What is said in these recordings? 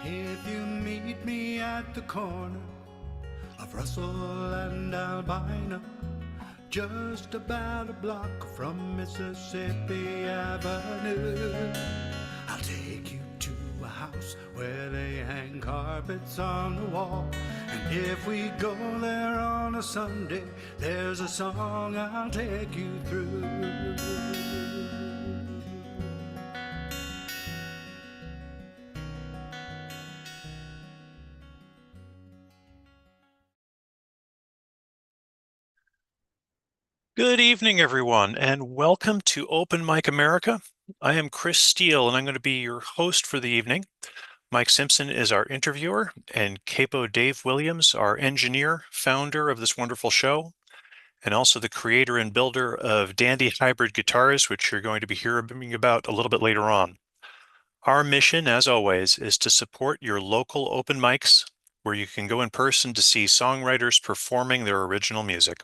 If you meet me at the corner of Russell and Albina, just about a block from Mississippi Avenue, I'll take you to a house where they hang carpets on the wall. And if we go there on a Sunday, there's a song I'll take you through. Good evening, everyone, and welcome to Open Mic America. I am Chris Steele, and I'm going to be your host for the evening. Mike Simpson is our interviewer, and Capo Dave Williams, our engineer, founder of this wonderful show, and also the creator and builder of Dandy Hybrid Guitars, which you're going to be hearing about a little bit later on. Our mission, as always, is to support your local open mics, where you can go in person to see songwriters performing their original music.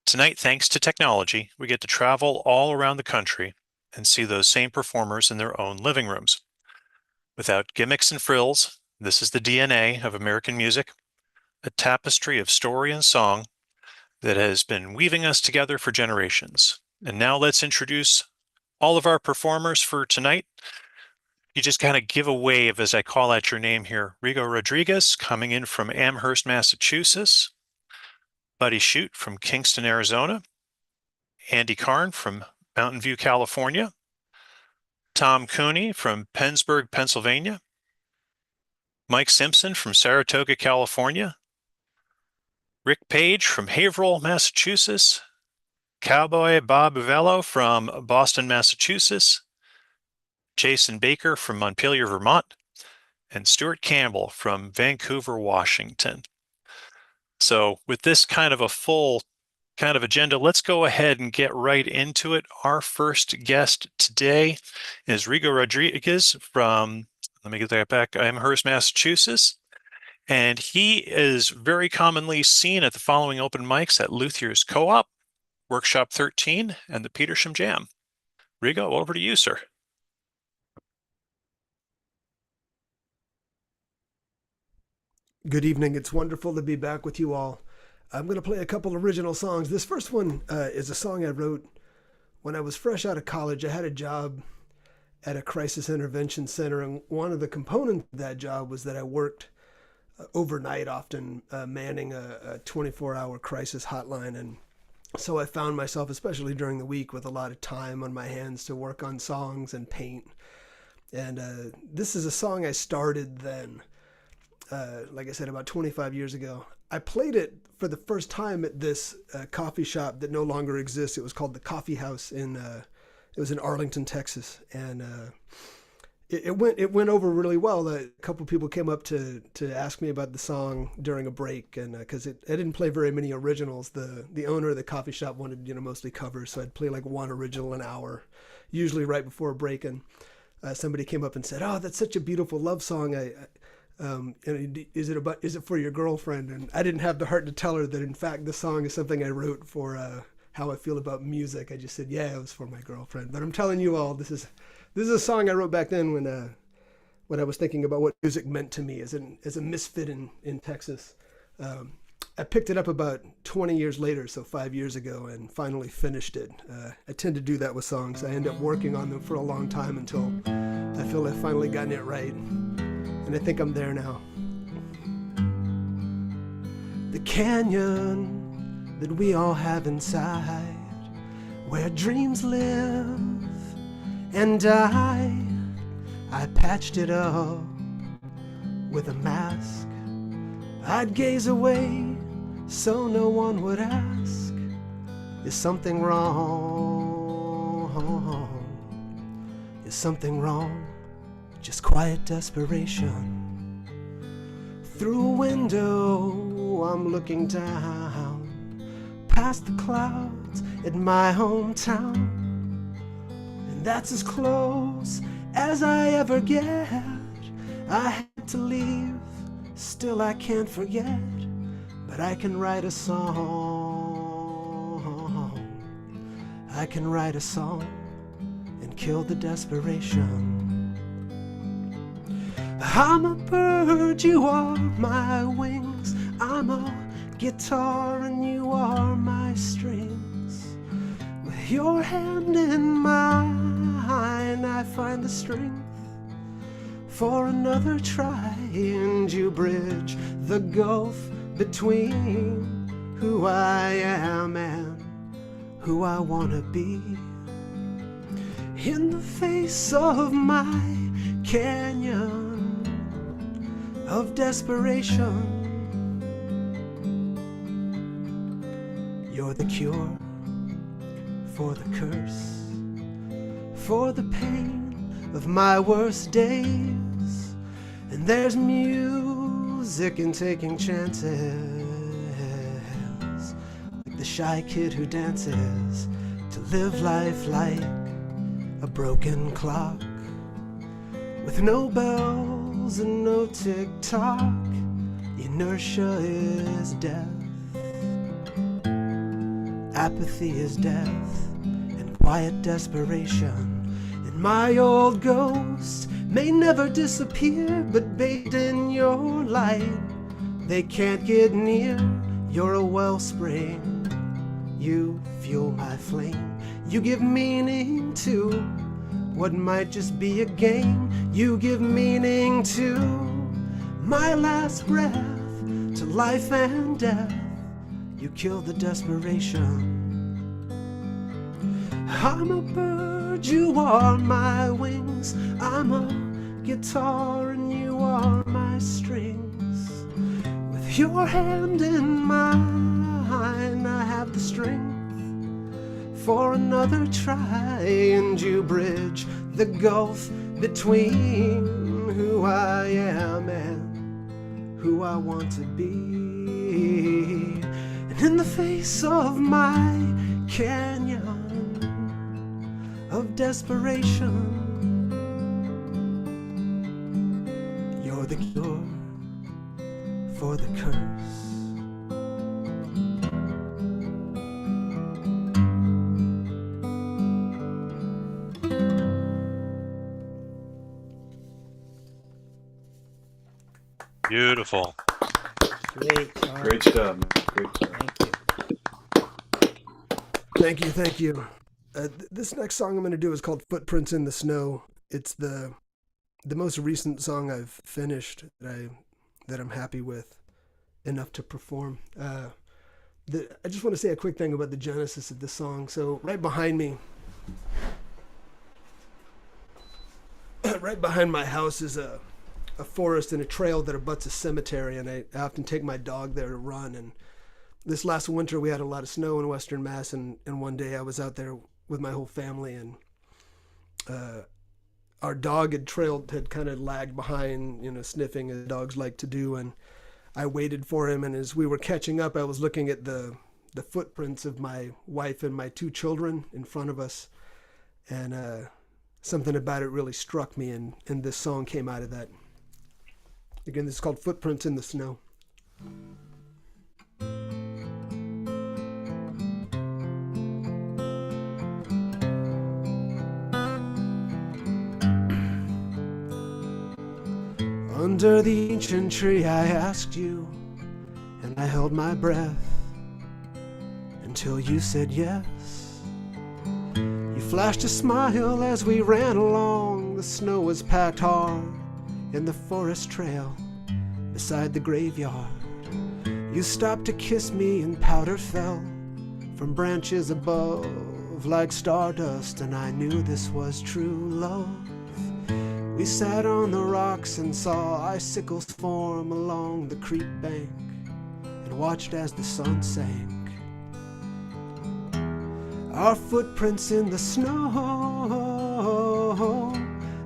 Tonight, thanks to technology, we get to travel all around the country and see those same performers in their own living rooms. Without gimmicks and frills, this is the DNA of American music, a tapestry of story and song that has been weaving us together for generations. And now let's introduce all of our performers for tonight. You just kind of give a wave as I call out your name here. Rigo Rodriguez, coming in from Amherst, Massachusetts. Buddy Shute from Kingston, Arizona. Andy Karn from Mountain View, California. Tom Cooney from Pennsburg, Pennsylvania. Mike Simpson from Saratoga, California. Ric Page from Haverhill, Massachusetts. Cowboy Bob Uvello from Boston, Massachusetts. Jason Baker from Montpelier, Vermont. And Stuart Campbell from Vancouver, Washington. So with this kind of a full kind of agenda, let's go ahead and get right into it. Our first guest today is Rigo Rodriguez from, let me get that back, Amherst, Massachusetts. And he is very commonly seen at the following open mics at Luthier's Co-op, Workshop 13, and the Petersham Jam. Rigo, over to you, sir. Good evening. It's wonderful to be back with you all. I'm going to play a couple original songs. This first one is a song I wrote when I was fresh out of college. I had a job at a crisis intervention center, and one of the components of that job was that I worked overnight, often manning a 24-hour crisis hotline. And so I found myself, especially during the week, with a lot of time on my hands to work on songs and paint. And this is a song I started then. Like I said, about 25 years ago. I played it for the first time at this coffee shop that no longer exists. It was called the Coffee House it was in Arlington, Texas. And it went over really well. A couple people came up to ask me about the song during a break, and because I didn't play very many originals. The owner of the coffee shop wanted mostly covers, so I'd play like one original an hour, usually right before a break. And somebody came up and said, "Oh, that's such a beautiful love song. Is it for your girlfriend?" And I didn't have the heart to tell her that in fact the song is something I wrote for how I feel about music. I just said, yeah, it was for my girlfriend. But I'm telling you all, this is a song I wrote back then when I was thinking about what music meant to me as a misfit in Texas. I picked it up about 20 years later, so 5 years ago, and finally finished it. I tend to do that with songs. I end up working on them for a long time until I feel I've finally gotten it right. And I think I'm there now. The canyon that we all have inside, where dreams live and die, I patched it up with a mask. I'd gaze away so no one would ask, is something wrong? Is something wrong? Just quiet desperation. Through a window I'm looking down, past the clouds at my hometown, and that's as close as I ever get. I had to leave, still I can't forget, but I can write a song. I can write a song and kill the desperation. I'm a bird, you are my wings. I'm a guitar and you are my strings. With your hand in mine, I find the strength for another try, and you bridge the gulf between who I am and who I wanna be. In the face of my canyon of desperation, you're the cure for the curse, for the pain of my worst days. And there's music in taking chances, like the shy kid who dances to live life like a broken clock, with no bells and no tick-tock. Inertia is death, apathy is death, and quiet desperation. And my old ghosts may never disappear, but bathed in your light, they can't get near. You're a wellspring, you fuel my flame. You give meaning to what might just be a game. You give meaning to my last breath, to life and death. You kill the desperation. I'm a bird, you are my wings. I'm a guitar and you are my strings. With your hand in mine, I have the strength for another try, and you bridge the gulf between who I am and who I want to be. And in the face of my canyon of desperation, you're the cure for the curse. Beautiful. Great song. Great stuff, man. Great stuff. Thank you. Thank you. This next song I'm going to do is called Footprints in the Snow. It's the most recent song I've finished that I'm happy with enough to perform. I just want to say a quick thing about the genesis of this song. So right behind me, right behind my house is a forest and a trail that abuts a cemetery, and I often take my dog there to run. And this last winter we had a lot of snow in Western Mass, and one day I was out there with my whole family, and our dog had kind of lagged behind, sniffing as dogs like to do, and I waited for him, and as we were catching up, I was looking at the footprints of my wife and my two children in front of us, and something about it really struck me, and this song came out of that. Again, this is called Footprints in the Snow. Under the ancient tree I asked you, and I held my breath until you said yes. You flashed a smile as we ran along. The snow was packed hard in the forest trail beside the graveyard. You stopped to kiss me and powder fell from branches above like stardust, and I knew this was true love. We sat on the rocks and saw icicles form along the creek bank and watched as the sun sank. Our footprints in the snow,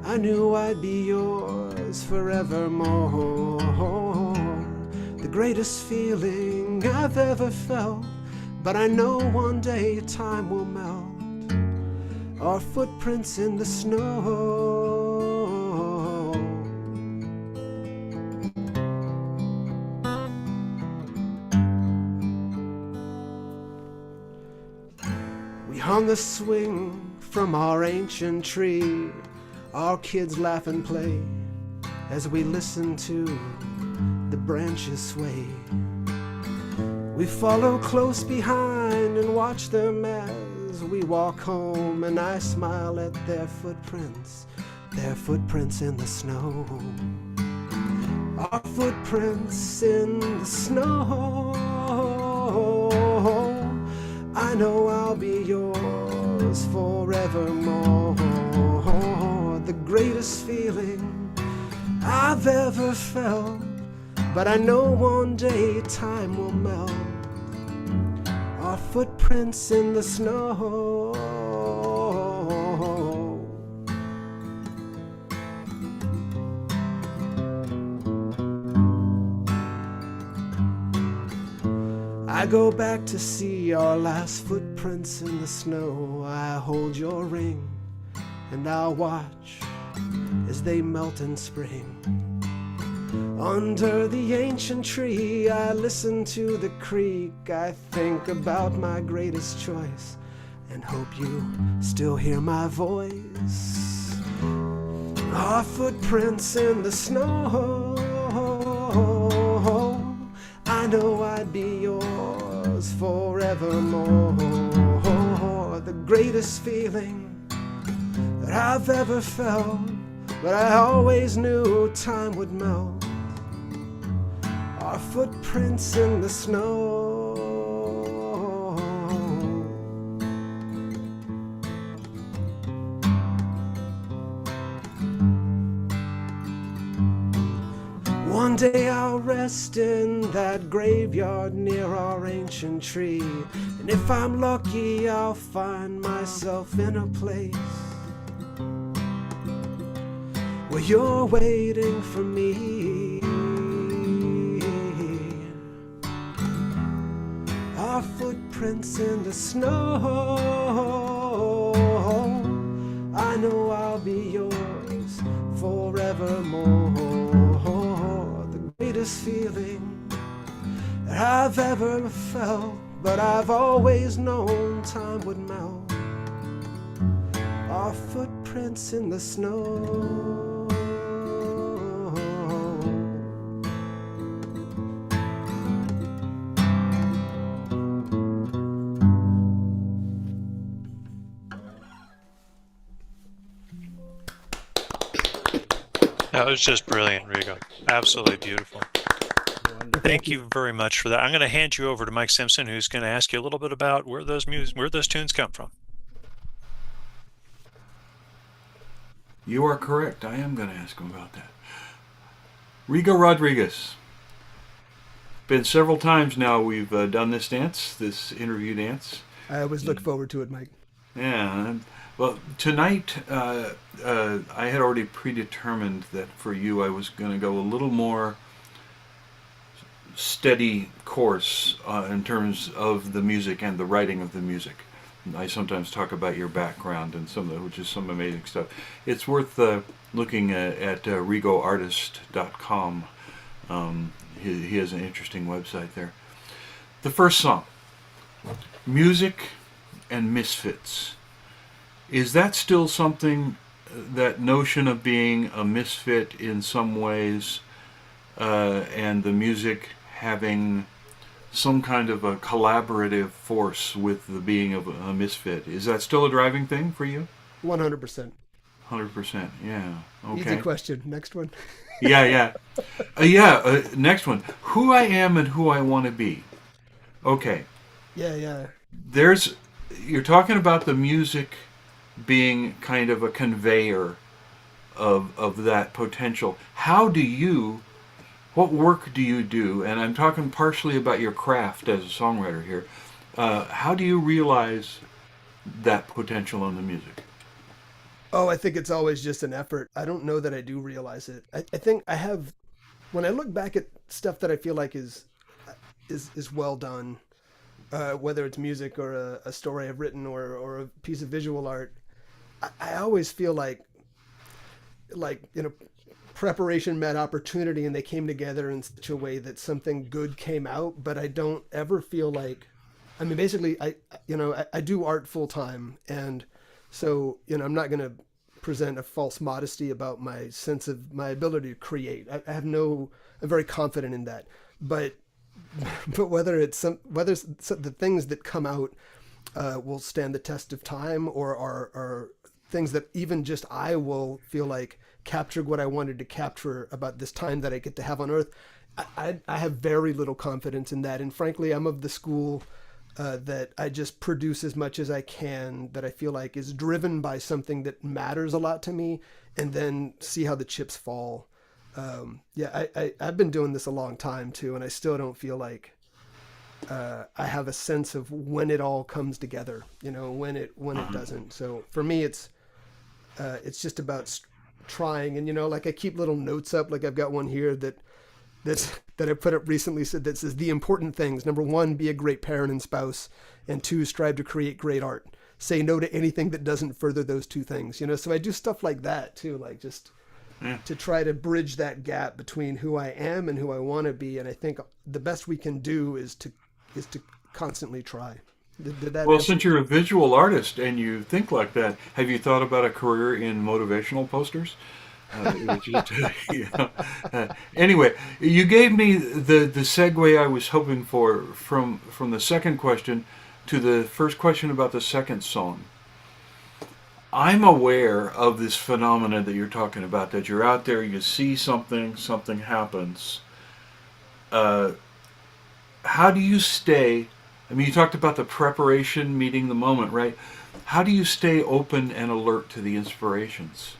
I knew I'd be yours forevermore. The greatest feeling I've ever felt, but I know one day time will melt our footprints in the snow. We hung a swing from our ancient tree. Our kids laugh and play as we listen to the branches sway. We follow close behind and watch them as we walk home, and I smile at their footprints in the snow. Our footprints in the snow. I know I'll be yours forevermore. The greatest feeling I've ever felt, but I know one day time will melt our footprints in the snow. I go back to see our last footprints in the snow. I hold your ring and I'll watch as they melt in spring. Under the ancient tree, I listen to the creek. I think about my greatest choice and hope you still hear my voice. Our footprints in the snow. I know I'd be yours forevermore. The greatest feeling that I've ever felt, but I always knew time would melt our footprints in the snow. One day I'll rest in that graveyard near our ancient tree, and if I'm lucky I'll find myself in a place where you're waiting for me. Our footprints in the snow. I know I'll be yours forevermore. The greatest feeling that I've ever felt, but I've always known time would melt our footprints in the snow. That was just brilliant, Rigo. Absolutely beautiful. Thank you very much for that. I'm going to hand you over to Mike Simpson, who's going to ask you a little bit about where those tunes come from. You are correct. I am going to ask him about that. Rigo Rodriguez. Been several times now we've done this dance, this interview dance. I always look forward to it, Mike. Yeah. Well, tonight I had already predetermined that for you I was going to go a little more steady course in terms of the music and the writing of the music. I sometimes talk about your background and which is some amazing stuff. It's worth looking at rigoartist.com. He has an interesting website there. The first song, Music and Misfits. Is that still something, that notion of being a misfit in some ways, and the music having some kind of a collaborative force with the being of a misfit, is that still a driving thing for you? 100%. 100%, yeah. Okay. Easy question. Next one. Yeah. Next one. Who I am and who I want to be. Okay. Yeah. You're talking about the music being kind of a conveyor of that potential. What work do you do? And I'm talking partially about your craft as a songwriter here. How do you realize that potential in the music? Oh, I think it's always just an effort. I don't know that I do realize it. I think I have, when I look back at stuff that I feel like is well done, whether it's music or a story I've written or a piece of visual art, I always feel like preparation met opportunity, and they came together in such a way that something good came out. But I don't ever feel like, basically I do art full time, and so I'm not gonna present a false modesty about my sense of my ability to create. I'm very confident in that. But whether the things that come out will stand the test of time, or are things that even just I will feel like captured what I wanted to capture about this time that I get to have on Earth, I have very little confidence in that. And frankly, I'm of the school that I just produce as much as I can that I feel like is driven by something that matters a lot to me, and then see how the chips fall. I've been doing this a long time too, and I still don't feel like I have a sense of when it all comes together, when it doesn't. So for me, it's just about trying. And like I keep little notes up, like I've got one here that I put up recently, that says the important things: number 1, be a great parent and spouse, and 2, strive to create great art. Say no to anything that doesn't further those 2 things. So I do stuff like that too, like just to try to bridge that gap between who I am and who I want to be. And I think the best we can do is to constantly try. Did that Well, answer? since you're a visual artist and you think like that, have you thought about a career in motivational posters? Anyway, you gave me the segue I was hoping for from the second question to the first question about the second song. I'm aware of this phenomena that you're talking about, that you're out there, you see something happens. How do you stay? I mean, you talked about the preparation meeting the moment, right? How do you stay open and alert to the inspirations?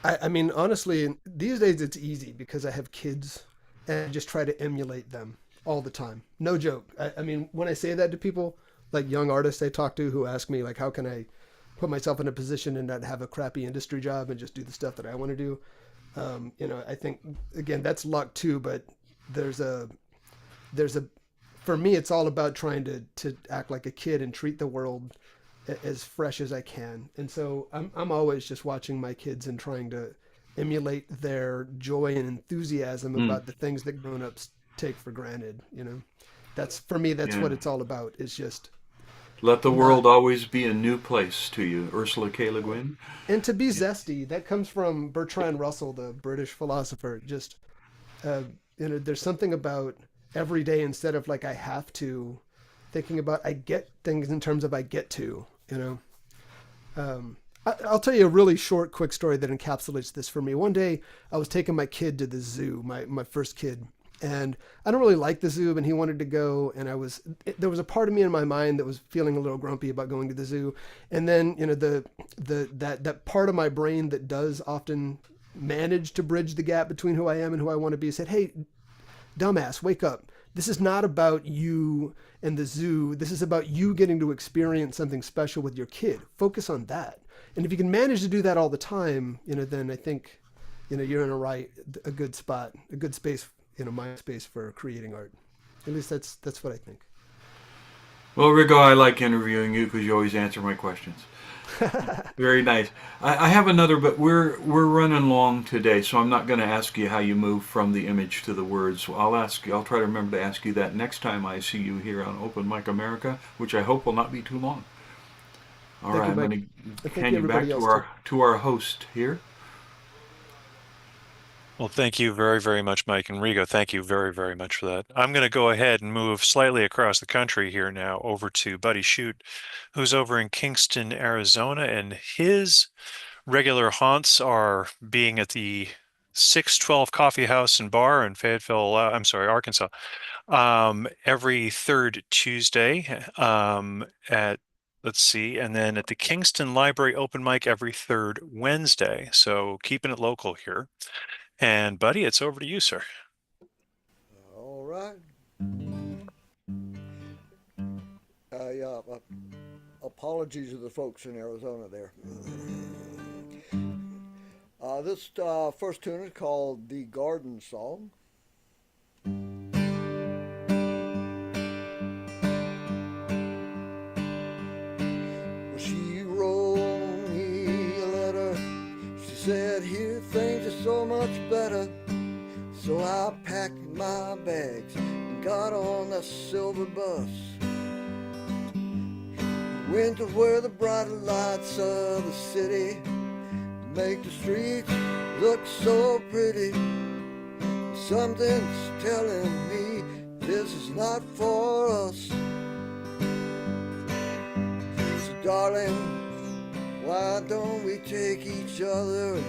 I mean, honestly, these days it's easy because I have kids and I just try to emulate them all the time. No joke. I mean, when I say that to people, like young artists I talk to who ask me, like, how can I put myself in a position and not have a crappy industry job and just do the stuff that I want to do? I think, again, that's luck too, but for me, it's all about trying to act like a kid and treat the world as fresh as I can. And so I'm always just watching my kids and trying to emulate their joy and enthusiasm about the things that grown-ups take for granted. That's, for me, that's what it's all about, is just let the world always be a new place to you, Ursula K. Le Guin. And to be zesty. That comes from Bertrand Russell, the British philosopher. Just there's something about every day, instead of like I have to, thinking about I get things in terms of I get to. I'll tell you a really short, quick story that encapsulates this for me. One day I was taking my kid to the zoo, my first kid, and I don't really like the zoo, and he wanted to go, and there was a part of me in my mind that was feeling a little grumpy about going to the zoo. And then, that part of my brain that does often manage to bridge the gap between who I am and who I want to be said, "Hey, dumbass, wake up. This is not about you and the zoo. This is about you getting to experience something special with your kid. Focus on that." And if you can manage to do that all the time, then I think, you're in a good spot, a good space, mind space for creating art. At least that's what I think. Well, Rigo, I like interviewing you because you always answer my questions. Very nice. I have another, but we're running long today, so I'm not going to ask you how you move from the image to the words. I'll try to remember to ask you that next time I see you here on Open Mic America, which I hope will not be too long. All right, I'm going to hand you back to our host here. Well, thank you very, very much, Mike. And Rigo, thank you very, very much for that. I'm going to go ahead and move slightly across the country here now over to Buddy Shute, who's over in Kingston, Arizona, and his regular haunts are being at the 612 Coffee House and Bar in Fayetteville, Arkansas, every third Tuesday and then at the Kingston Library Open Mic every third Wednesday. So keeping it local here. And Buddy, it's over to you, sir. All right. Apologies to the folks in Arizona there. This first tune is called The Garden Song. She wrote me a letter. She said, "Here things are so much better." So I packed my bags and got on the silver bus. Went to where the bright lights of the city make the streets look so pretty. Something's telling me this is not for us. So darling, why don't we take each other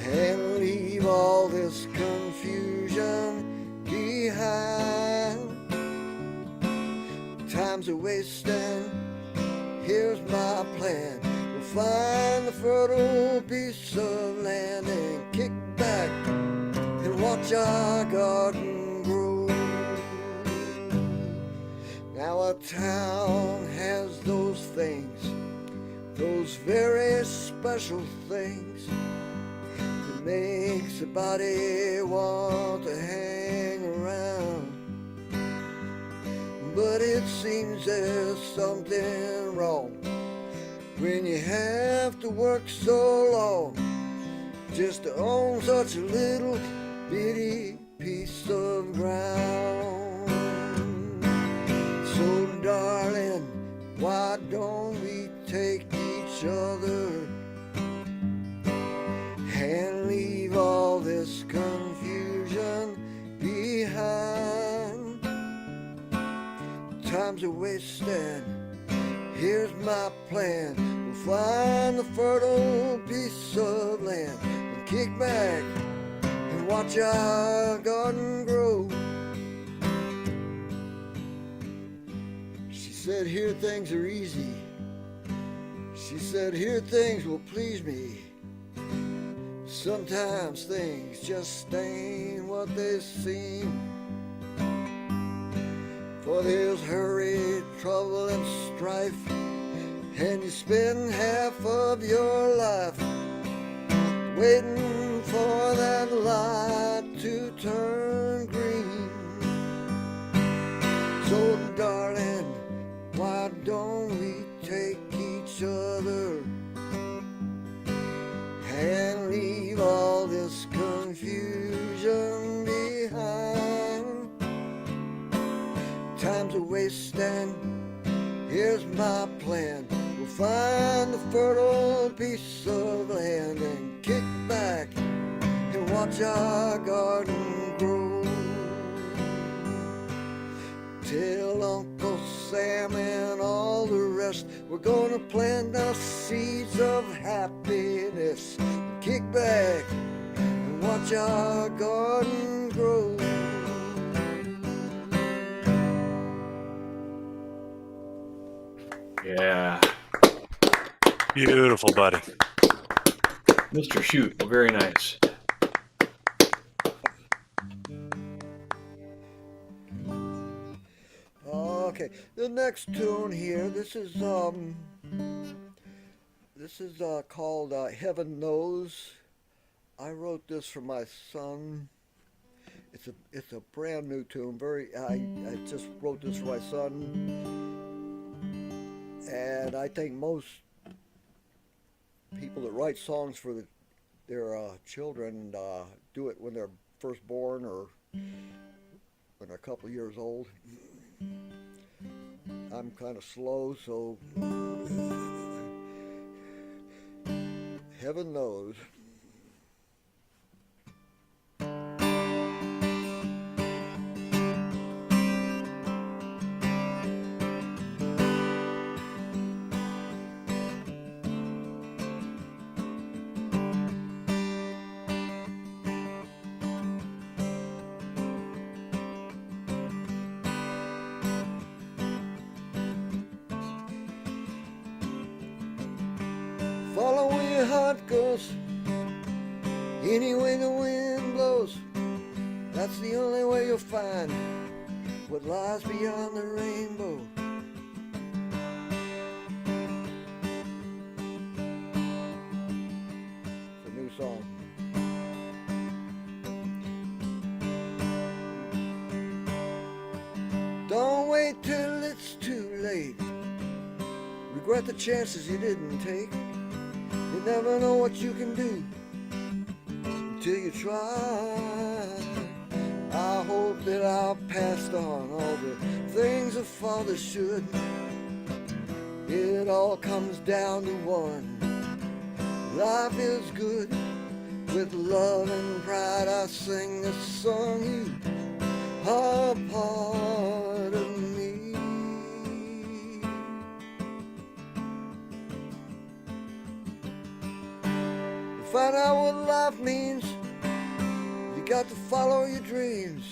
and leave all this confusion behind? Time's a wasting, here's my plan. We'll find the fertile piece of land and kick back and watch our garden grow. Now a town has those things, those very special things that makes a body want to hang around. But it seems there's something wrong when you have to work so long just to own such a little bitty piece of ground. So darling, why don't we take each other and leave all this confusion behind? Time's a wasting, here's my plan. We'll find the fertile piece of land and kick back and watch our garden grow. She said, here things are easy. She said, here things will please me. Sometimes things just ain't what they seem. For there's hurry, trouble, and strife, and you spend half of your life waiting for that light to turn green. So darling, why don't we take each other and leave all this confusion behind? Time's a wasting, here's my plan. We'll find the fertile piece of land and kick back and watch our garden grow. Tell Uncle Sam and all the rest we're gonna plant our seeds of happiness. Kick back and watch our garden grow. Yeah. Beautiful, buddy. Mr. Shoot, very nice. Okay, the next tune here, this is called Heaven Knows. I wrote this for my son. It's a brand new tune. I just wrote this for my son. And I think most people that write songs for their children do it when they're first born or when they're a couple of years old. I'm kind of slow, so heaven knows. Follow where your heart goes, any way the wind blows. That's the only way you'll find what lies beyond the rainbow. It's a new song. Don't wait till it's too late. Regret the chances you didn't take. You never know what you can do until you try. I hope that I've passed on all the things a father should. It all comes down to one. life is good. With love and pride I sing this song. You are part of me. To find out what life means, you got to follow your dreams.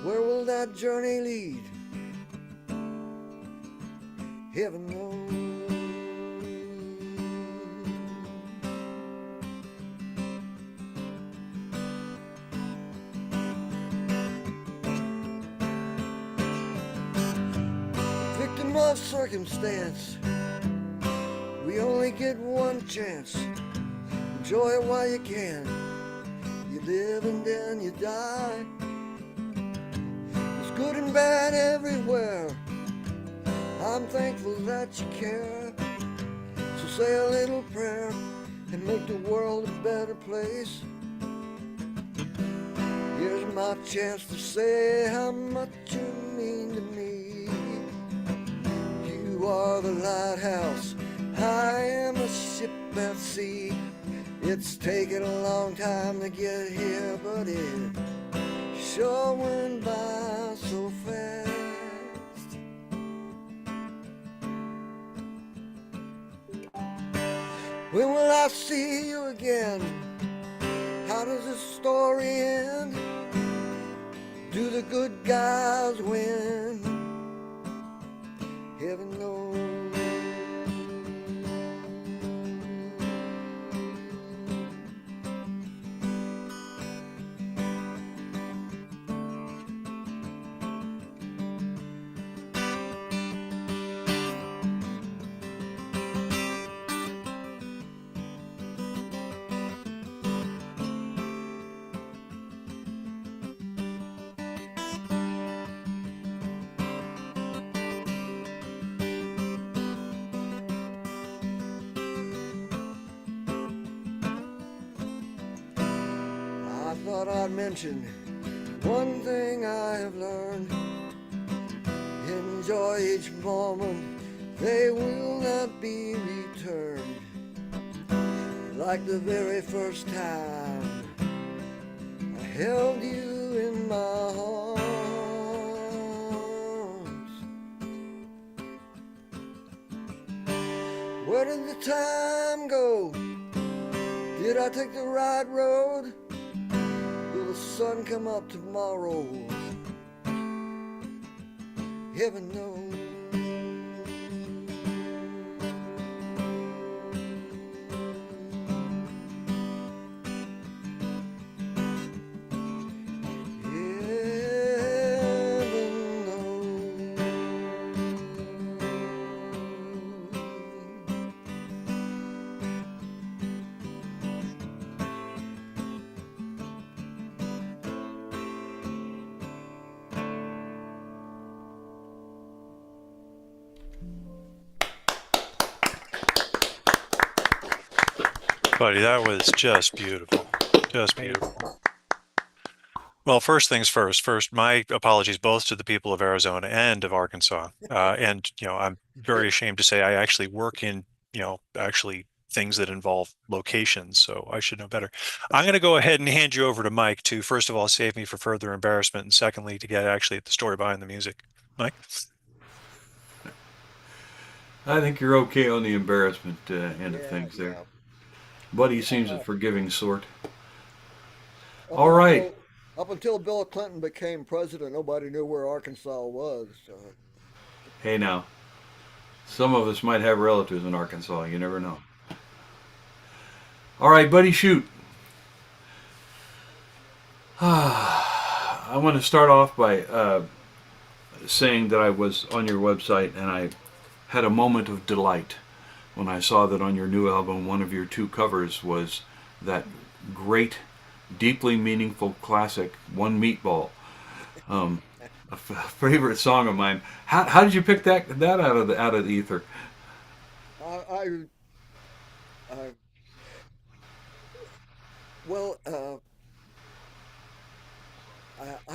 Where will that journey lead? Heaven knows. Victim of circumstance, we only get one chance. Enjoy it while you can. You live and then you die. There's good and bad everywhere. I'm thankful that you care. So say a little prayer and make the world a better place. Here's my chance to say how much you mean to me. You are the lighthouse, I am a ship at sea. It's taken a long time to get here, but it sure went by so fast. When will I see you again? How does this story end? Do the good guys win? Heaven knows. I thought I'd mention one thing I have learned. Enjoy each moment, they will not be returned. Like the very first time I held you in my arms. Where did the time go? Did I take the right road? Will the sun come up tomorrow? Heaven knows. Heaven knows. Buddy, that was just beautiful. Just beautiful. Well, first things first. First, my apologies both to the people of Arizona and of Arkansas. And, I'm very ashamed to say I actually work in, actually things that involve locations, so I should know better. I'm going to go ahead and hand you over to Mike to, first of all, save me for further embarrassment, and secondly, to get actually at the story behind the music. Mike? I think you're okay on the embarrassment end of things there. Buddy seems a forgiving sort. All right. Up until Bill Clinton became president, nobody knew where Arkansas was. Hey now, some of us might have relatives in Arkansas. You never know. All right, buddy, shoot. I want to start off by saying that I was on your website and I had a moment of delight when I saw that on your new album, one of your two covers was that great, deeply meaningful classic, One Meatball. A favorite song of mine. How did you pick that out of the ether? I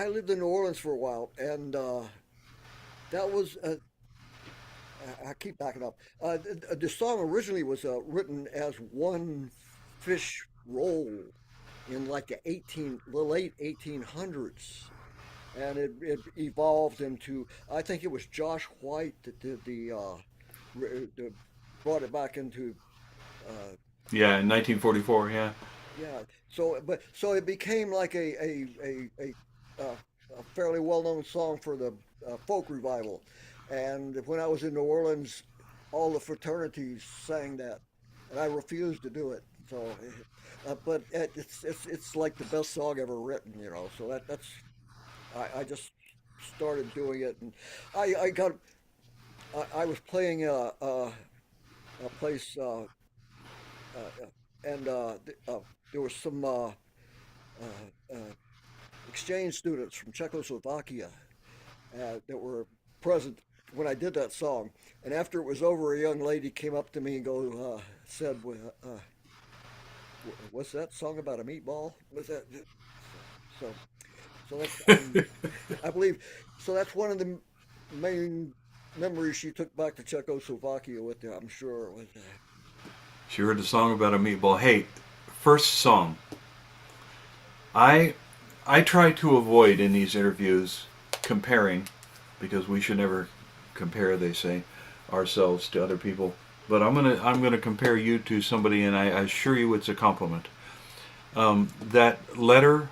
lived in New Orleans for a while, and that was I keep backing up. The song originally was written as one fish roll in like the late 1800s, and it evolved into, I think it was Josh White that did the brought it back into uh, Yeah, in 1944. Yeah. yeah. So it became like a fairly well-known song for the folk revival. And when I was in New Orleans, all the fraternities sang that, and I refused to do it. So, but it's like the best song ever written, you know. So that's I just started doing it, and I got I was playing a place and there was some uh, exchange students from Czechoslovakia that were present when I did that song. And after it was over, a young lady came up to me and said, "What's that song about a meatball? What's that?" So, so that's I believe so. That's one of the main memories she took back to Czechoslovakia with her. I'm sure it was. She heard a song about a meatball. Hey, first song. I I try to avoid in these interviews comparing, because we should never compare, they say, ourselves to other people. But I'm gonna compare you to somebody, and I assure you it's a compliment. That letter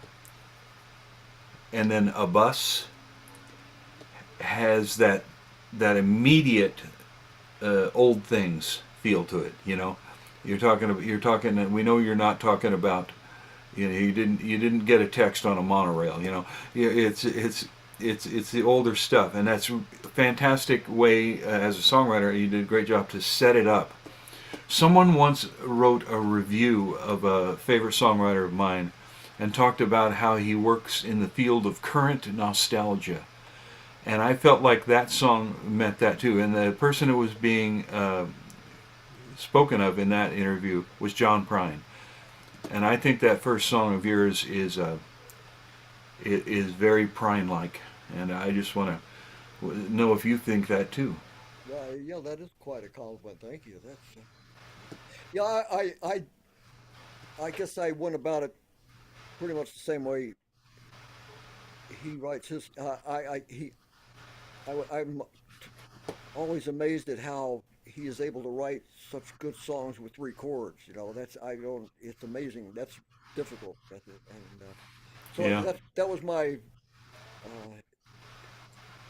and then a bus has that immediate old things feel to it. You know, you're talking. And we know you're not talking about. You know, you didn't get a text on a monorail. You know, it's the older stuff, and that's a fantastic way as a songwriter. You did a great job to set it up. Someone once wrote a review of a favorite songwriter of mine, and talked about how he works in the field of current nostalgia. And I felt like that song meant that too. And the person who was being spoken of in that interview was John Prine. And I think that first song of yours is very Prine-like. And I just want to know if you think that too. Yeah, that is quite a compliment. Thank you. Yeah. I guess I went about it pretty much the same way he writes his. I'm always amazed at how he is able to write such good songs with three chords. You know, that's I don't. It's amazing. That's difficult. That's it. And so Yeah. that was my uh,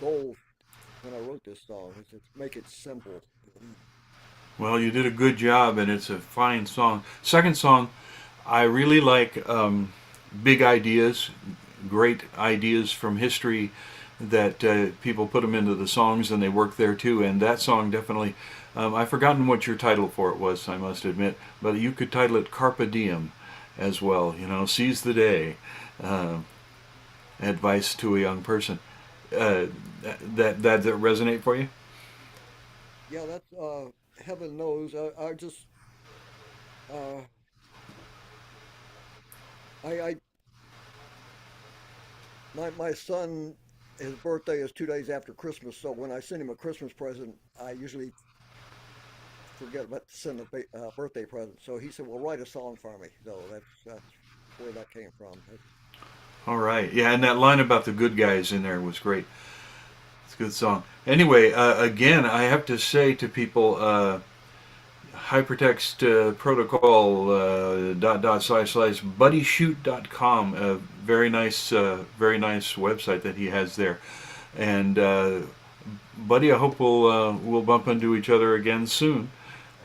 goal when I wrote this song, is to make it simple. Well, you did a good job, and it's a fine song. Second song, I really like big ideas, great ideas from history that people put them into the songs and they work there too. And that song definitely, I've forgotten what your title for it was, I must admit, but you could title it Carpe Diem as well. You know, seize the day, uh, advice to a young person. Uh, that resonate for you? Yeah, that's heaven knows. I just uh, I my son, his birthday is 2 days after Christmas, so when I send him a Christmas present, I usually forget about to send a birthday present. So he said, "Well, write a song for me." So that's where that came from. All right. Yeah, and that line about the good guys in there was great. It's a good song. Anyway, again, I have to say to people, hypertext protocol dot dot slash buddyshoot.com, a very nice website that he has there. And Buddy, I hope we'll bump into each other again soon.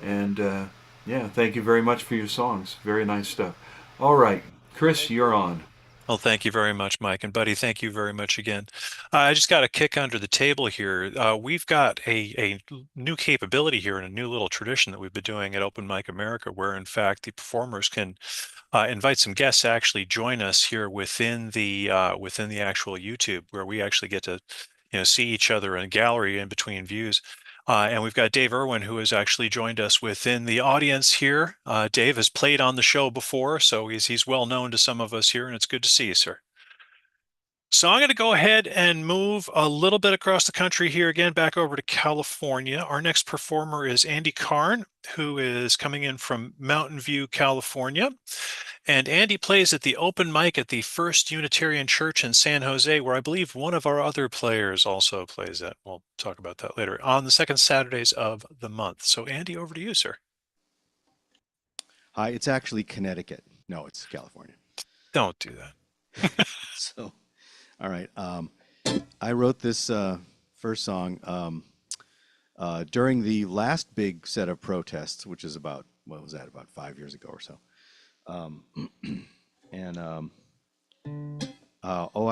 And yeah, thank you very much for your songs. Very nice stuff. All right, Chris, Thank you you're very much. on. Well, thank you very much, Mike. And Buddy, thank you very much again. I just got a kick under the table here. We've got a new capability here and a new little tradition that we've been doing at Open Mic America, where in fact the performers can invite some guests to actually join us here within the actual YouTube, where we actually get to see each other in a gallery in between views. And we've got Dave Irwin, who has actually joined us within the audience here. Dave has played on the show before, so he's well known to some of us here, and it's good to see you, sir. So I'm going to go ahead and move a little bit across the country here again, back over to California. Our next performer is Andy Karn, who is coming in from Mountain View, California. And Andy plays at the open mic at the First Unitarian Church in San Jose, where I believe one of our other players also plays at. We'll talk about that later, on the second Saturdays of the month. So Andy, over to you, sir. Hi, it's actually Connecticut. No, it's California. Don't do that. So, all right. I wrote this first song during the last big set of protests, which is about, what was that, about 5 years ago or so. I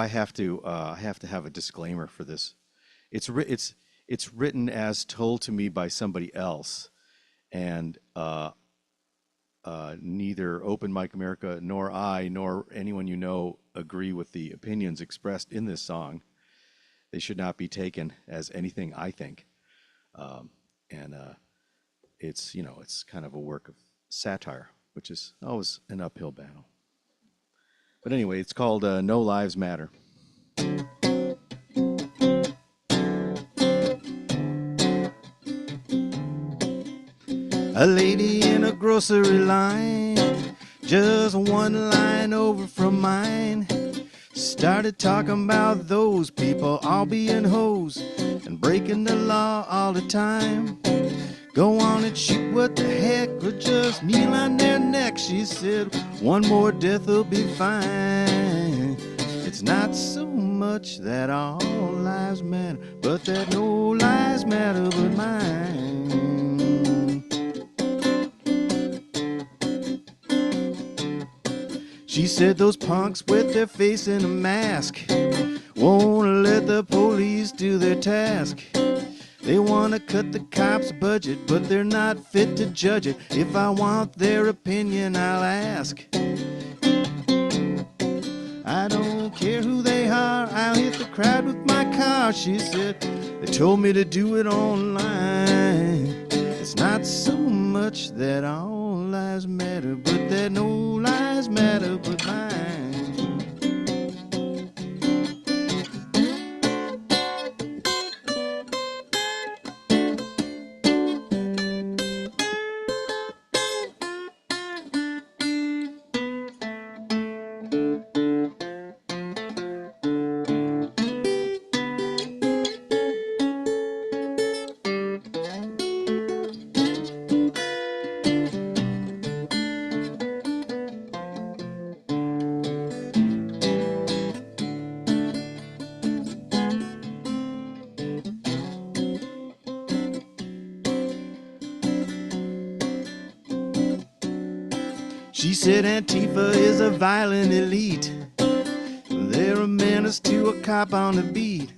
have to have a disclaimer for this. It's written as told to me by somebody else, and neither Open Mic America nor I nor anyone you know agree with the opinions expressed in this song. They should not be taken as anything I think, it's it's kind of a work of satire, which is always an uphill battle. But anyway, it's called No Lives Matter. A lady in a grocery line, just one line over from mine, started talking about those people all being hoes and breaking the law all the time. Go on and shoot what the heck, or just kneel on their neck, she said, one more death will be fine. It's not so much that all lives matter, but that no lives matter but mine. She said those punks with their face in a mask won't let the police do their task. They want to cut the cops' budget, but they're not fit to judge it. If I want their opinion, I'll ask. I don't care who they are, I'll hit the crowd with my car, she said. They told me to do it online. It's not so much that all lives matter, but that no lives matter but mine. She said Antifa is a violent elite. They're a menace to a cop on the beat.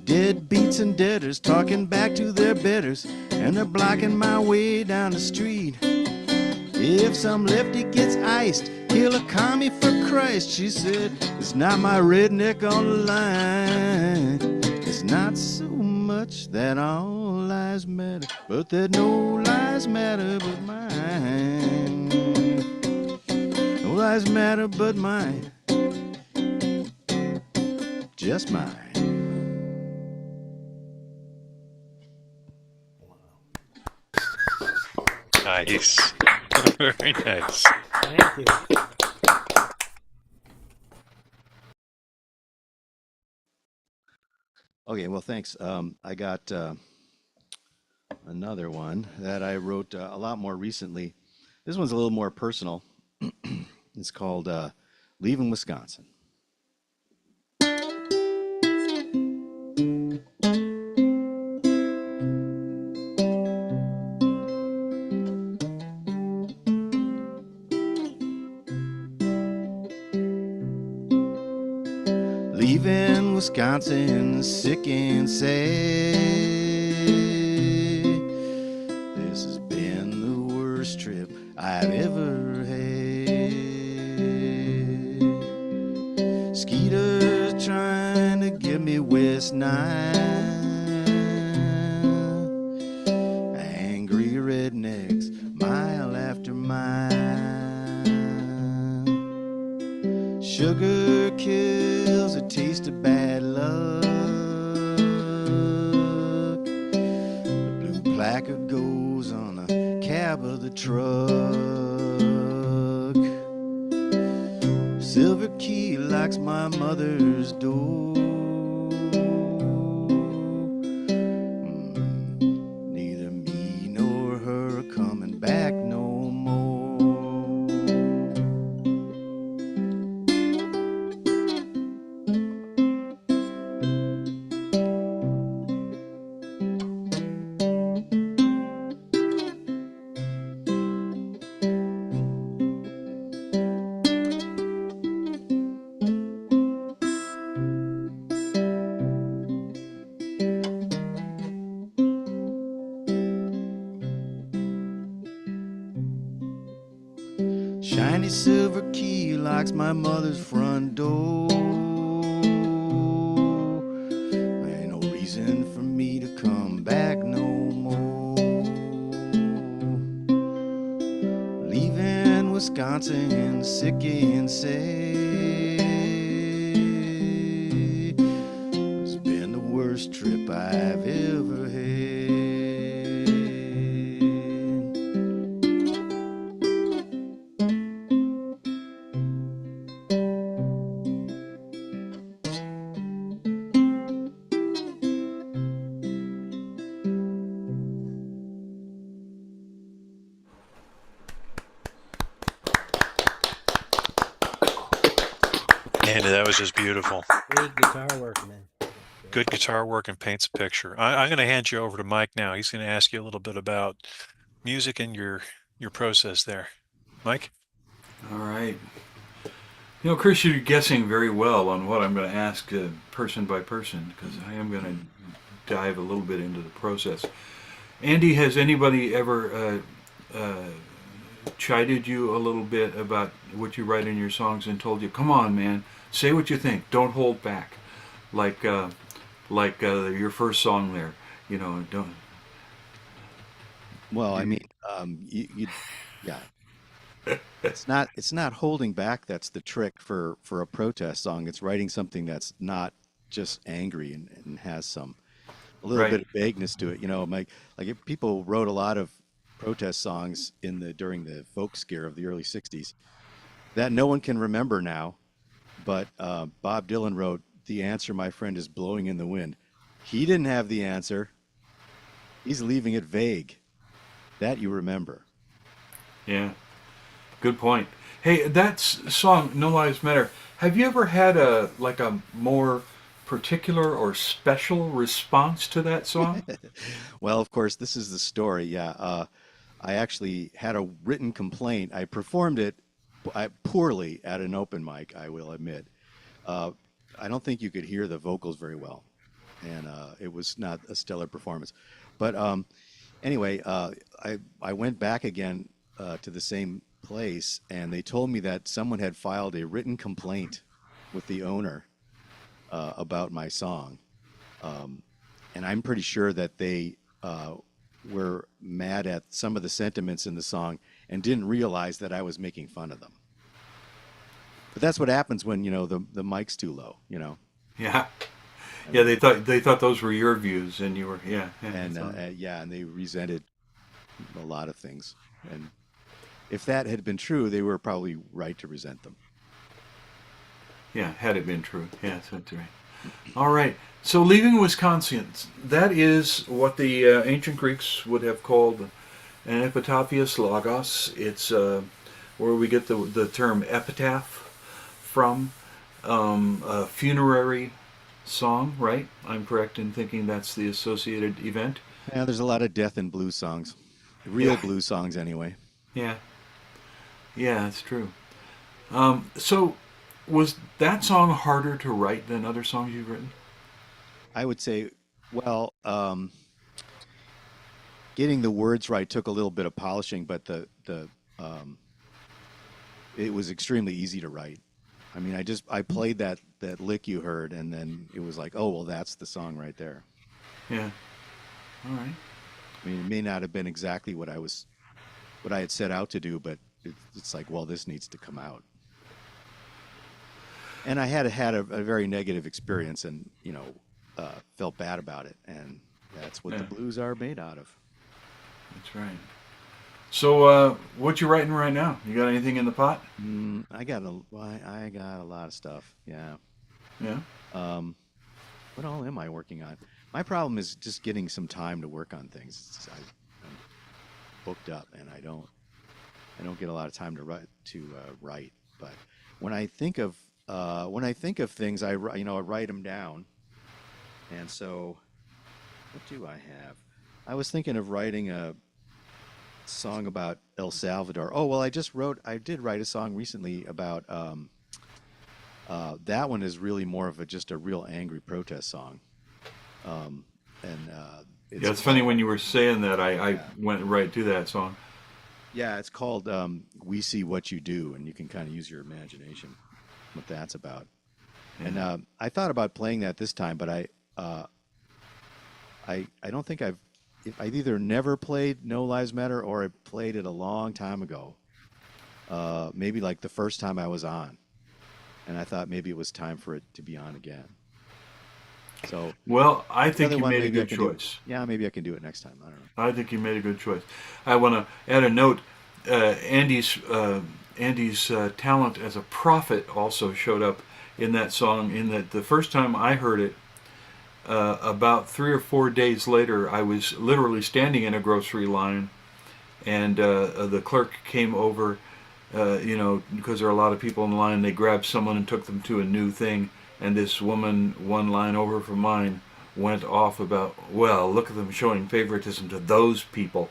Deadbeats and debtors talking back to their betters, and they're blocking my way down the street. If some lefty gets iced, kill a commie for Christ, she said. It's not my redneck on the line. It's not so much that all lives matter, but that no lives matter but mine. No lives matter but mine. Just mine. Nice. Very nice. Thank you. Okay, well, thanks. I got another one that I wrote a lot more recently. This one's a little more personal. It's called Leaving Wisconsin. Leaving Wisconsin, sick and sad. This has been the worst trip I've ever had. Skeeters trying to get me west nine. Angry rednecks, mile after mile. Sugar kids of the truck. Silver key locks my mother's door. Neither me nor her coming back no more. Shiny silver key locks my mother's front door. Ain't no reason for me to come back no more. Leaving Wisconsin sick and sad. It's been the worst trip I've ever had. Andy, that was just beautiful. Great guitar work, man. Good guitar work and paints a picture. I'm going to hand you over to Mike now. He's going to ask you a little bit about music and your process there. Mike? All right. You know, Chris, you're guessing very well on what I'm going to ask person by person, because I am going to dive a little bit into the process. Andy, has anybody ever chided you a little bit about what you write in your songs and told you, come on, man, say what you think, don't hold back, like your first song there, you know, don't. Well, I mean, yeah, it's not holding back. That's the trick for a protest song. It's writing something that's not just angry and has a little Right. bit of vagueness to it. You know, like if people wrote a lot of protest songs during the folk scare of the early '60s that no one can remember now. But Bob Dylan wrote, "The answer, my friend, is blowing in the wind." He didn't have the answer. He's leaving it vague. That you remember. Yeah, good point. Hey, that song, No Lives Matter, have you ever had a more particular or special response to that song? Well, of course, this is the story. Yeah, I actually had a written complaint. I performed it poorly at an open mic, I will admit. I don't think you could hear the vocals very well, and it was not a stellar performance. But anyway, I went back again to the same place, and they told me that someone had filed a written complaint with the owner about my song, and I'm pretty sure that they were mad at some of the sentiments in the song and didn't realize that I was making fun of them. But that's what happens when, you know, the mic's too low, you know. Yeah. Yeah, they thought those were your views, and you were And and they resented a lot of things. And if that had been true, they were probably right to resent them. yeah, had it been true. Yeah, that's right. All right. So leaving Wisconsin, that is what the ancient Greeks would have called an epitaphius logos. It's where we get the term epitaph from, a funerary song, right? I'm correct in thinking that's the associated event. Yeah, there's a lot of death in blues songs. Real Yeah. blues songs, anyway. Yeah. Yeah, that's true. So was that song harder to write than other songs you've written? I would say, well, getting the words right took a little bit of polishing, but it was extremely easy to write. I mean, I played that lick you heard, and then it was like, oh, well, that's the song right there. Yeah. All right. I mean, it may not have been exactly what I had set out to do, but it's like, well, this needs to come out. And I had a very negative experience, and you know, felt bad about it, and that's what the Yeah. blues are made out of. That's right. So, what you writing right now? You got anything in the pot? I got a lot of stuff. Yeah. Yeah. What all am I working on? My problem is just getting some time to work on things. I'm booked up, and I don't get a lot of time to write. But when I think of things, I write them down. And so, what do I have? I was thinking of writing a song about El Salvador. Oh well, I did write a song recently about that one is really more of just a real angry protest song. Yeah, it's funny when you were saying that. I went right to that song. Yeah, it's called "We See What You Do," and you can kind of use your imagination what that's about. Yeah. And I thought about playing that this time, but I don't think I've either never played No Lives Matter or I played it a long time ago. Maybe like the first time I was on, and I thought maybe it was time for it to be on again. So, well, I think you made a good choice. Maybe I can do it next time. I don't know. I think you made a good choice. I want to add a note. Andy's talent as a prophet also showed up in that song. In that the first time I heard it, about 3 or 4 days later, I was literally standing in a grocery line, and the clerk came over. Because there are a lot of people in line, they grabbed someone and took them to a new thing. And this woman, one line over from mine, went off about, well, look at them showing favoritism to those people.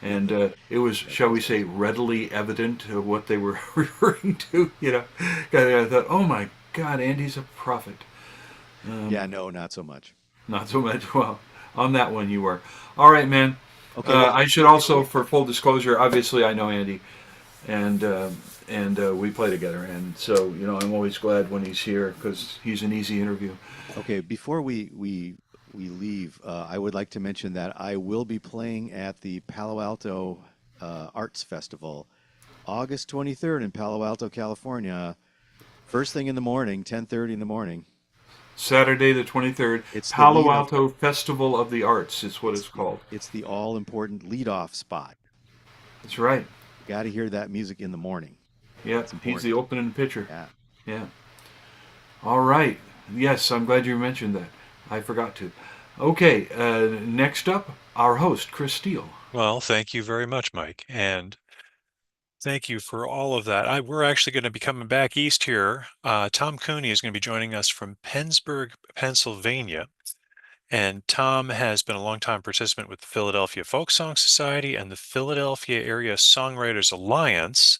And it was, shall we say, readily evident what they were referring to. I thought, oh my God, Andy's a prophet. No, not so much. Not so much. Well, on that one you were. All right, man. Okay. I should also, for full disclosure, obviously I know Andy. And we play together, and so I'm always glad when he's here because he's an easy interview. Okay, before we leave, I would like to mention that I will be playing at the Palo Alto Arts Festival, August 23rd in Palo Alto, California. First thing in the morning, 10:30 in the morning. Saturday the 23rd. It's Palo Alto Festival of the Arts is what it's called. It's the all-important lead-off spot. That's right. Got to hear that music in the morning. Yeah, he's the opening pitcher. Yeah. All right. Yes, I'm glad you mentioned that. I forgot to. Okay, next up, our host, Chris Steele. Well, thank you very much, Mike. And thank you for all of that. We're actually going to be coming back east here. Tom Cooney is going to be joining us from Pennsburg, Pennsylvania. And Tom has been a longtime participant with the Philadelphia Folk Song Society and the Philadelphia Area Songwriters Alliance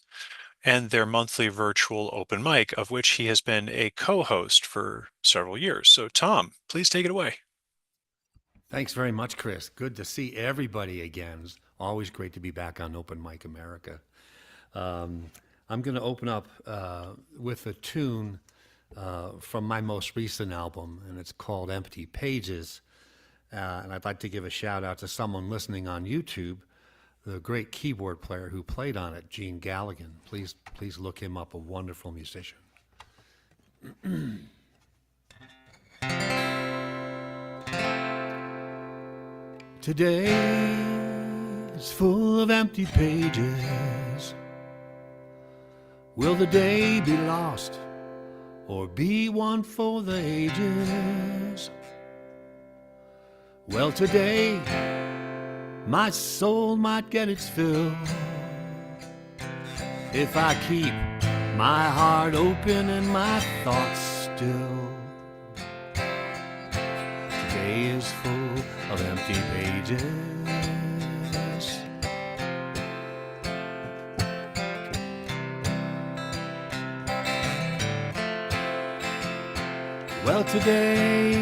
and their monthly virtual open mic, of which he has been a co-host for several years. So, Tom, please take it away. Thanks very much, Chris. Good to see everybody again. It's always great to be back on Open Mic America. I'm going to open up with a tune from my most recent album, and it's called Empty Pages. And I'd like to give a shout out to someone listening on YouTube, the great keyboard player who played on it, Gene Galligan. Please look him up, a wonderful musician. Today is full of empty pages. Will the day be lost or be one for the ages? Well, today my soul might get its fill if I keep my heart open and my thoughts still. Today is full of empty pages. Well, today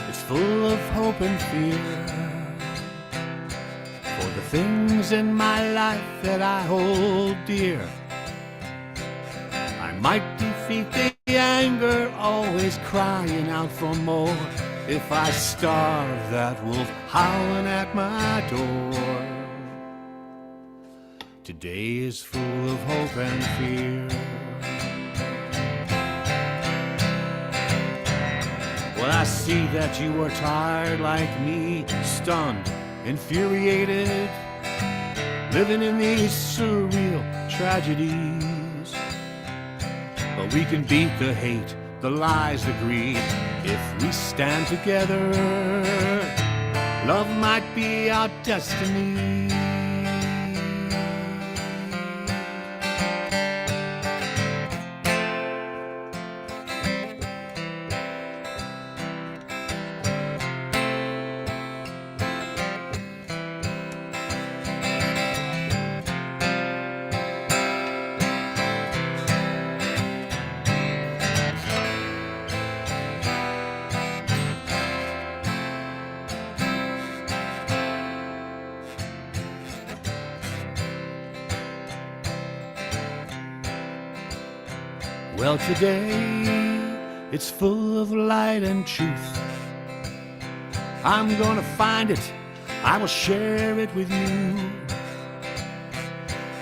is full of hope and fear for the things in my life that I hold dear. I might defeat the anger, always crying out for more, if I starve that wolf howling at my door. Today is full of hope and fear. Well, I see that you are tired like me, stunned, infuriated, living in these surreal tragedies. But we can beat the hate, the lies, the greed, if we stand together. Love might be our destiny. Well, today it's full of light and truth. I'm gonna find it, I will share it with you.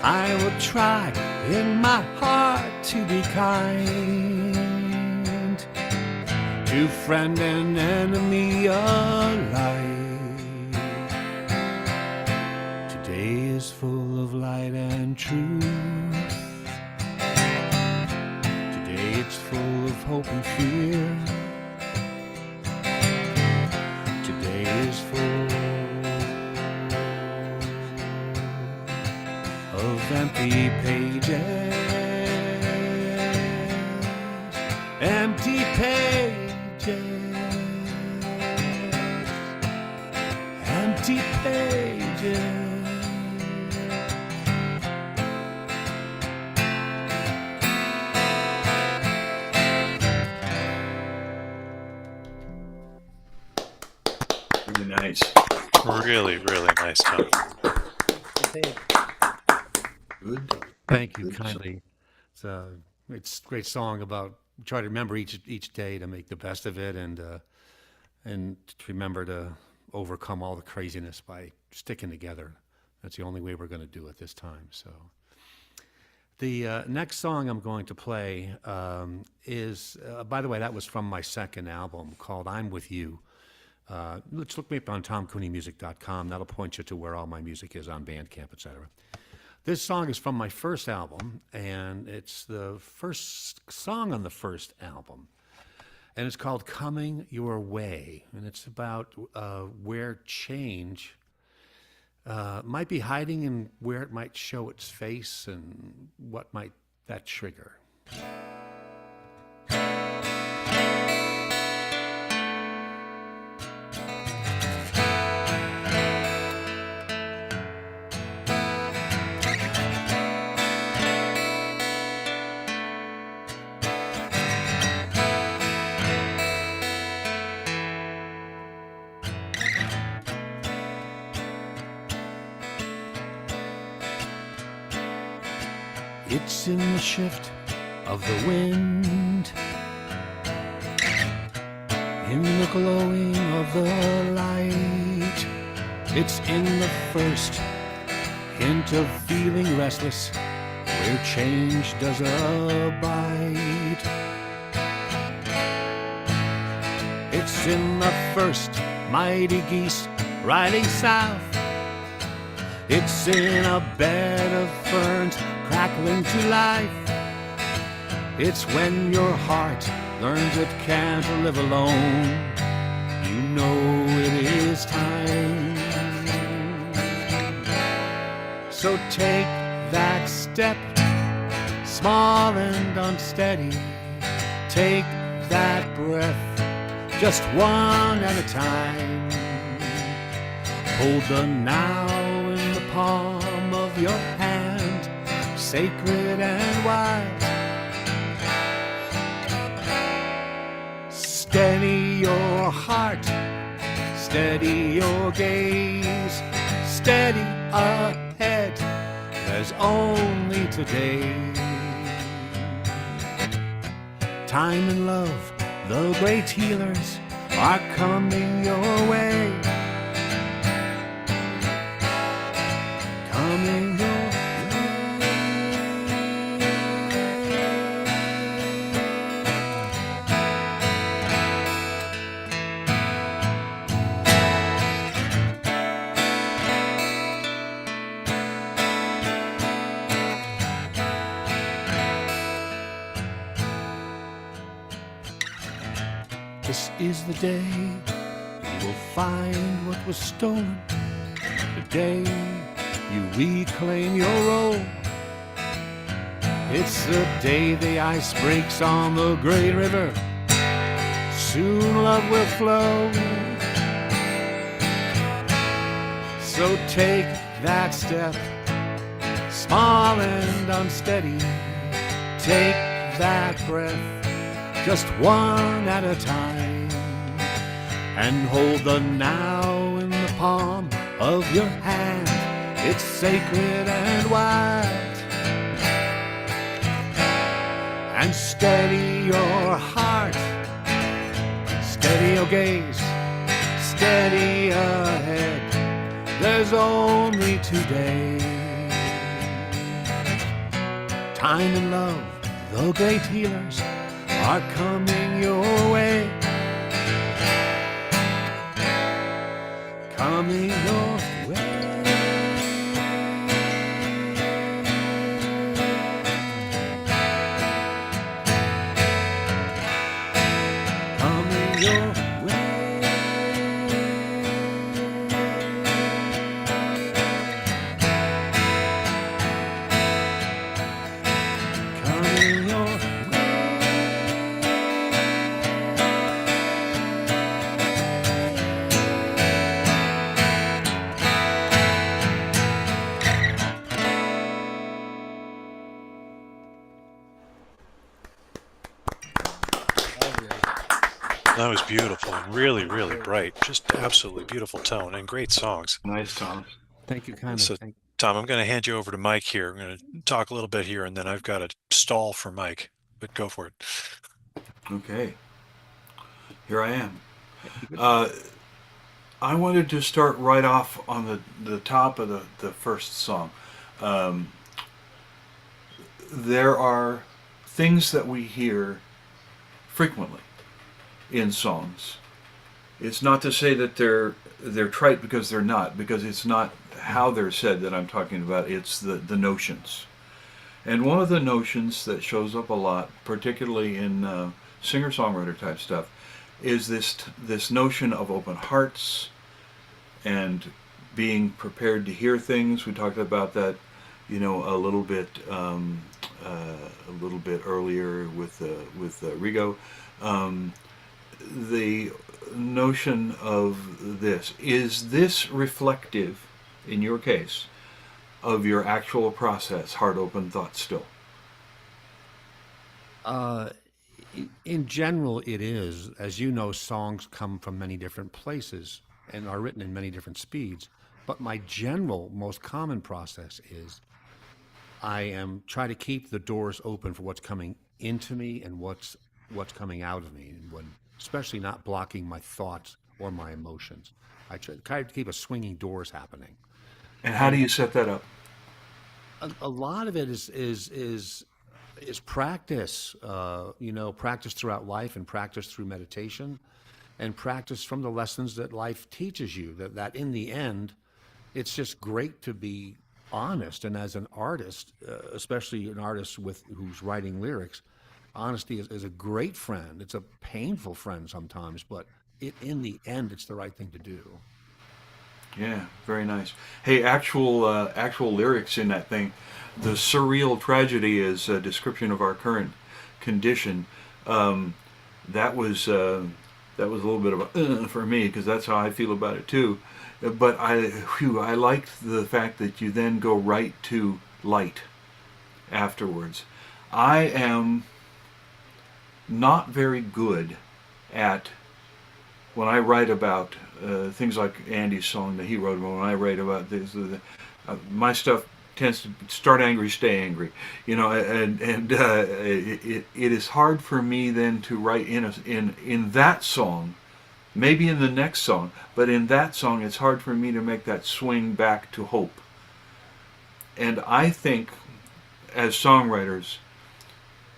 I will try in my heart to be kind to friend and enemy alike. Today is full of light and truth. It's full of hope and fear. Today is full of empty pages. Empty pages. Empty pages. Nice. Really, really nice job. Good. Thank you Good. kindly. It's a great song about try to remember each day to make the best of it and to remember to overcome all the craziness by sticking together. That's the only way we're going to do it this time. So the next song I'm going to play is, by the way, that was from my second album called "I'm With You." Let's look me up on TomCooneyMusic.com. That'll point you to where all my music is on Bandcamp, etc. This song is from my first album, and it's the first song on the first album. And it's called "Coming Your Way." And it's about where change might be hiding and where it might show its face and what might that trigger. It's in the shift of the wind, in the glowing of the light. It's in the first hint of feeling restless, where change does abide. It's in the first mighty geese riding south. It's in a bed of ferns crackling to life. It's when your heart learns it can't live alone. You know it is time. So take that step, small and unsteady. Take that breath, just one at a time. Hold the now in the palm of your hand, sacred and wild. Steady your heart, steady your gaze, steady ahead, there's only today. Time and love, the great healers, are coming your way. Coming your way. This is the day you will find what was stolen, the day you reclaim your role. It's the day the ice breaks on the great river. Soon love will flow. So take that step, small and unsteady. Take that breath, just one at a time, and hold the now in the palm of your hand. It's sacred and wild. And steady your heart, steady your gaze, steady ahead. There's only today. Time and love, the great healers, are coming your way. Coming your way. Coming your way. Coming your That was beautiful and really, really bright. Just absolutely beautiful tone and great songs. Nice, Tom. Thank you kindly. So, Thank Tom, I'm going to hand you over to Mike here. I'm going to talk a little bit here, and then I've got a stall for Mike. But go for it. Okay. Here I am. I wanted to start right off on the top of the first song. There are things that we hear frequently in songs. It's not to say that they're trite, because they're not, because it's not how they're said that I'm talking about, it's the notions. And one of the notions that shows up a lot, particularly in singer-songwriter type stuff, is this notion of open hearts and being prepared to hear things. We talked about that, a little bit earlier with Rigo. The notion of this, is this reflective, in your case, of your actual process, heart open, thought still? In general, it is. As you know, songs come from many different places and are written in many different speeds. But my general, most common process is I am try to keep the doors open for what's coming into me and what's coming out of me, and especially not blocking my thoughts or my emotions. I try to keep a swinging doors happening. And how do you set that up? A lot of it is practice, practice throughout life, and practice through meditation, and practice from the lessons that life teaches you, that in the end, it's just great to be honest. And as an artist, especially an artist who's writing lyrics, honesty is a great friend. It's a painful friend sometimes, but in the end, it's the right thing to do. Yeah, very nice. Hey, actual lyrics in that thing. The surreal tragedy is a description of our current condition. That was a little bit of a for me, because that's how I feel about it too. But I liked the fact that you then go right to light afterwards. I am not very good at, when I write about things like Andy's song that he wrote, when I write about this, my stuff tends to start angry, stay angry, and it is hard for me then to write in that song, maybe in the next song, but in that song it's hard for me to make that swing back to hope. And I think, as songwriters,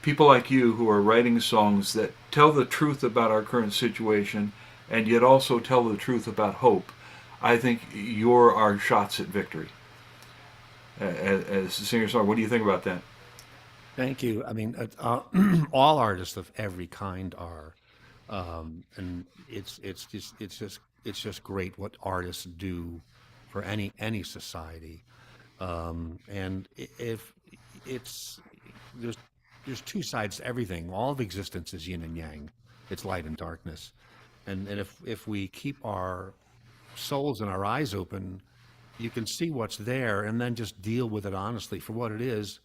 people like you who are writing songs that tell the truth about our current situation and yet also tell the truth about hope, I think you're our shots at victory. As a singer-songwriter, what do you think about that? Thank you. I mean, all artists of every kind are And it's just great what artists do for any society. And if it's there's two sides to everything. All of existence is yin and yang. It's light and darkness. And if we keep our souls and our eyes open, you can see what's there and then just deal with it honestly for what it is,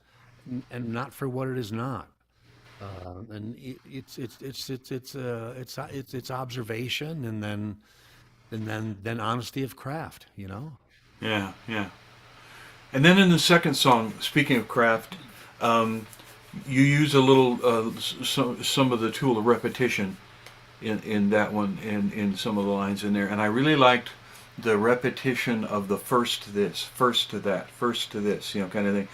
and not for what it is not. And it's observation, and then honesty of craft. You know. Yeah, yeah. And then in the second song, speaking of craft, you use a little some of the tool of repetition in that one, in some of the lines in there, and I really liked the repetition of the first to this, first to that, first to this, kind of thing.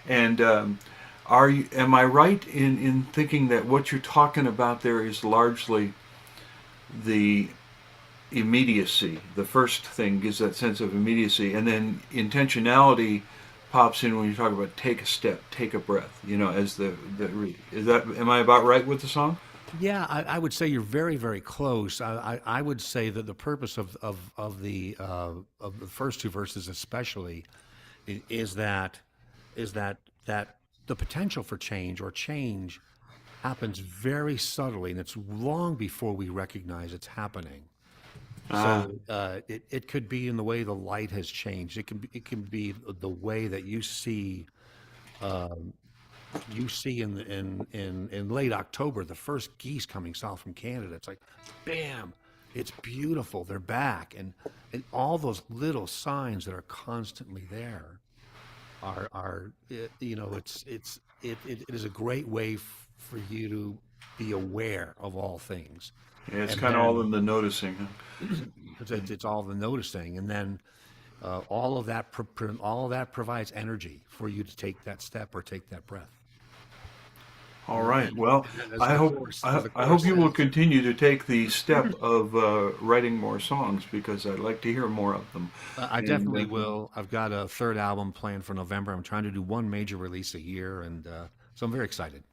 And am I right in thinking that what you're talking about there is largely the immediacy? The first thing gives that sense of immediacy, and then intentionality pops in when you talk about take a step, take a breath. As is that, am I about right with the song? Yeah, I would say you're very, very close. I would say that the purpose of the first two verses, especially, is that the potential for change or change happens very subtly, and it's long before we recognize it's happening. So it could be in the way the light has changed. It can be the way that you see. You see in late October the first geese coming south from Canada. It's like, bam! It's beautiful. They're back, and all those little signs that are constantly there are it is a great way for you to be aware of all things. Yeah, it's And kind of all then- in the noticing. Huh? It's all the noticing, and then all of that provides energy for you to take that step or take that breath. All right. Well, As I the hope chorus- I, as the I hope chorus you will says. continue to take the step of writing more songs, because I'd like to hear more of them. I And, definitely will. I've got a third album planned for November. I'm trying to do one major release a year, and so I'm very excited.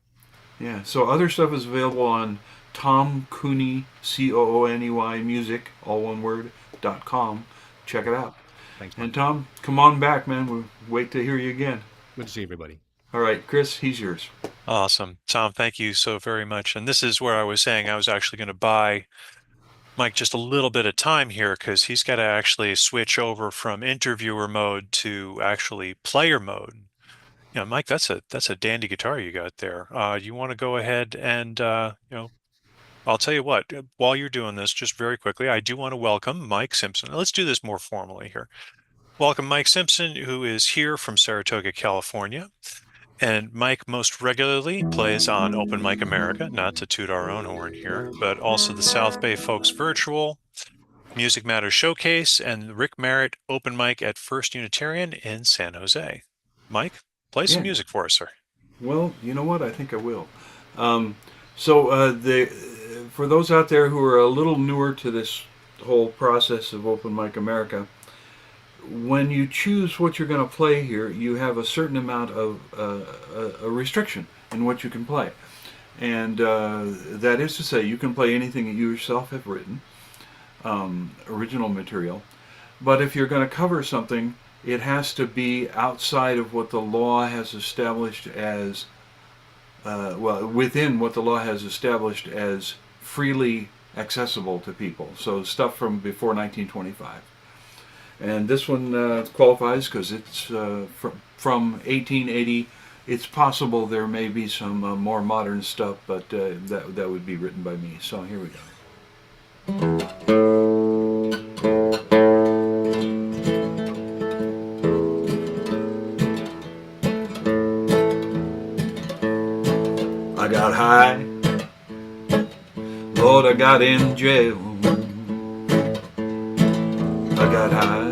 Yeah. So other stuff is available on Tom Cooney, COONEY music, all one word, .com. Check it out. Thanks, And Mike. Tom, come on back, man. We'll wait to hear you again. Good to see everybody. All right, Chris, he's yours. Awesome. Tom, thank you so very much. And this is where I was saying I was actually going to buy Mike just a little bit of time here, because he's got to actually switch over from interviewer mode to actually player mode. Mike, that's a dandy guitar you got there. You want to go ahead and I'll tell you what, while you're doing this, just very quickly, I do want to welcome Mike Simpson. Let's do this more formally here. Welcome Mike Simpson, who is here from Saratoga, California. And Mike most regularly plays on Open Mic America, not to toot our own horn here, but also the South Bay Folks Virtual, Music Matters Showcase, and the Rick Merritt Open Mic at First Unitarian in San Jose. Mike, play some Yeah. music for us, sir. Well, you know what? I think I will. For those out there who are a little newer to this whole process of Open Mic America, when you choose what you're going to play here, you have a certain amount of a restriction in what you can play. And that is to say, you can play anything that you yourself have written, original material. But if you're going to cover something, it has to be outside of what the law has established as, within what the law has established as freely accessible to people. So stuff from before 1925. And this one qualifies because it's from 1880. It's possible there may be some more modern stuff, but that would be written by me. So here we go. I got high, Lord, I got in jail. I got high,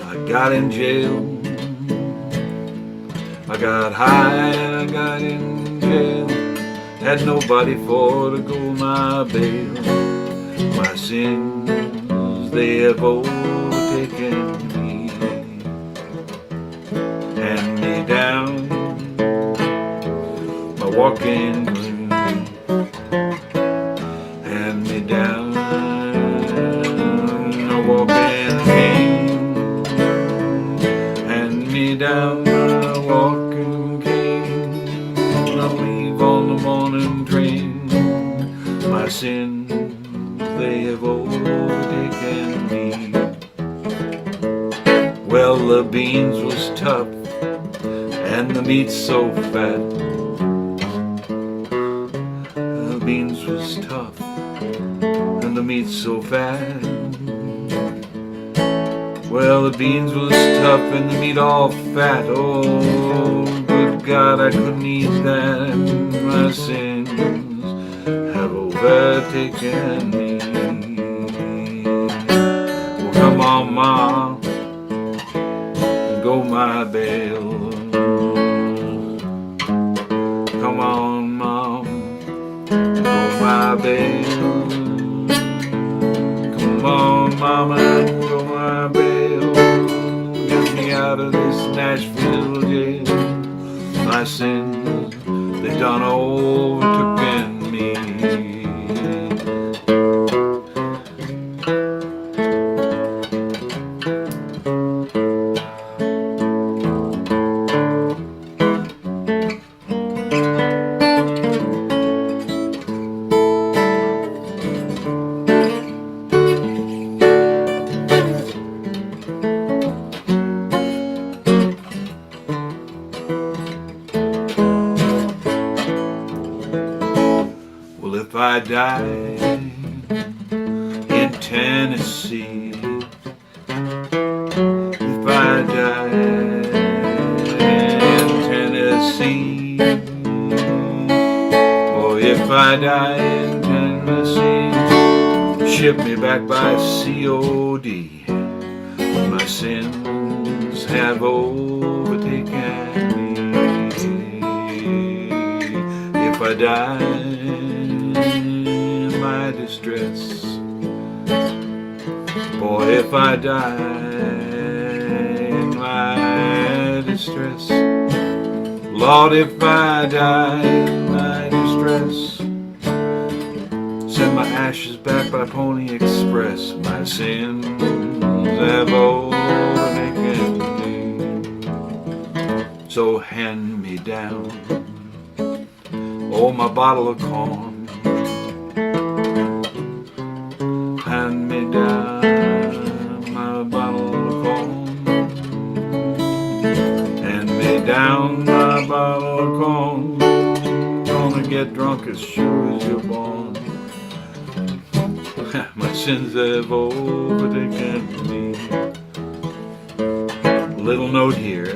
I got in jail. I got high, I got in jail. Had nobody for to go my bail. My sins, they have overtaken me. Hand me down my walking green. hand me down a walking cane, hand me down a walking cane. I'll leave on the morning train. My sins, they have overtaken me. Well, the beans was tough and the meat so fat. The beans was tough and the meat so fat. Well, the beans was tough and the meat all fat. Oh, good God, I couldn't eat that. My sins have overtaken me. Well, come on, Ma, go my bail. Come on, Mom, go my bail. Come on, Mama, go my bail. Get me out of this Nashville jail. My sins, they done overtaken me. If I die in Tennessee, if I die in Tennessee, or if I die in Tennessee, ship me back by COD. My sins have overtaken me. If I die my distress, boy, if I die in my distress, Lord, if I die in my distress, send my ashes back by Pony Express. My sins have overtaken me. So hand me down, oh, my bottle of corn. Hand me down my bottle of corn. Hand me down my bottle of corn. Gonna get drunk as sure as you're born. My sins have overtaken me. Little note here.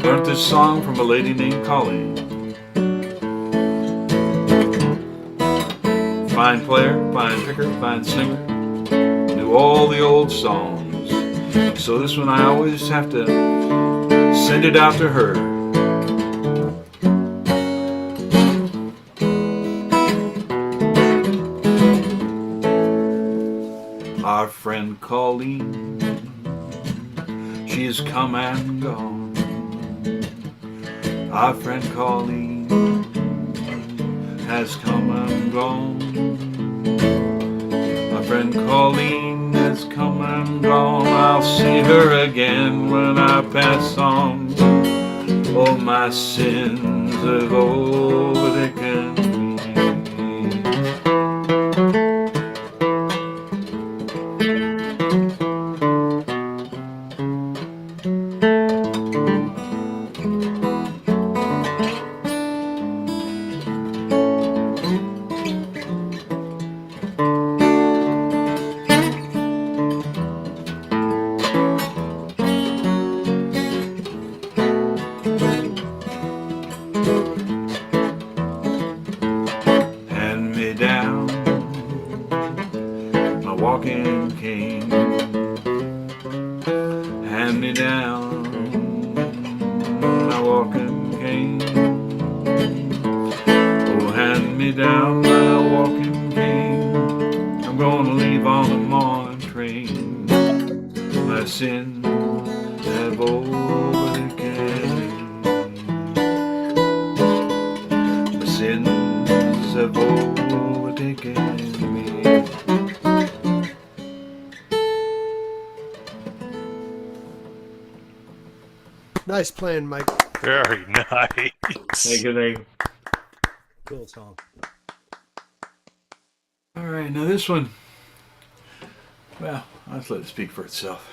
Learned this song from a lady named Colleen. Fine player, fine picker, fine singer, knew all the old songs. So this one I always have to send it out to her. Our friend Colleen, she has come and gone. Our friend Colleen has come and gone. My friend Colleen has come and gone. I'll see her again when I pass on. Oh, my sins have overtaken me. Walking cane, hand me down my walking cane. Oh, hand me down my walking cane. I'm gonna leave on the morning train. My sins have overtaken me. My sins have overtaken me. Nice playing, Mike. Very nice. Thank you, thank you. Cool song. All right, now this one, well, let's let it speak for itself.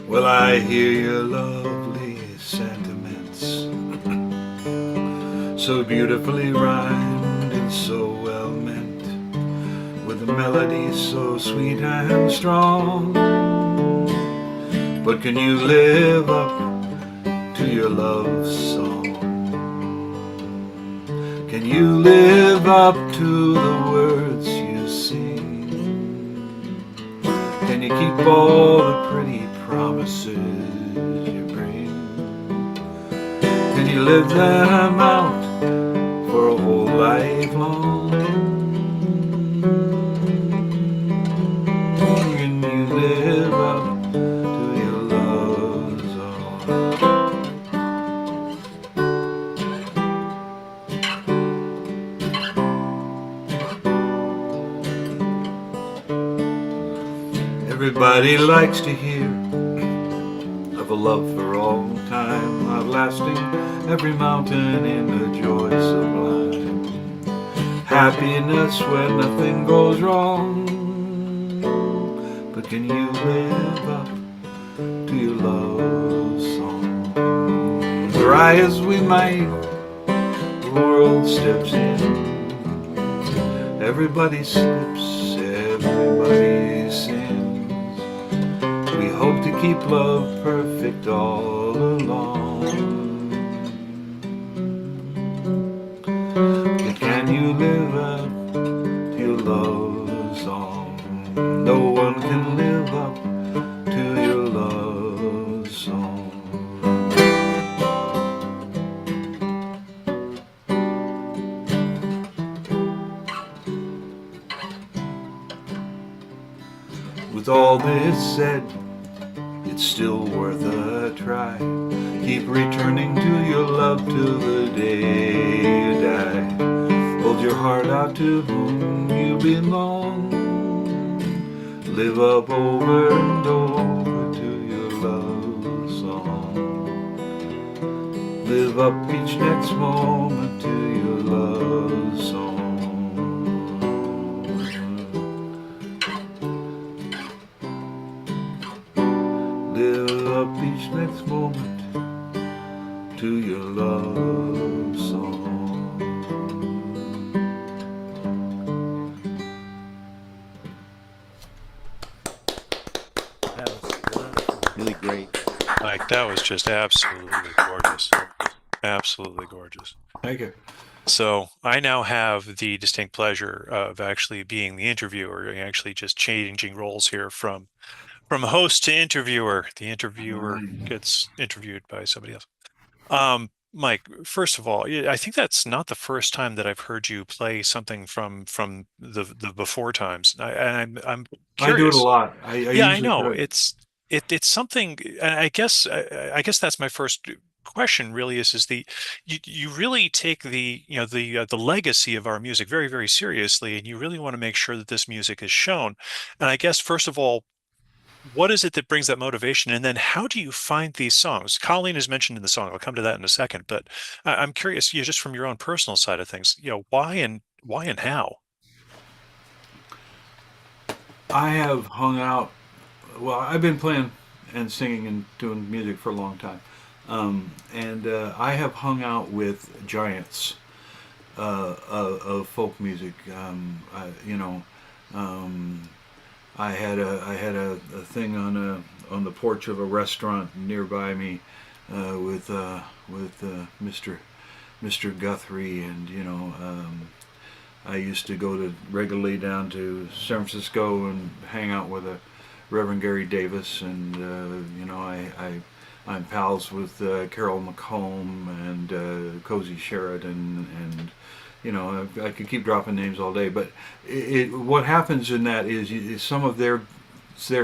Well, I hear your lovely sentiments, so beautifully rhymed and so well meant, with a melody so sweet and strong. But can you live up to your love song? Can you live up to the words you sing? Can you keep all the pretty promises you bring? Can you live them out for a whole life long? Can you live up to your love song? Everybody likes to hear of a love for all time, outlasting every mountain in a joy sublime. Happiness when nothing goes wrong. But can you live up to your love song? Try as we might, the world steps in. Everybody slips, everybody sins. We hope to keep love perfect all along. But can you live up to your love song? No one can live up to your love song. With all this said, it's still worth a try. Keep returning to your love till the day you die. Hold your heart out to whom you belong. Live up over and over to your love song. Live up each next moment to your love song. Live up each next moment to your love song. That was wonderful. Really great. Like, that was just absolutely gorgeous. Absolutely gorgeous. Thank you. So I now have the distinct pleasure of actually being the interviewer, and actually just changing roles here from host to interviewer. The interviewer gets interviewed by somebody else. Mike, first of all, I think that's not the first time that I've heard you play something from the before times. I'm I do it curious. a lot. I Yeah, I usually know. put- It's something, and I guess that's my first question really is you really take the legacy of our music very, very seriously, and you really want to make sure that this music is shown. And I guess first of all, what is it that brings that motivation? And then how do you find these songs? Colleen is mentioned in the song. I'll come to that in a second, but I'm curious, just from your own personal side of things, why and how? I have hung out. Well, I've been playing and singing and doing music for a long time, and I have hung out with giants of folk music. I had a thing on the porch of a restaurant nearby me with Mr. Guthrie, and I used to go to regularly down to San Francisco and hang out with Reverend Gary Davis, and I'm pals with Carol McComb and Cozy Sheridan, and I could keep dropping names all day. But what happens in that is some of their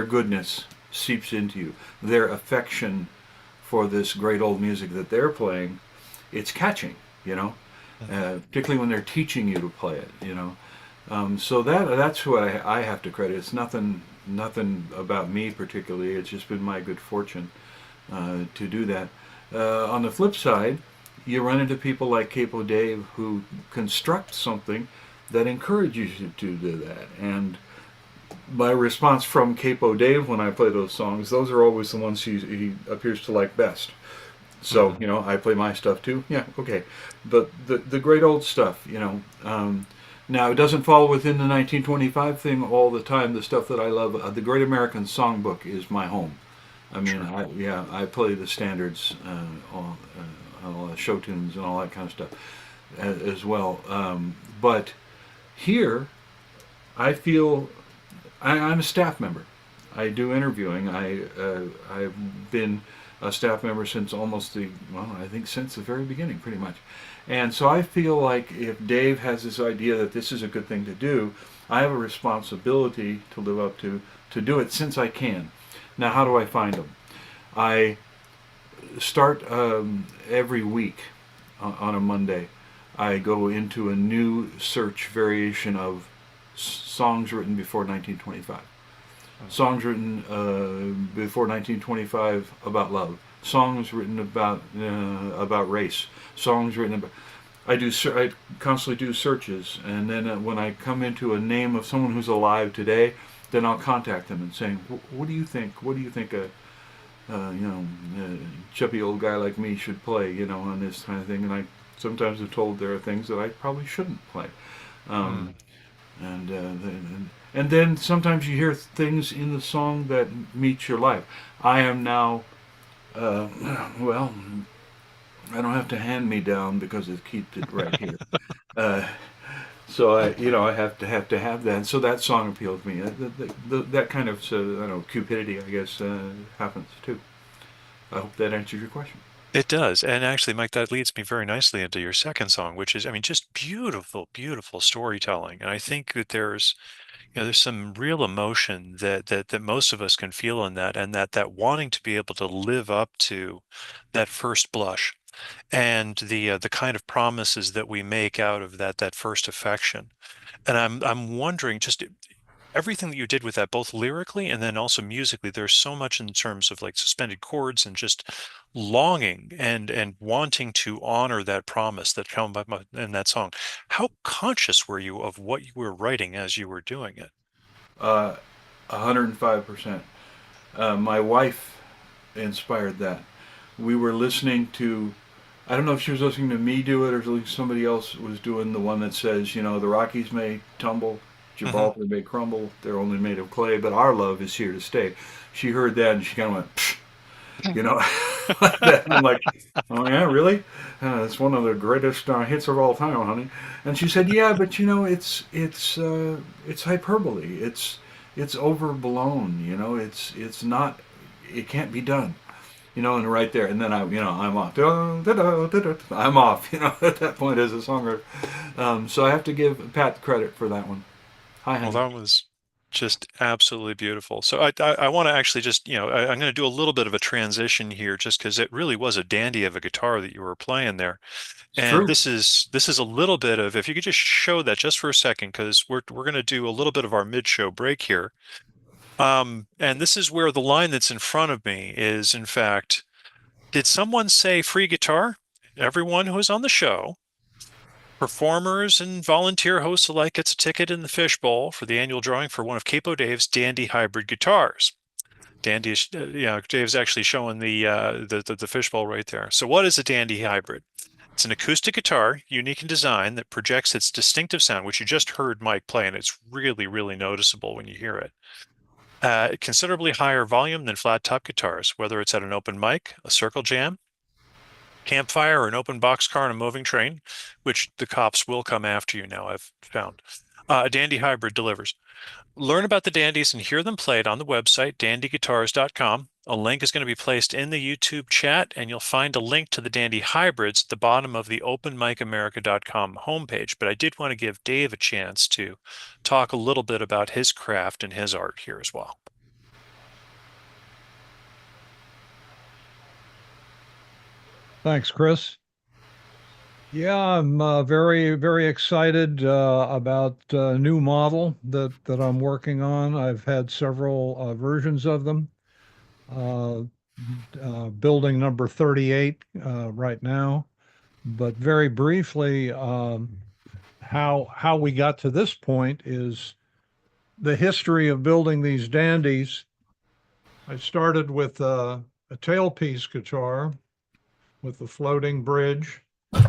goodness seeps into you, their affection for this great old music that they're playing. It's catching, particularly when they're teaching you to play it. So that's what I have to credit. It's nothing about me particularly. It's just been my good fortune to do that. On the flip side, you run into people like Capo Dave who construct something that encourages you to do that. And my response from Capo Dave when I play those songs, those are always the ones he appears to like best. So, I play my stuff too. Yeah, okay. But the great old stuff, now it doesn't fall within the 1925 thing all the time. The stuff that I love, the Great American Songbook is my home. I mean, sure. I play the standards, all the show tunes and all that kind of stuff as well. But here, I feel I'm a staff member. I do interviewing. I've been a staff member since I think since the very beginning, pretty much. And so I feel like if Dave has this idea that this is a good thing to do, I have a responsibility to live up to do it since I can. Now, how do I find them? I start every week on a Monday. I go into a new search variation of songs written before 1925. Songs written before 1925 about love. Songs written about race. Songs written about. I constantly do searches, and then when I come into a name of someone who's alive today, then I'll contact them and say, "What do you think? What do you think a chubby old guy like me should play? On this kind of thing?" And I sometimes am told there are things that I probably shouldn't play. And then sometimes you hear things in the song that meet your life. I am now, I don't have to hand me down because it keeps it right here. So I have to have that. And so that song appealed to me. That kind of cupidity, I guess, happens too. I hope that answers your question. It does. And actually, Mike, that leads me very nicely into your second song, which is, just beautiful, beautiful storytelling. And I think that there's some real emotion that most of us can feel in that, and that wanting to be able to live up to that first blush and the kind of promises that we make out of that first affection. And I'm wondering, just everything that you did with that, both lyrically and then also musically, there's so much in terms of like suspended chords and just longing and wanting to honor that promise that come up in that song. How conscious were you of what you were writing as you were doing it? 105%. My wife inspired that. We were listening to, I don't know if she was listening to me do it or somebody else was doing the one that says, the Rockies may tumble, Gibraltar may crumble, they're only made of clay, but our love is here to stay. She heard that and she kind of went, psh, like that. And I'm like, oh yeah, really? It's one of the greatest hits of all time, honey. And she said, yeah, but it's hyperbole. It's overblown. It's not. It can't be done. And right there, and then I'm off. I'm off. At that point as a songwriter. So I have to give Pat credit for that one. Hi, honey. Well, that was just absolutely beautiful. So I want to actually just, I'm going to do a little bit of a transition here just because it really was a dandy of a guitar that you were playing there. It's And true. this is a little bit of, if you could just show that just for a second, because we're going to do a little bit of our mid-show break here. And this is where the line that's in front of me is, in fact, did someone say free guitar? Everyone who is on the show, performers and volunteer hosts alike, gets a ticket in the fishbowl for the annual drawing for one of Capo Dave's Dandy hybrid guitars. Dandy is, Dave's actually showing the fishbowl right there. So what is a Dandy hybrid? It's an acoustic guitar, unique in design, that projects its distinctive sound, which you just heard Mike play, and it's really, really noticeable when you hear it. Considerably higher volume than flat top guitars, whether it's at an open mic, a circle jam, campfire, or an open boxcar on a moving train, which the cops will come after you now, I've found. A Dandy Hybrid delivers. Learn about the Dandies and hear them played on the website, dandyguitars.com. A link is going to be placed in the YouTube chat, and you'll find a link to the Dandy Hybrids at the bottom of the openmicamerica.com homepage. But I did want to give Dave a chance to talk a little bit about his craft and his art here as well. Thanks, Chris. Yeah, I'm very, very excited about a new model that I'm working on. I've had several versions of them. Building number 38 right now. But very briefly, how we got to this point is the history of building these dandies. I started with a tailpiece guitar with the floating bridge,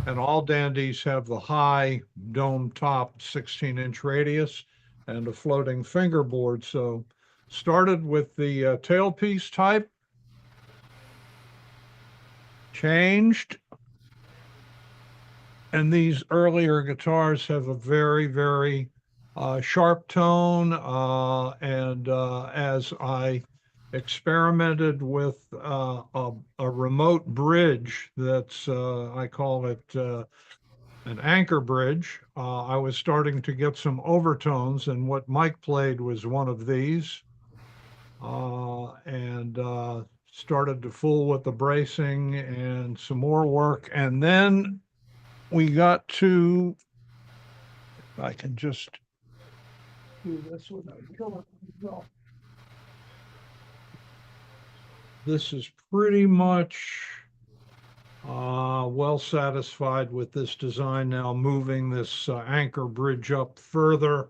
and all dandies have the high dome top 16-inch radius and a floating fingerboard. So started with the tailpiece type, changed, and these earlier guitars have a very, very sharp tone, and as I experimented with a remote bridge that's, I call it an anchor bridge. I was starting to get some overtones, and what Mike played was one of these, and started to fool with the bracing and some more work. And then we got to, if I can just do this without killing myself. This is pretty much well satisfied with this design now, moving this anchor bridge up further.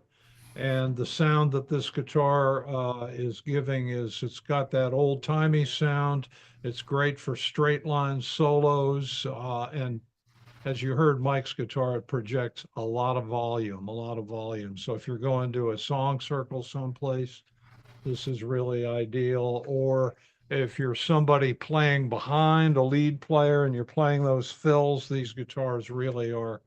And the sound that this guitar is giving is, it's got that old-timey sound. It's great for straight line solos. And as you heard Mike's guitar, it projects a lot of volume. So if you're going to a song circle someplace, this is really ideal. Or if you're somebody playing behind a lead player and you're playing those fills, these guitars really are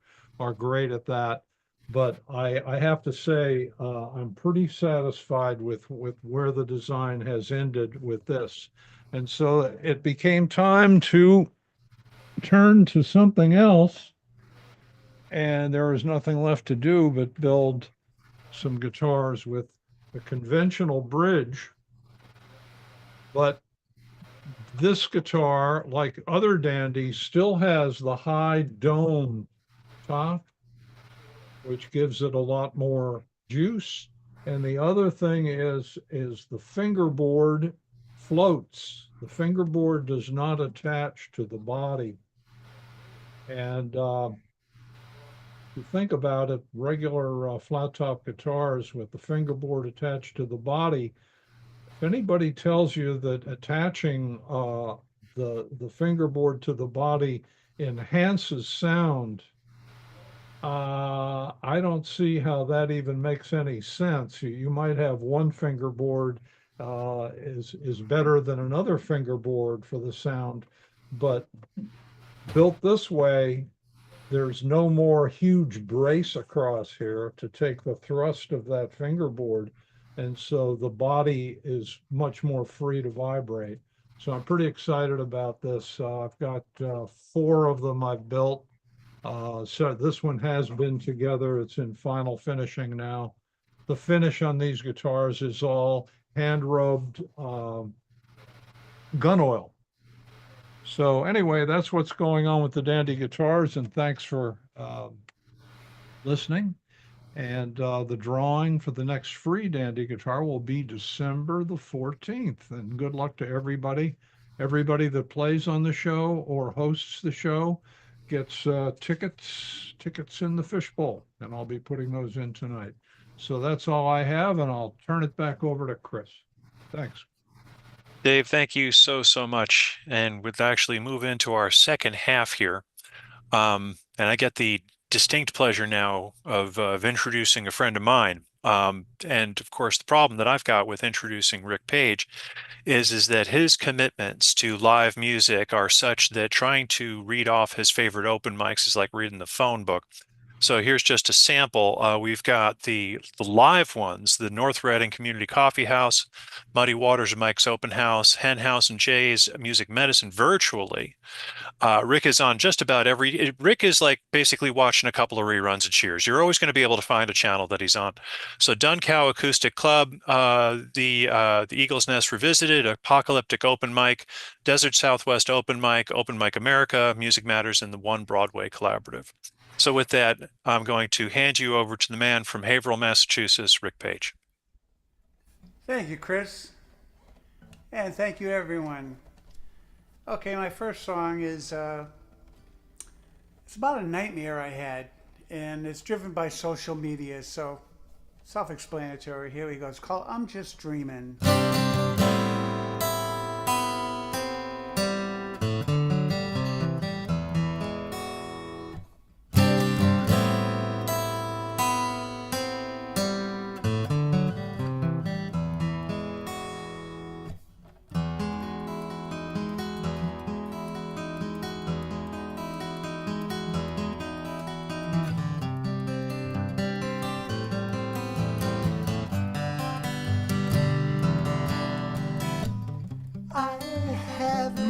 great at that. But I have to say, I'm pretty satisfied with where the design has ended with this. And so it became time to turn to something else. And there was nothing left to do but build some guitars with a conventional bridge. But this guitar, like other dandies, still has the high dome top, which gives it a lot more juice. And the other thing is the fingerboard floats. The fingerboard does not attach to the body. And if you think about it, regular flat top guitars with the fingerboard attached to the body, if anybody tells you that attaching the fingerboard to the body enhances sound, I don't see how that even makes any sense. You might have one fingerboard is better than another fingerboard for the sound, but built this way, there's no more huge brace across here to take the thrust of that fingerboard. And so the body is much more free to vibrate. So I'm pretty excited about this. I've got 4 of them I've built. So this one has been together. It's in final finishing now. The finish on these guitars is all hand rubbed gun oil. So anyway, that's what's going on with the Dandy guitars, and thanks for listening. And the drawing for the next free Dandy guitar will be December the 14th. And good luck to everybody. Everybody that plays on the show or hosts the show gets tickets in the fishbowl, and I'll be putting those in tonight. So that's all I have, and I'll turn it back over to Chris. Thanks. Dave, thank you so much. And we'll actually move into our second half here. And I get the distinct pleasure now of introducing a friend of mine. And of course, the problem that I've got with introducing Ric Page is that his commitments to live music are such that trying to read off his favorite open mics is like reading the phone book. So here's just a sample. We've got the live ones, the North Reading Community Coffee House, Muddy Waters and Mike's Open House, Hen House and Jay's Music Medicine virtually. Rick is on just about Rick is like basically watching a couple of reruns of Cheers. You're always going to be able to find a channel that he's on. So Duncow Acoustic Club, the Eagle's Nest Revisited, Apocalyptic Open Mic, Desert Southwest Open Mic America, Music Matters, and the One Broadway Collaborative. So with that, I'm going to hand you over to the man from Haverhill, Massachusetts, Ric Page. Thank you, Chris. And thank you, everyone. Okay, my first song is, it's about a nightmare I had, and it's driven by social media, so self-explanatory. Here we go. It's called I'm Just Dreaming.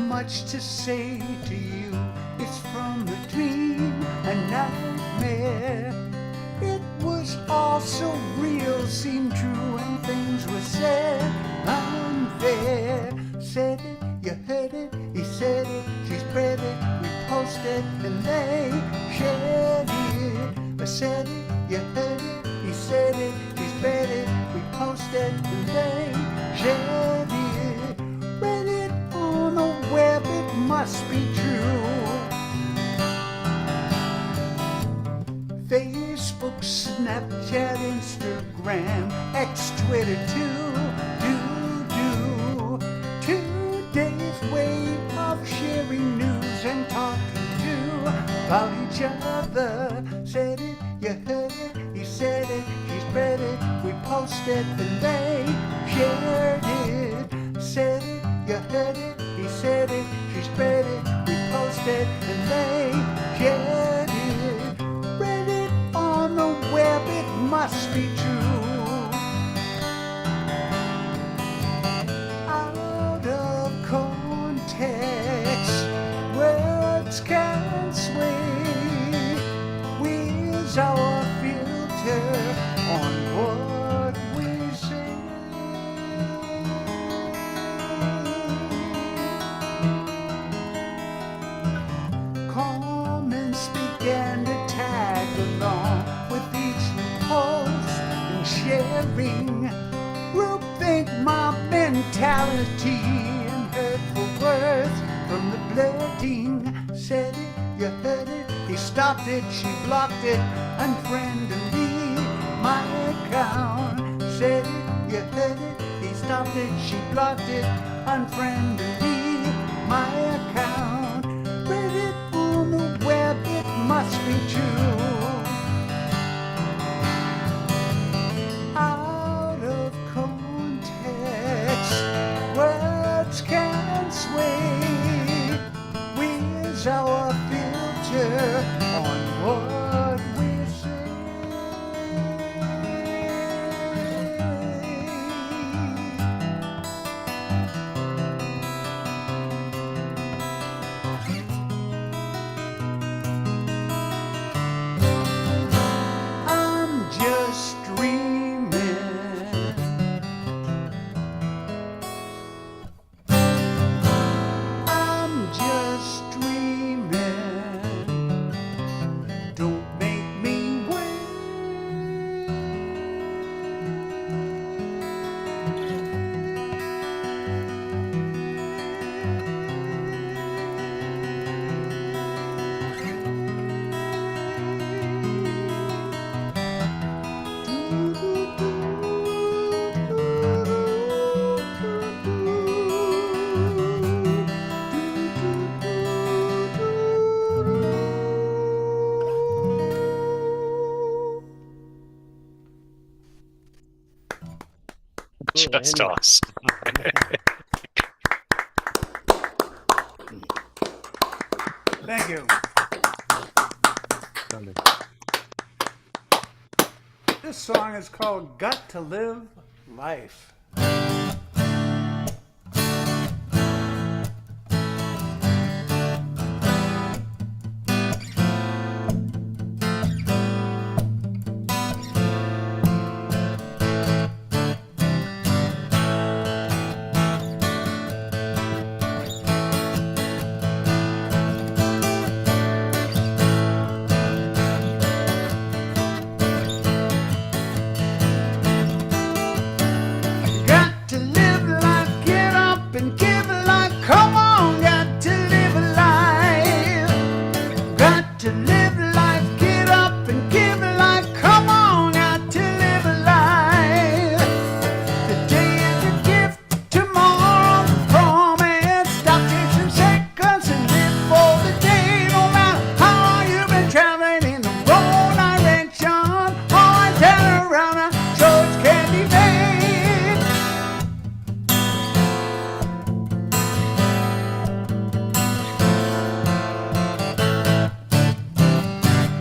Much to say to you, it's from a dream, a nightmare. It was all so real, seemed true, and things were said unfair. Said it, you heard it, he said it, she spread it, we posted, and they shared it. I said it, you heard it, he said it, she spread it, we posted, and they shared it. Read it on the web, it must be true. Facebook, Snapchat, Instagram, X, Twitter too. Today's way of sharing news and talking about each other. Said it, you heard it, he said it, she spread it, we posted, and they shared it. Said it, you heard it, he said it, she spread it, we posted, and they shared it. Read it on the web, it must be true. Out of context, words can sway. Where's our filter on what we say? Comments began to tag along with each new post and sharing. Groupthink mob mentality and hurtful words from the blurting. Said it, you heard it, he stopped it, she blocked it, unfriended me, my account. Said it, you heard it, he stopped it, she blocked it, unfriended me, my account. Read it on the web, it must be true. Out of context, words can sway. Where's our filter on what we say? Just awesome. Thank you. This song is called Got to Live Life. Got to live life, get up and give a life. Come on, got to live a life. Got to live life, get up and give a life. Come on, got to live a life. Today is a gift, tomorrow's a promise. Stop chasing seconds and live for the day. No matter how long you've been traveling in the wrong direction, always turn around, choice can be made.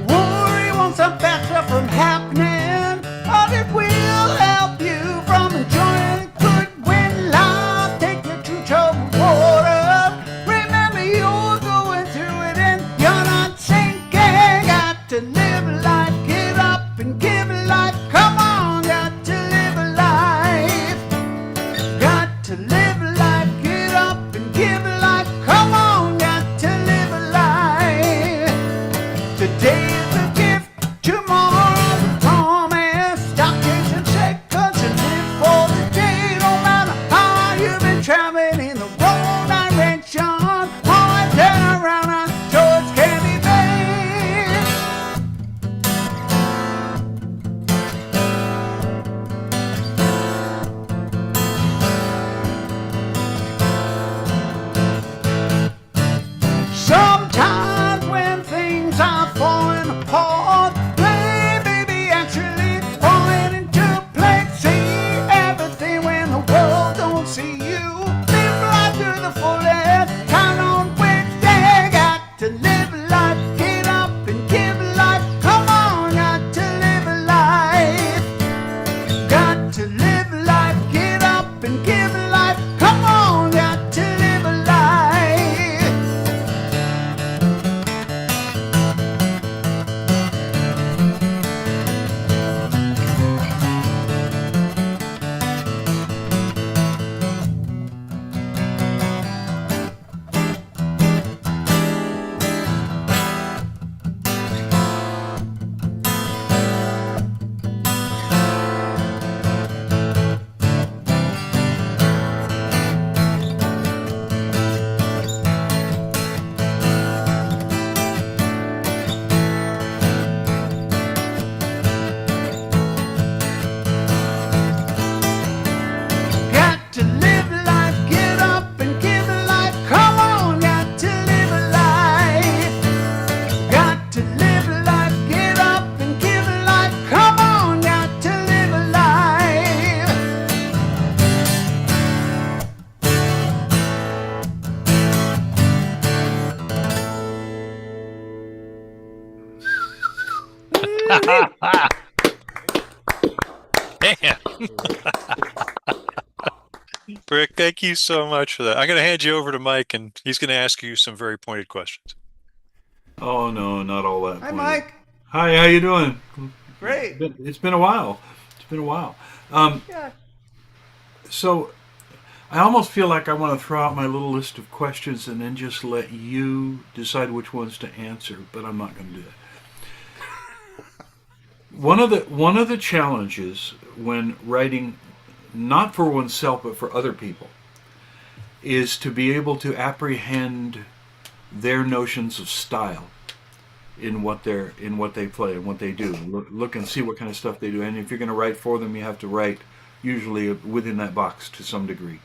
Worry won't stop that stuff from happening, but it will help you from enjoying it good when life takes you through troubled water. Remember you're going through it and you're not sinking. Got to live life, get up and give life. Come on, got to live a life. Got to live life, get up and give life. Come on, got to live a life. Today is a gift, tomorrow's a promise. Stop chasing seconds and live for the day. No matter how long you've been traveling in the wrong direction, always turn around and choice can be made. Sometimes when things are falling apart, they may be actually falling into place. See everything when the world don't see you. Live life to the fullest, count on which day. Got to live life, get up and give life. Come on, got to live a life. Got to live life, get up and give life. Come on, got to live a life. Got to live life, get up and give life. Come on, got to live a life. Got to live life, get up and give life. Come on, got to live a life. Man. Rick, thank you so much for that. I'm going to hand you over to Mike, and he's going to ask you some very pointed questions. Oh no, not all that. Hi, pointed. Mike. Hi, how you doing? Great. It's been a while. It's been a while. Yeah. So I almost feel like I want to throw out my little list of questions and then just let you decide which ones to answer, but I'm not going to do that. One of the challenges when writing, not for oneself but for other people, is to be able to apprehend their notions of style in what they play and what they do. Look and see what kind of stuff they do. And if you're going to write for them, you have to write usually within that box to some degree.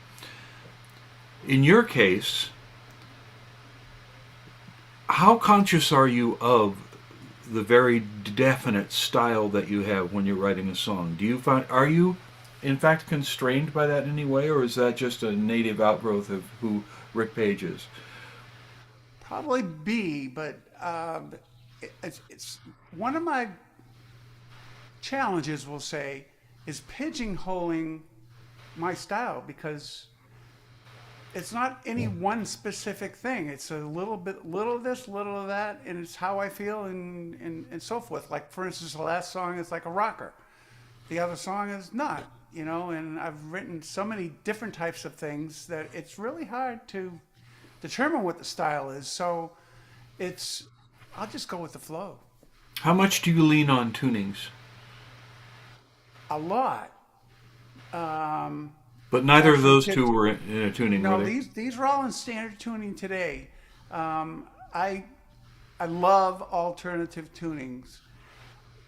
In your case, how conscious are you of the very definite style that you have when you're writing a song? Do you find, are you in fact constrained by that in any way, or is that just a native outgrowth of who Ric Page is? Probably B, but it's one of my challenges, we'll say, is pigeonholing my style because it's not any one specific thing. It's a little of this, little of that, and it's how I feel and so forth. Like, for instance, the last song is like a rocker. The other song is not, and I've written so many different types of things that it's really hard to determine what the style is. So I'll just go with the flow. How much do you lean on tunings? A lot. But neither of those Actually, two were in a tuning, No, were they? these are all in standard tuning today. I love alternative tunings.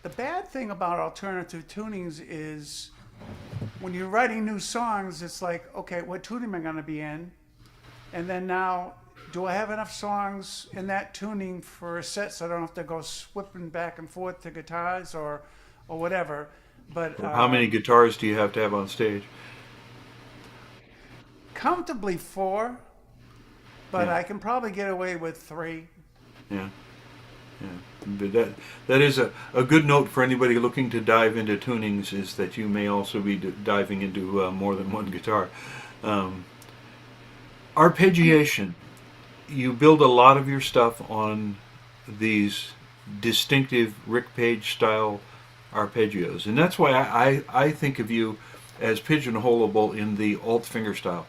The bad thing about alternative tunings is when you're writing new songs, it's like, okay, what tune am I going to be in? And then now, do I have enough songs in that tuning for a set so I don't have to go swipping back and forth to guitars or whatever? But How many guitars do you have to have on stage? comfortably 4, but Yeah. I can probably get away with 3. Yeah. Yeah. But that is a good note for anybody looking to dive into tunings, is that you may also be diving into more than one guitar. Arpeggiation. You build a lot of your stuff on these distinctive Ric Page style arpeggios, and that's why I think of you as pigeonholable in the alt fingerstyle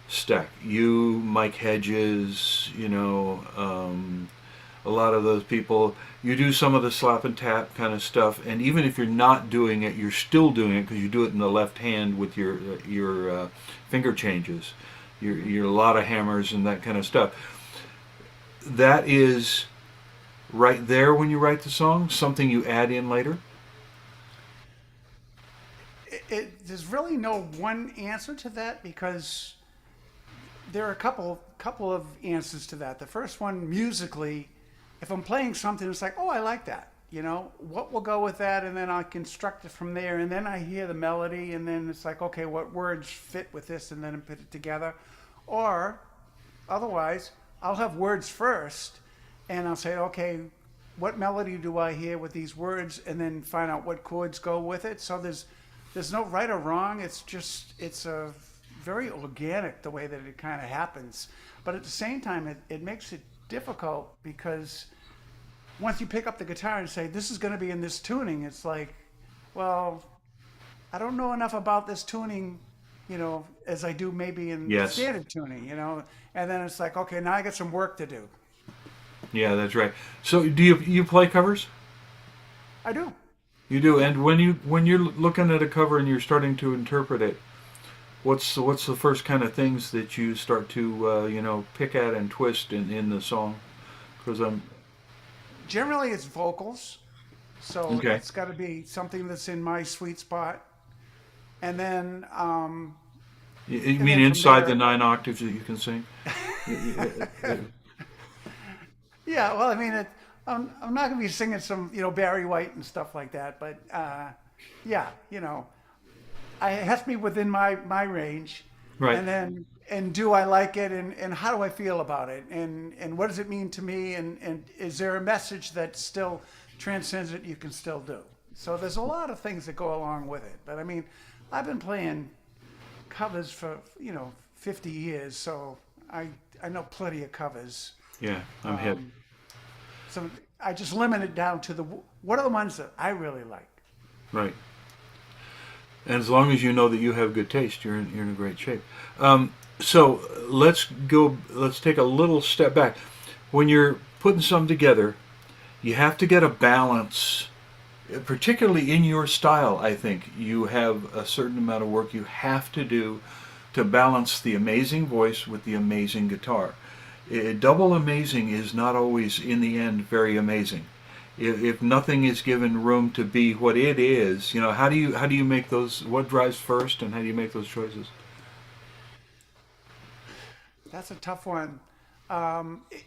stack. You, Mike Hedges, a lot of those people. You do some of the slap and tap kind of stuff, and even if you're not doing it, you're still doing it because you do it in the left hand with your finger changes, your a lot of hammers and that kind of stuff. That is right there when you write the song, something you add in later. There's really no one answer to that because there are a couple of answers to that. The first one, musically, if I'm playing something, it's like, oh, I like that. What will go with that, and then I construct it from there, and then I hear the melody, and then it's like, okay, what words fit with this, and then I put it together. Or otherwise, I'll have words first, and I'll say, okay, what melody do I hear with these words, and then find out what chords go with it. So there's no right or wrong. It's a very organic the way that it kind of happens. But at the same time, it makes it difficult because once you pick up the guitar and say, this is going to be in this tuning, it's like, well, I don't know enough about this tuning, as I do maybe in Yes. standard tuning, and then it's like, okay, now I got some work to do. Yeah, that's right. So do you play covers? I do. You do, and when you're looking at a cover and you're starting to interpret it, what's the first kind of things that you start to pick at and twist in the song? Because Generally, it's vocals, so Okay. it's got to be something that's in my sweet spot, and then you And mean then from inside there- the 9 octaves that you can sing? yeah. Well, I mean, I'm not going to be singing some Barry White and stuff like that, but yeah, it has to be within my range, Right. and do I like it, and how do I feel about it, and what does it mean to me, and is there a message that still transcends it you can still do? So there's a lot of things that go along with it. But I mean, I've been playing covers for 50 years, so I know plenty of covers. Yeah, I'm hip. So I just limit it down to what are the ones that I really like. Right. And as long as you know that you have good taste, you're in a great shape. So let's take a little step back. When you're putting something together, you have to get a balance, particularly in your style. I think you have a certain amount of work you have to do to balance the amazing voice with the amazing guitar. Double amazing is not always, in the end, very amazing. If nothing is given room to be what it is, how do you make those? What drives first, and how do you make those choices? That's a tough one.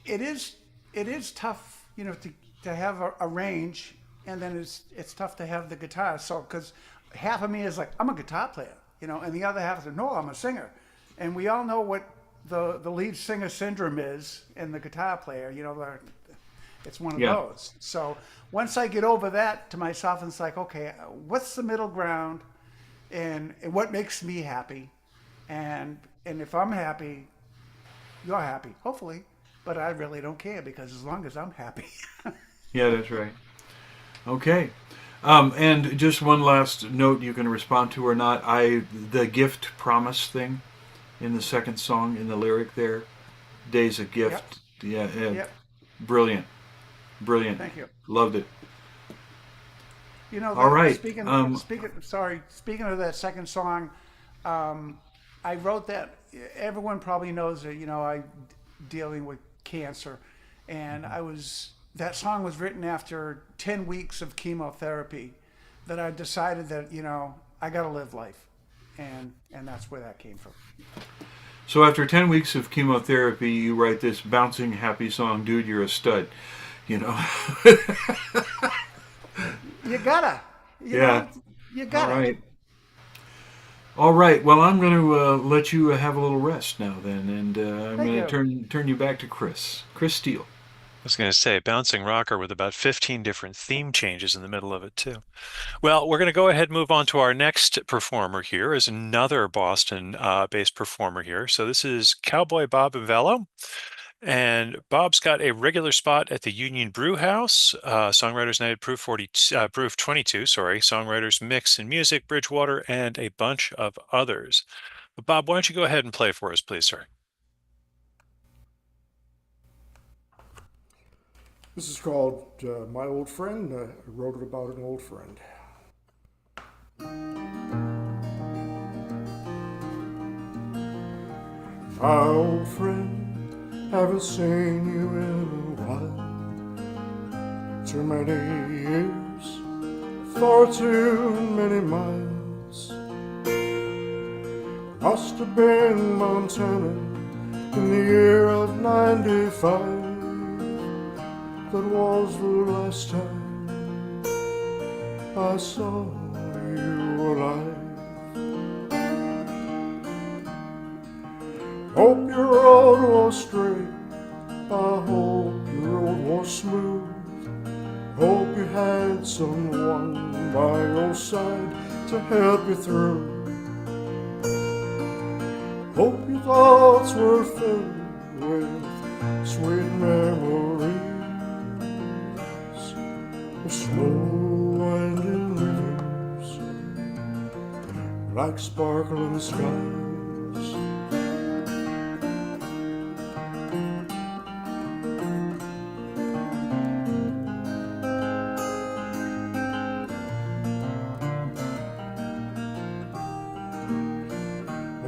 It is tough, to have a range, and then it's tough to have the guitar. So because half of me is like, I'm a guitar player, and the other half is, no, I'm a singer. And we all know what the lead singer syndrome is in the guitar player, it's one of Yeah. those. So once I get over that to myself, it's like, okay, what's the middle ground, and what makes me happy? And if I'm happy, you're happy, hopefully. But I really don't care, because as long as I'm happy. Yeah, that's right. Okay. And just one last note you can respond to or not. The gift promise thing in the second song, in the lyric there, day's a gift. Yeah, Yep. Brilliant. Thank you. Loved it. That, All right. Speaking of that second song, I wrote that. Everyone probably knows that. I dealing with cancer, and that song was written after 10 weeks of chemotherapy. That I decided that I got to live life, and that's where that came from. So after 10 weeks of chemotherapy, you write this bouncing, happy song, Dude, You're a Stud. You gotta. You gotta. All right. Well, I'm going to let you have a little rest now then, and I'm going to turn you back to Chris Steele. I was going to say, bouncing rocker with about 15 different theme changes in the middle of it, too. Well, we're going to go ahead and move on to our next performer here, is another Boston-based performer here. So this is Cowboy Bob Uvello. And Bob's got a regular spot at the Union Brew House, Songwriters Night at Proof 22, Songwriters Mix and Music, Bridgewater, and a bunch of others. But Bob, why don't you go ahead and play for us, please, sir? This is called My Old Friend. I wrote it about an old friend. My old friend, haven't seen you in a while. Too many years, far too many miles. Must have been Montana in the year of 95. That was the last time I saw you alive. Hope your road was straight, I hope your road was smooth. Hope you had someone by your side to help you through. Hope your thoughts were filled with sweet memories of slow winding rivers like sparkling skies.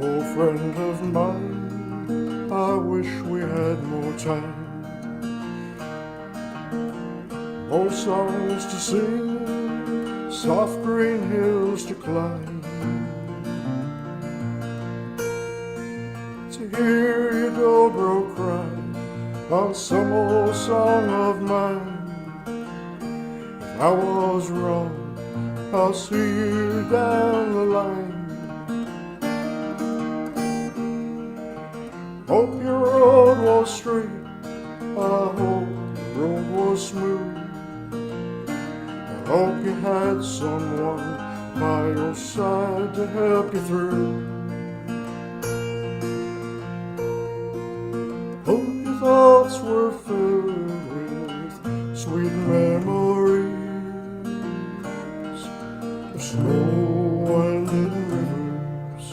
Old friend of mine, I wish we had more time. More songs to sing, soft green hills to climb. To hear your dobro cry on some old song of mine. If I was wrong, I'll see you down the line. Hope your road was straight, I hope the road was smooth. I hope you had someone by your side to help you through. Hope your thoughts were filled with sweet memories of slow winding rivers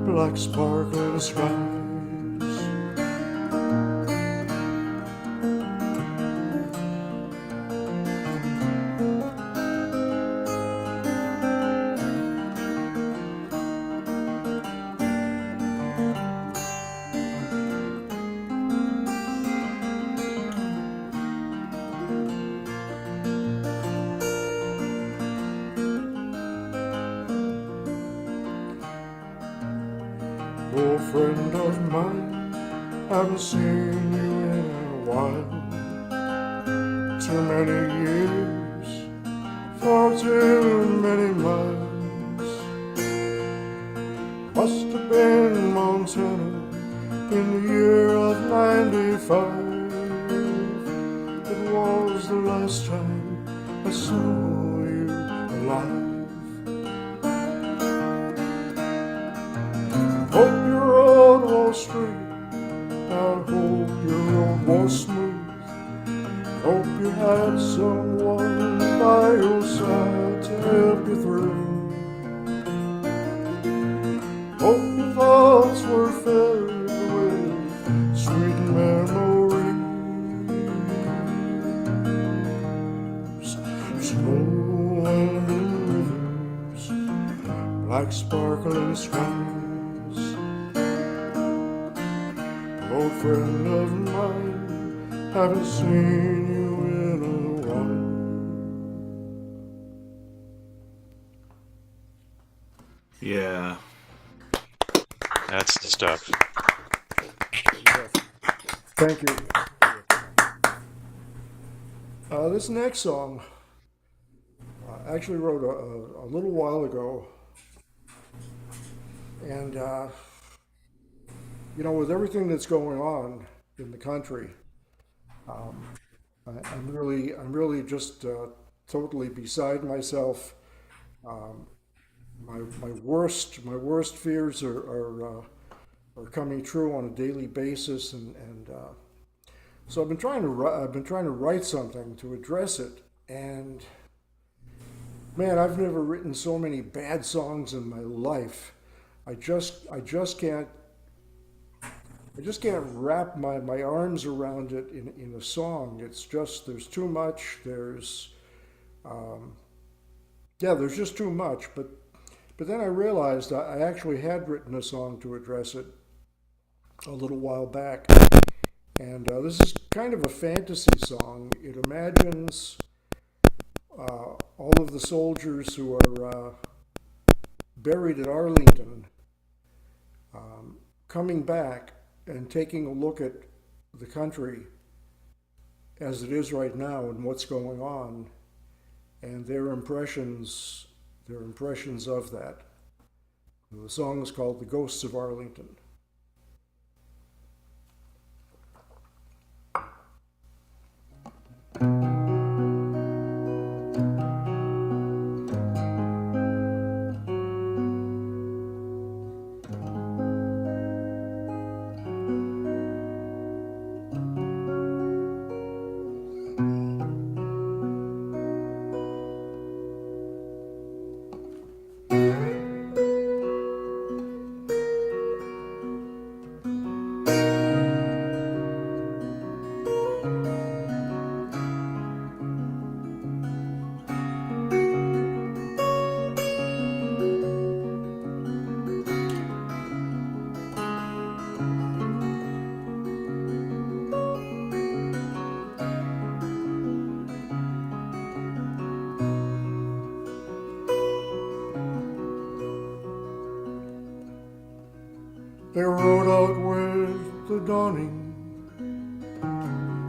like sparkling skies. Old friend of mine, haven't seen you in a while. Too many years, far too many miles. must have been Montana in the year of 95. It was the last time I saw you alive. Hope your road was straight, I hope your road was smooth. Hope you had someone by your side to help you through. Hope your thoughts were filled with sweet memories. Snowing rivers like sparkling skies. Old friend of mine, haven't seen you in a while. Yeah. That's the stuff. Thank you. This next song I actually wrote a little while ago. And, you know, with everything that's going on in the country, I'm really just totally beside myself. My worst fears are coming true on a daily basis, and so I've been trying to write something to address it. And man, I've never written so many bad songs in my life. I just can't wrap my arms around it in a song. It's just, there's too much. There's just too much. But then I realized I actually had written a song to address it a little while back. And this is kind of a fantasy song. It imagines all of the soldiers who are buried at Arlington coming back and taking a look at the country as it is right now and what's going on, and their impressions of that. The song is called "The Ghosts of Arlington." They rode out with the dawning,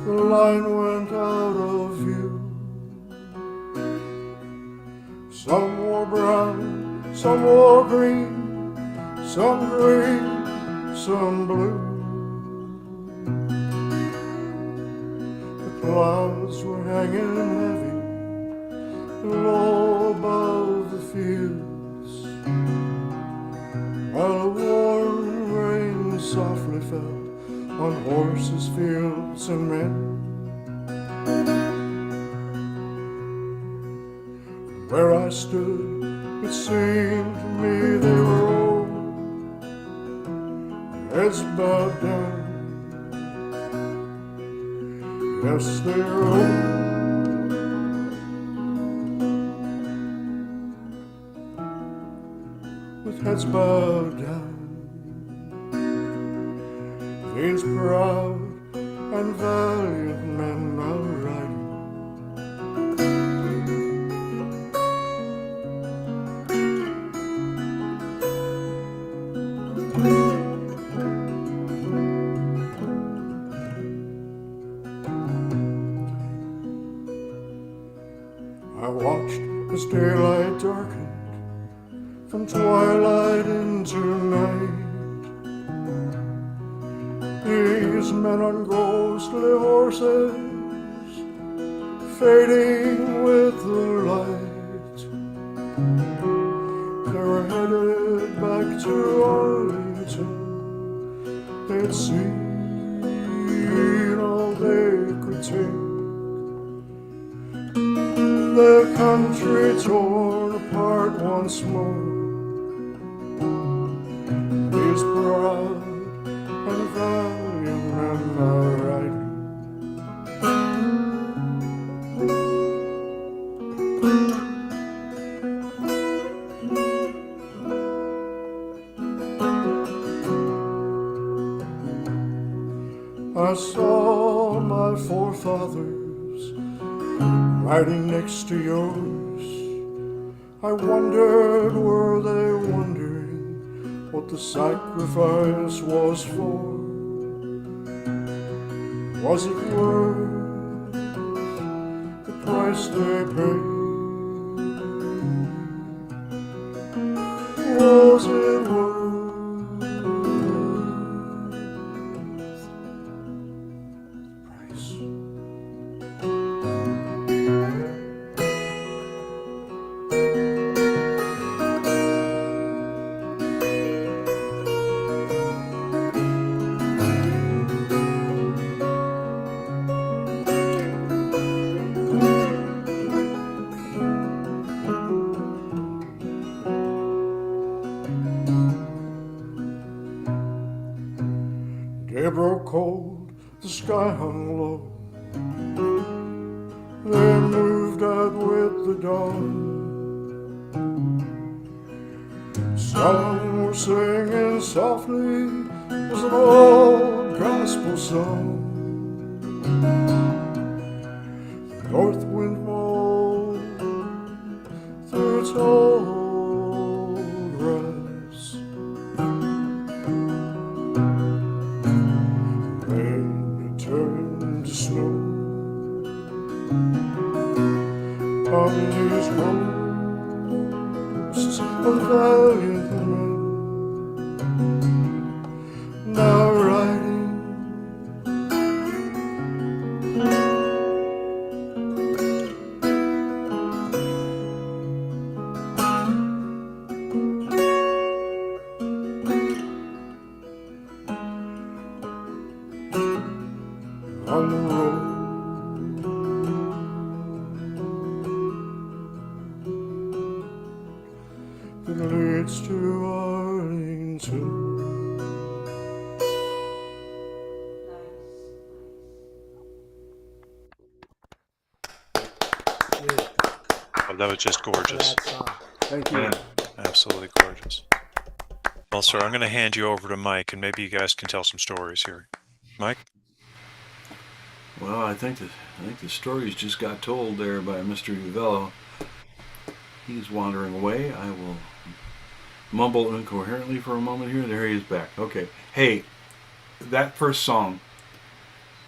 the line went out of view. Some wore brown, some wore green, some blue. The clouds were hanging heavy low above the fields, while a warm rain softly fell on horses, fields, and men. Where I stood, it seemed to me they were all heads bowed down. Yes, they were all with heads bowed down. These proud and valiant men are riding. I watched as daylight darkened from twilight into night. There's men on ghostly horses fading with the light. They were headed back to Arlington. They'd seen all they could take. The country torn apart once more. These proud and valiant men are riding. I saw my forefathers riding next to yours. I wondered, were they wondering what the sacrifice was for? Was it worth the price they paid? Was it worth Day broke cold, the sky hung low. They moved out with the dawn. Some were singing softly, it was an old gospel song. The north wind moaned through its old rest. Turned to snow on these ghosts of valiant men now riding. On the road that leads to Arlington. Oh, that was just gorgeous. Thank you. Yeah. Absolutely gorgeous. Well, sir, I'm going to hand you over to Mike, and maybe you guys can tell some stories here. Mike? Well, I think the stories just got told there by Mr. Uvello. He's wandering away. I will mumble incoherently for a moment here. There he is back. Okay. Hey, that first song,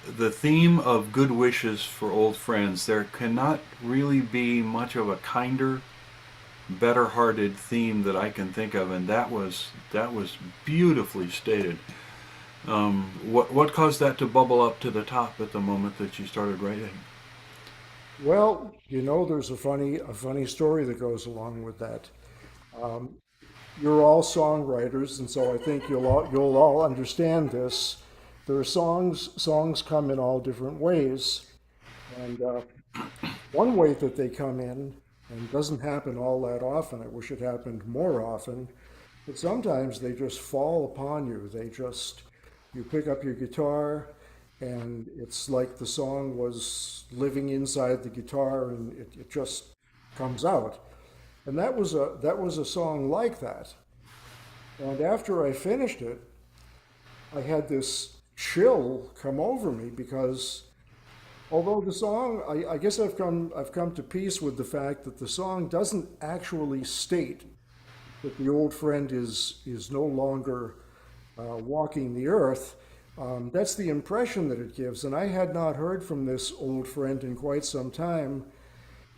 the theme of good wishes for old friends, there cannot really be much of a kinder, better-hearted theme that I can think of, and that was beautifully stated. What caused that to bubble up to the top at the moment that you started writing? Well, you know, there's a funny story that goes along with that. You're all songwriters, and so I think you'll all understand this. There are songs come in all different ways, and one way that they come in, and it doesn't happen all that often, I wish it happened more often, but sometimes they just fall upon you. You pick up your guitar, and it's like the song was living inside the guitar, and it just comes out. And that was a song like that. And after I finished it, I had this chill come over me, because although the song, I guess I've come to peace with the fact that the song doesn't actually state that the old friend is no longer walking the earth. That's the impression that it gives. And I had not heard from this old friend in quite some time.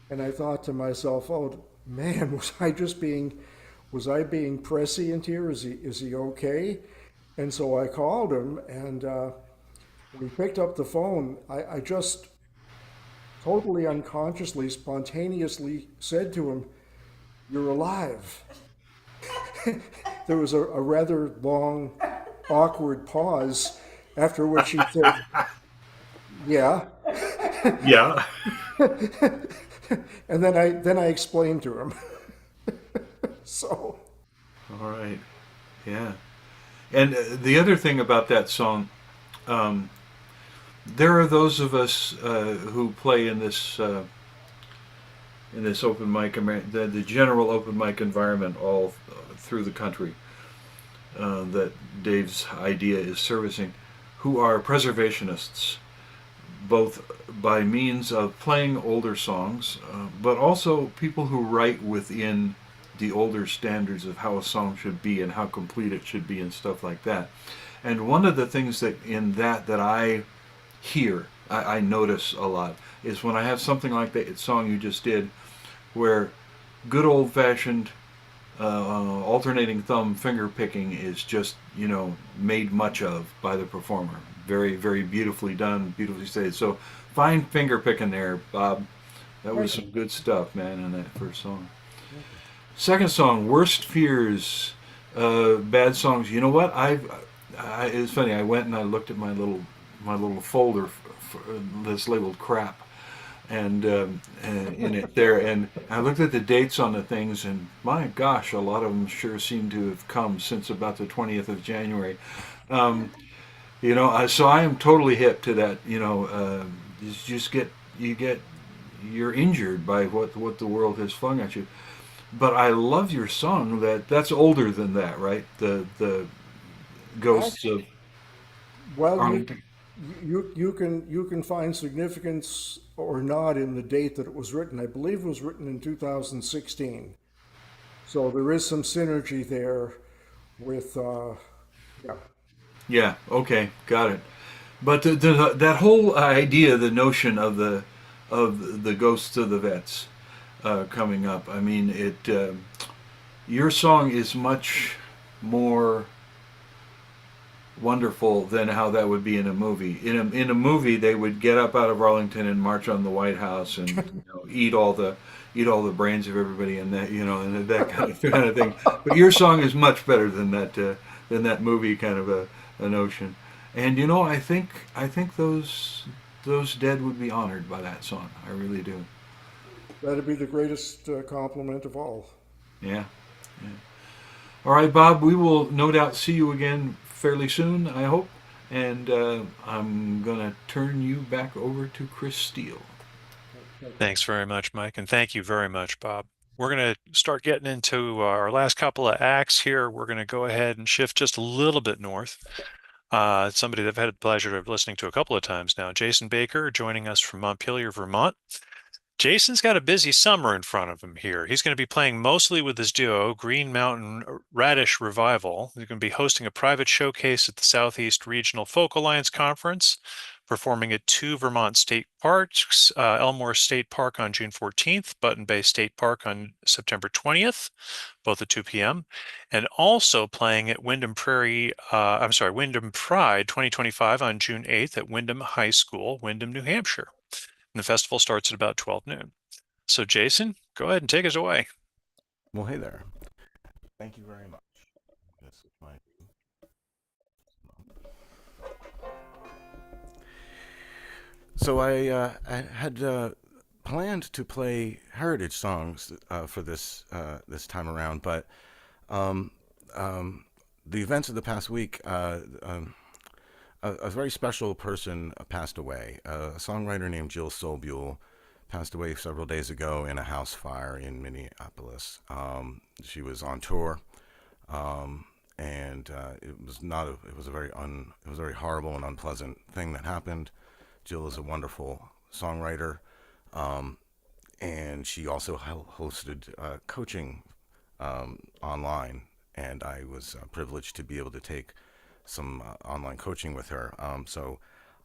And I thought to myself, oh man, was I being prescient here? Is he okay? And so I called him, and when he picked up the phone, I just totally unconsciously, spontaneously said to him, "You're alive." There was a rather long, awkward pause, after which he said, "Yeah." Yeah. And then I explained to him. So, All right. Yeah. And the other thing about that song, there are those of us who play in this open mic, the general open mic environment all through the country that Dave's idea is servicing, who are preservationists, both by means of playing older songs, but also people who write within the older standards of how a song should be and how complete it should be and stuff like that. And one of the things that in that I hear, I notice a lot, is when I have something like that song you just did, where good old-fashioned alternating thumb finger picking is just, made much of by the performer. Very, very beautifully done, beautifully stated. So fine finger picking there, Bob. That was some good stuff, man, in that first song. Second song, Worst Fears, Bad Songs. You know what? It's funny. I went and I looked at my little folder that's labeled crap, and in it there, and I looked at the dates on the things, and my gosh, a lot of them sure seem to have come since about the 20th of January. So I am totally hip to that. You're injured by what the world has flung at you. But I love your song. That's older than that, right? The Ghosts of well, Arlington. you can find significance or not in the date that it was written. I believe it was written in 2016. So there is some synergy there with, yeah. Yeah. Okay. Got it. But that whole idea, the notion of the Ghosts of the Vets coming up. I mean, your song is much more wonderful than how that would be in a movie. In a movie, they would get up out of Arlington and march on the White House and eat all the brains of everybody and that kind of thing. But your song is much better than that movie kind of a notion. And I think those dead would be honored by that song. I really do. That'd be the greatest compliment of all. Yeah. All right, Bob, we will no doubt see you again fairly soon, I hope. And I'm going to turn you back over to Chris Steele. Thanks very much, Mike. And thank you very much, Bob. We're going to start getting into our last couple of acts here. We're going to go ahead and shift just a little bit north. Somebody that I've had the pleasure of listening to a couple of times now, Jason Baker, joining us from Montpelier, Vermont. Jason's got a busy summer in front of him here. He's going to be playing mostly with his duo, Green Mountain Radish Revival. He's going to be hosting a private showcase at the Southeast Regional Folk Alliance Conference, performing at 2 Vermont state parks, Elmore State Park on June 14th, Button Bay State Park on September 20th, both at 2 p.m., and also playing at Windham Pride 2025 on June 8th at Windham High School, Windham, New Hampshire. And the festival starts at about 12 noon. So Jason, go ahead and take us away. Well, hey there. Thank you very much. So I had planned to play heritage songs for this time around, but the events of the past week, a very special person passed away. A songwriter named Jill Sobule passed away several days ago in a house fire in Minneapolis. She was on tour, and it was a very horrible and unpleasant thing that happened. Jill is a wonderful songwriter, and she also hosted coaching online, and I was privileged to be able to take some online coaching with her. So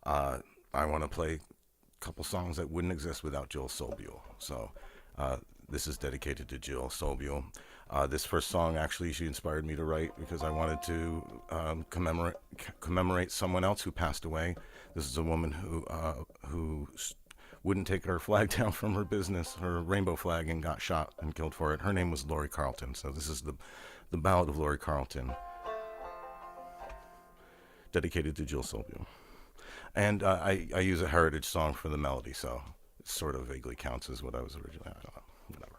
I want to play a couple songs that wouldn't exist without Jill Sobule. So this is dedicated to Jill Sobule. This first song, actually, she inspired me to write because I wanted to commemorate someone else who passed away. This is a woman who wouldn't take her flag down from her business, her rainbow flag, and got shot and killed for it. Her name was Lori Carlton. So this is the ballad of Lori Carlton, dedicated to Jill Sobel. And I use a heritage song for the melody, so it sort of vaguely counts as what I was originally. I don't know, whatever.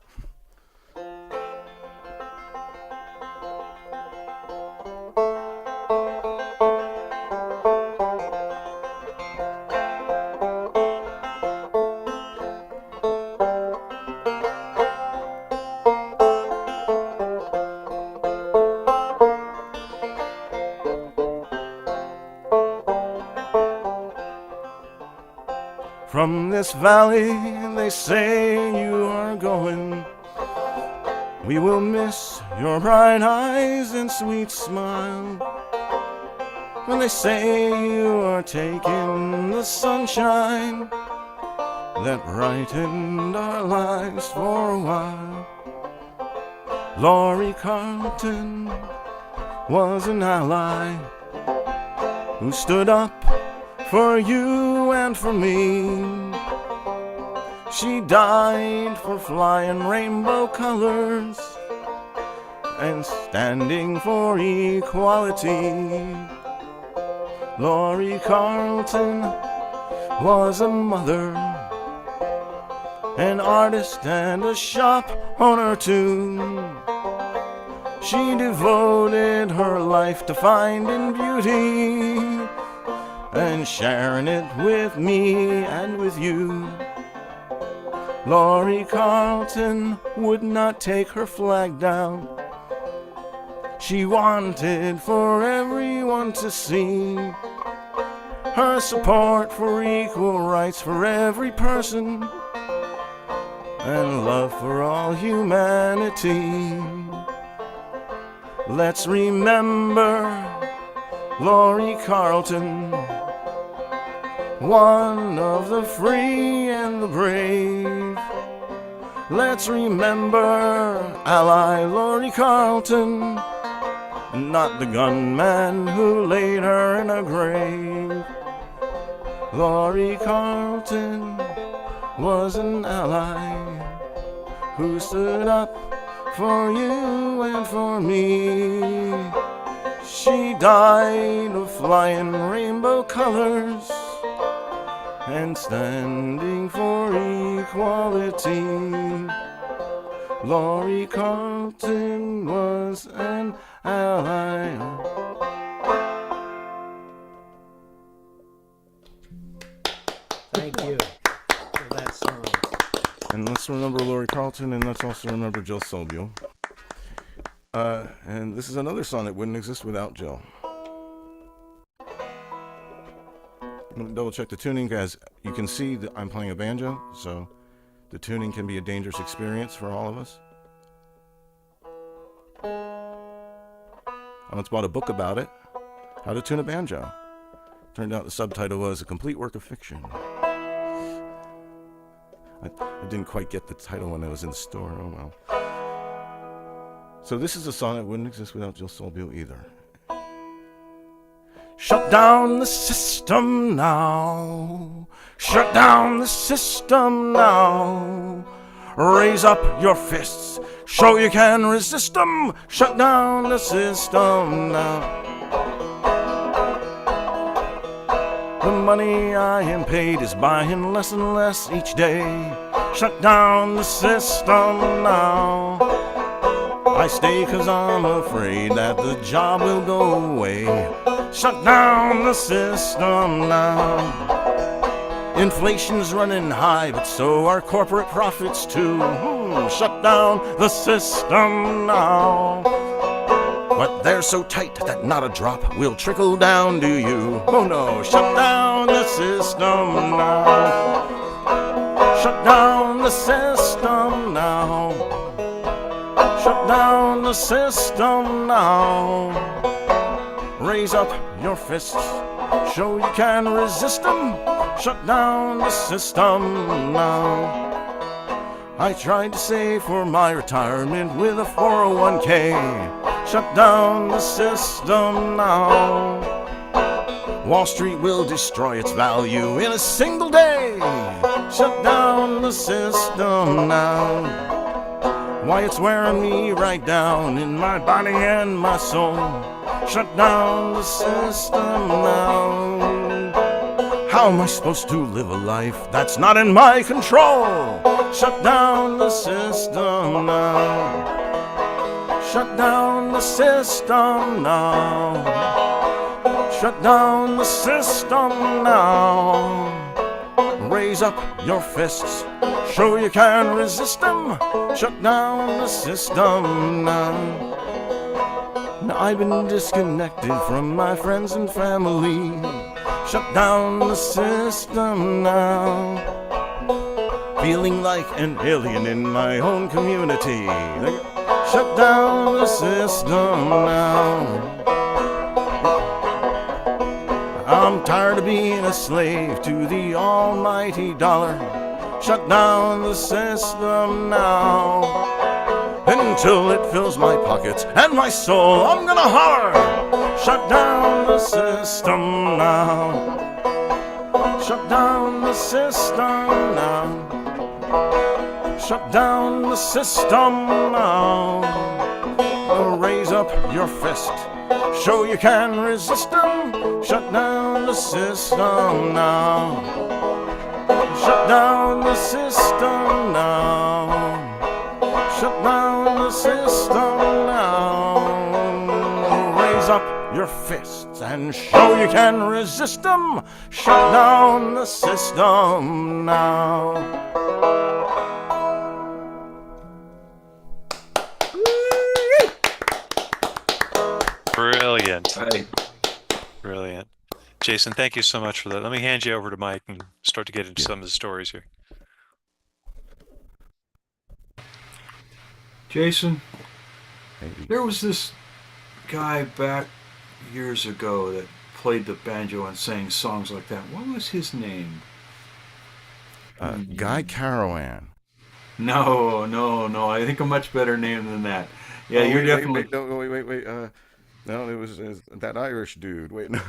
From this valley, they say you are going. We will miss your bright eyes and sweet smile. When they say you are taking the sunshine that brightened our lives for a while. Lori Carlton was an ally who stood up for you and for me. She died for flying rainbow colors and standing for equality. Lori Carlton was a mother, an artist, and a shop owner too. She devoted her life to finding beauty and sharing it with me and with you. Lori Carlton would not take her flag down. She wanted for everyone to see her support for equal rights for every person and love for all humanity. Let's remember Lori Carlton, one of the free and the brave. Let's remember ally Lori Carlton, not the gunman who laid her in a grave. Lori Carlton was an ally who stood up for you and for me. She died of flying rainbow colors and standing for equality. Lori Carlton was an ally. Thank you for that song. And let's remember Lori Carlton, and let's also remember Jill Sobel. And this is another song that wouldn't exist without Jill. I'm going to double check the tuning, guys. You can see that I'm playing a banjo, so the tuning can be a dangerous experience for all of us. I once bought a book about it, how to tune a banjo. Turned out the subtitle was A Complete Work of Fiction. I didn't quite get the title when I was in the store, oh well. So this is a song that wouldn't exist without Jill Sobel either. Shut down the system now. Shut down the system now. Raise up your fists. Show you can resist them. Shut down the system now. The money I am paid is buying less and less each day. Shut down the system now. I stay 'cause I'm afraid that the job will go away. Shut down the system now. Inflation's running high, but so are corporate profits too. Shut down the system now. But they're so tight that not a drop will trickle down to you. Oh no, shut down the system now. Shut down the system now. Shut down the system now. Raise up your fists, show you can resist them. Shut down the system now. I tried to save for my retirement with a 401k. Shut down the system now. Wall Street will destroy its value in a single day. Shut down the system now. Why, it's wearing me right down in my body and my soul. Shut down the system now. How am I supposed to live a life that's not in my control? Shut down the system now. Shut down the system now. Shut down the system now. Raise up your fists, show you can resist them. Shut down the system now. Now I've been disconnected from my friends and family. Shut down the system now. Feeling like an alien in my own community. Shut down the system now. I'm tired of being a slave to the almighty dollar. Shut down the system now. Until it fills my pockets and my soul, I'm gonna holler. Shut down the system now. Shut down the system now. Shut down the system now. Raise up your fist, show you can resist them. Shut down the system now. Shut down the system now. Shut down the system now. Raise up your fists and show you can resist them. Shut down the system now. Brilliant. Right. Brilliant. Jason, thank you so much for that. Let me hand you over to Mike and start to get into some of the stories here. Jason, there was this guy back years ago that played the banjo and sang songs like that. What was his name? Guy Carawan. No. I think a much better name than that. Yeah, you're definitely. Wait. No, it was that Irish dude. Wait, no.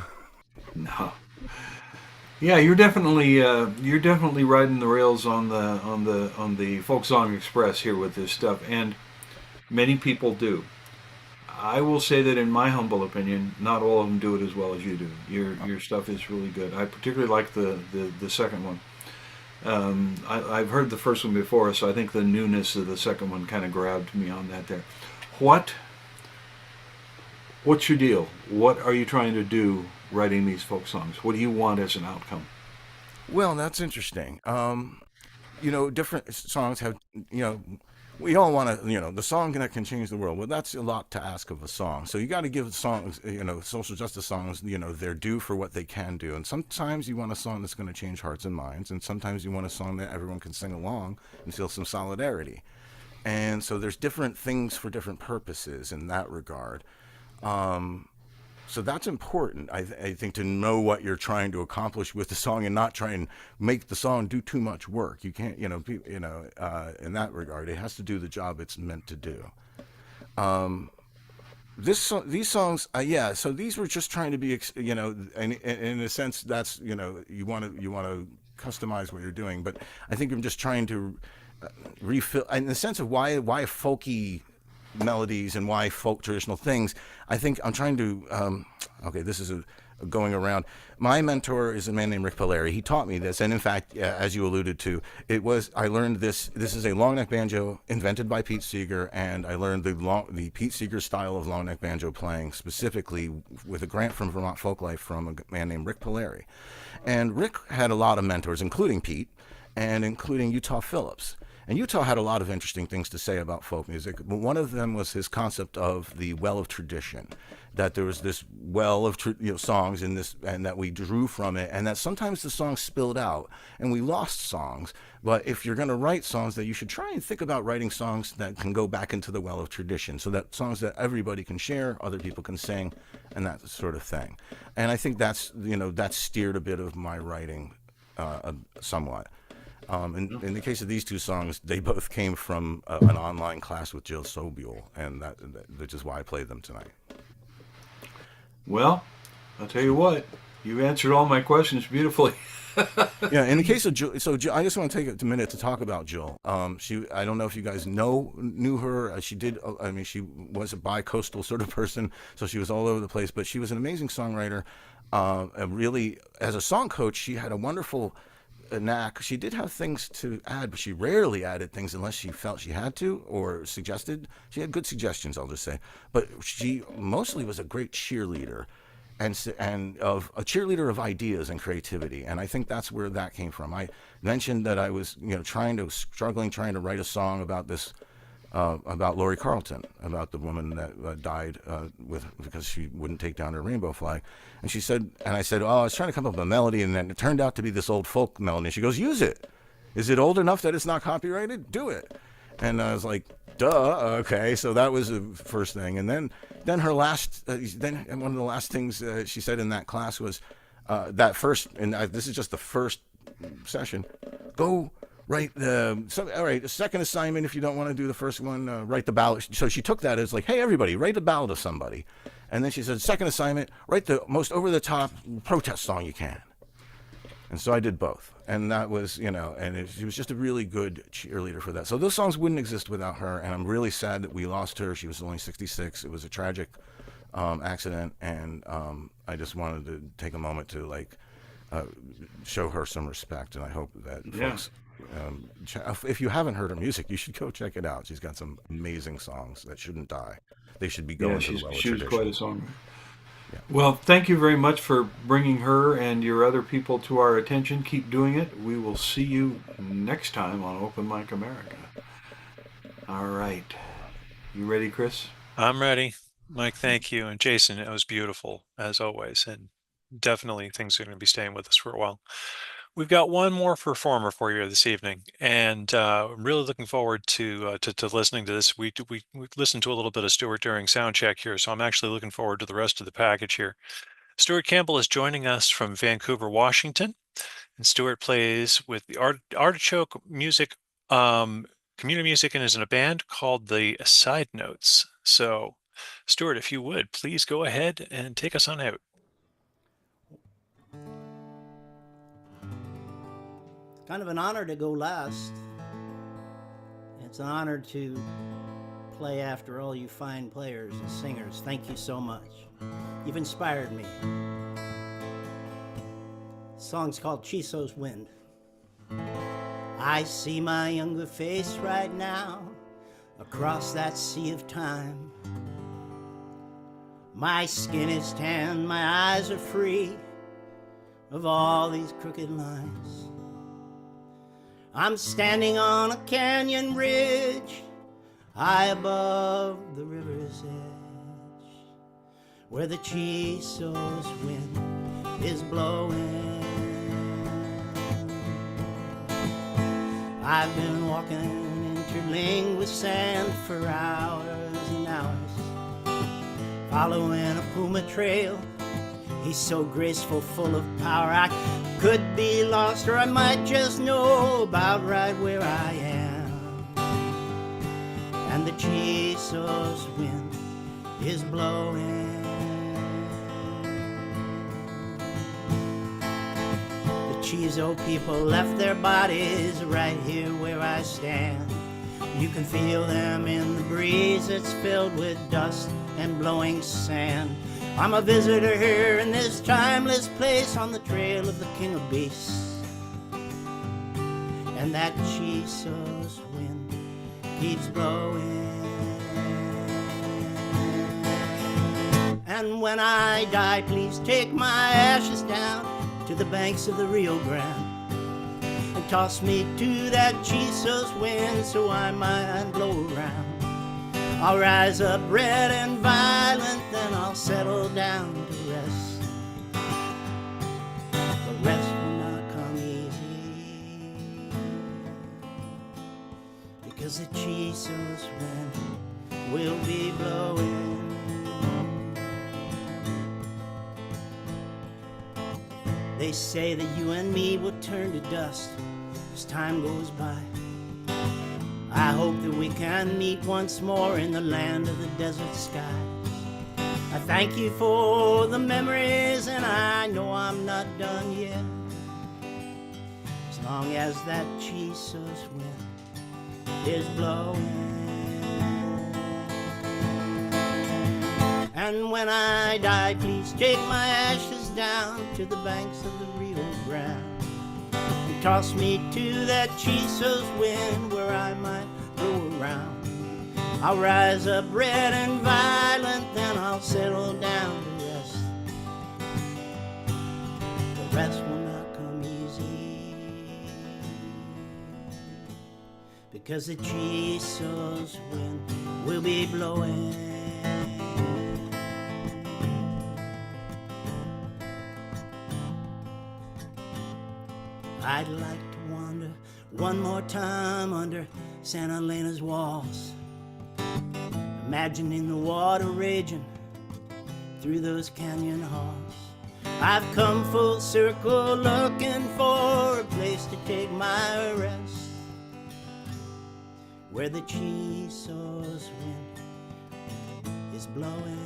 No. Yeah, you're definitely riding the rails on the Folk Song Express here with this stuff, and many people do. I will say that in my humble opinion, not all of them do it as well as you do. Your stuff is really good. I particularly like the second one. I've heard the first one before, so I think the newness of the second one kind of grabbed me on that there. What's your deal? What are you trying to do writing these folk songs? What do you want as an outcome? Well, that's interesting. Different songs have, we all want to, the song that can change the world. Well, that's a lot to ask of a song. So you got to give songs, social justice songs, their due for what they can do. And sometimes you want a song that's going to change hearts and minds. And sometimes you want a song that everyone can sing along and feel some solidarity. And so there's different things for different purposes in that regard. So that's important, I think, to know what you're trying to accomplish with the song and not try and make the song do too much work. You can't, in that regard, it has to do the job it's meant to do. These songs, so these were just trying to be, in a sense, that's, you want to customize what you're doing, but I think I'm just trying to refill, in the sense of why folky melodies and why folk traditional things. I think I'm trying to this is going around. My mentor is a man named Ric Page. He taught me this, and in fact, as you alluded to, I learned this is a long neck banjo invented by Pete Seeger, and I learned the Pete Seeger style of long neck banjo playing specifically with a grant from Vermont Folklife from a man named Ric Page. And Rick had a lot of mentors, including Pete and including Utah Phillips. And Utah had a lot of interesting things to say about folk music, but one of them was his concept of the well of tradition, that there was this well of songs in this, and that we drew from it, and that sometimes the songs spilled out, and we lost songs. But if you're going to write songs, that you should try and think about writing songs that can go back into the well of tradition, so that songs that everybody can share, other people can sing, and that sort of thing. And I think that's steered a bit of my writing somewhat. In the case of these two songs, they both came from an online class with Jill Sobule, and which is why I played them tonight. Well, I'll tell you what, you answered all my questions beautifully. Yeah, in the case of Jill, so Jill, I just want to take a minute to talk about Jill. I don't know if you guys knew her. She did. I mean, she was a bi-coastal sort of person, so she was all over the place. But she was an amazing songwriter. And really, as a song coach, she had a wonderful knack. She did have things to add, but she rarely added things unless she felt she had to or suggested. She had good suggestions, I'll just say. But she mostly was a great cheerleader. And of a cheerleader of ideas and creativity, and I think that's where that came from. I mentioned that I was, struggling trying to write a song about this, about Lori Carlton, about the woman that died because she wouldn't take down her rainbow flag, and she said, and I said, oh, I was trying to come up with a melody, and then it turned out to be this old folk melody. And she goes, use it. Is it old enough that it's not copyrighted? Do it. And I was like, duh, okay. So that was the first thing. And then her last, then one of the last things she said in that class was that first, and this is just the first session, go write all right, the second assignment, if you don't want to do the first one, write the ballad. So she took that as like, hey, everybody, write a ballad of somebody. And then she said, second assignment, write the most over-the-top protest song you can. And so I did both. And that was, she was just a really good cheerleader for that. So those songs wouldn't exist without her. And I'm really sad that we lost her. She was only 66. It was a tragic accident. And I just wanted to take a moment to show her some respect. And I hope that folks, if you haven't heard her music, you should go check it out. She's got some amazing songs that shouldn't die. They should be going to the well of tradition. She was quite a songwriter. Yeah. Well, thank you very much for bringing her and your other people to our attention. Keep doing it. We will see you next time on Open Mic America. All right. You ready, Chris? I'm ready. Mike, thank you. And Jason, it was beautiful, as always. And definitely things are going to be staying with us for a while. We've got one more performer for you this evening, and I'm really looking forward to listening to this. We listened to a little bit of Stuart during sound check here, so I'm actually looking forward to the rest of the package here. Stuart Campbell is joining us from Vancouver, Washington, and Stuart plays with the Artichoke Music, community music, and is in a band called the Side Notes. So, Stuart, if you would, please go ahead and take us on out. Kind of an honor to go last. It's an honor to play after all you fine players and singers. Thank you so much. You've inspired me. The song's called Chiso's Wind. I see my younger face right now across that sea of time. My skin is tan, my eyes are free of all these crooked lines. I'm standing on a canyon ridge high above the river's edge, where the Chiso's wind is blowing. I've been walking interlinked with sand for hours and hours, following a puma trail. He's so graceful, full of power. I could be lost, or I might just know about right where I am. And the Chiso's wind is blowing. The Chiso people left their bodies right here where I stand. You can feel them in the breeze that's filled with dust and blowing sand. I'm a visitor here in this timeless place on the trail of the King of Beasts. And that Chiso's wind keeps blowing. And when I die, please take my ashes down to the banks of the Rio Grande and toss me to that Chiso's wind so I might blow around. I'll rise up red and violent, then I'll settle down to rest. The rest will not come easy, because the Chiso's wind will be blowing. They say that you and me will turn to dust, as time goes by. I hope that we can meet once more in the land of the desert skies. I thank you for the memories, and I know I'm not done yet. As long as that Jesus wind is blowing. And when I die, please take my ashes down to the banks of the Rio Grande and toss me to that Jesus wind where I might go around. I'll rise up red and violent, then I'll settle down to rest. The rest will not come easy, because the Jesus wind will be blowing. I'd like to wander one more time under Santa Elena's walls, imagining the water raging through those canyon halls. I've come full circle looking for a place to take my rest, where the Jesus wind is blowing.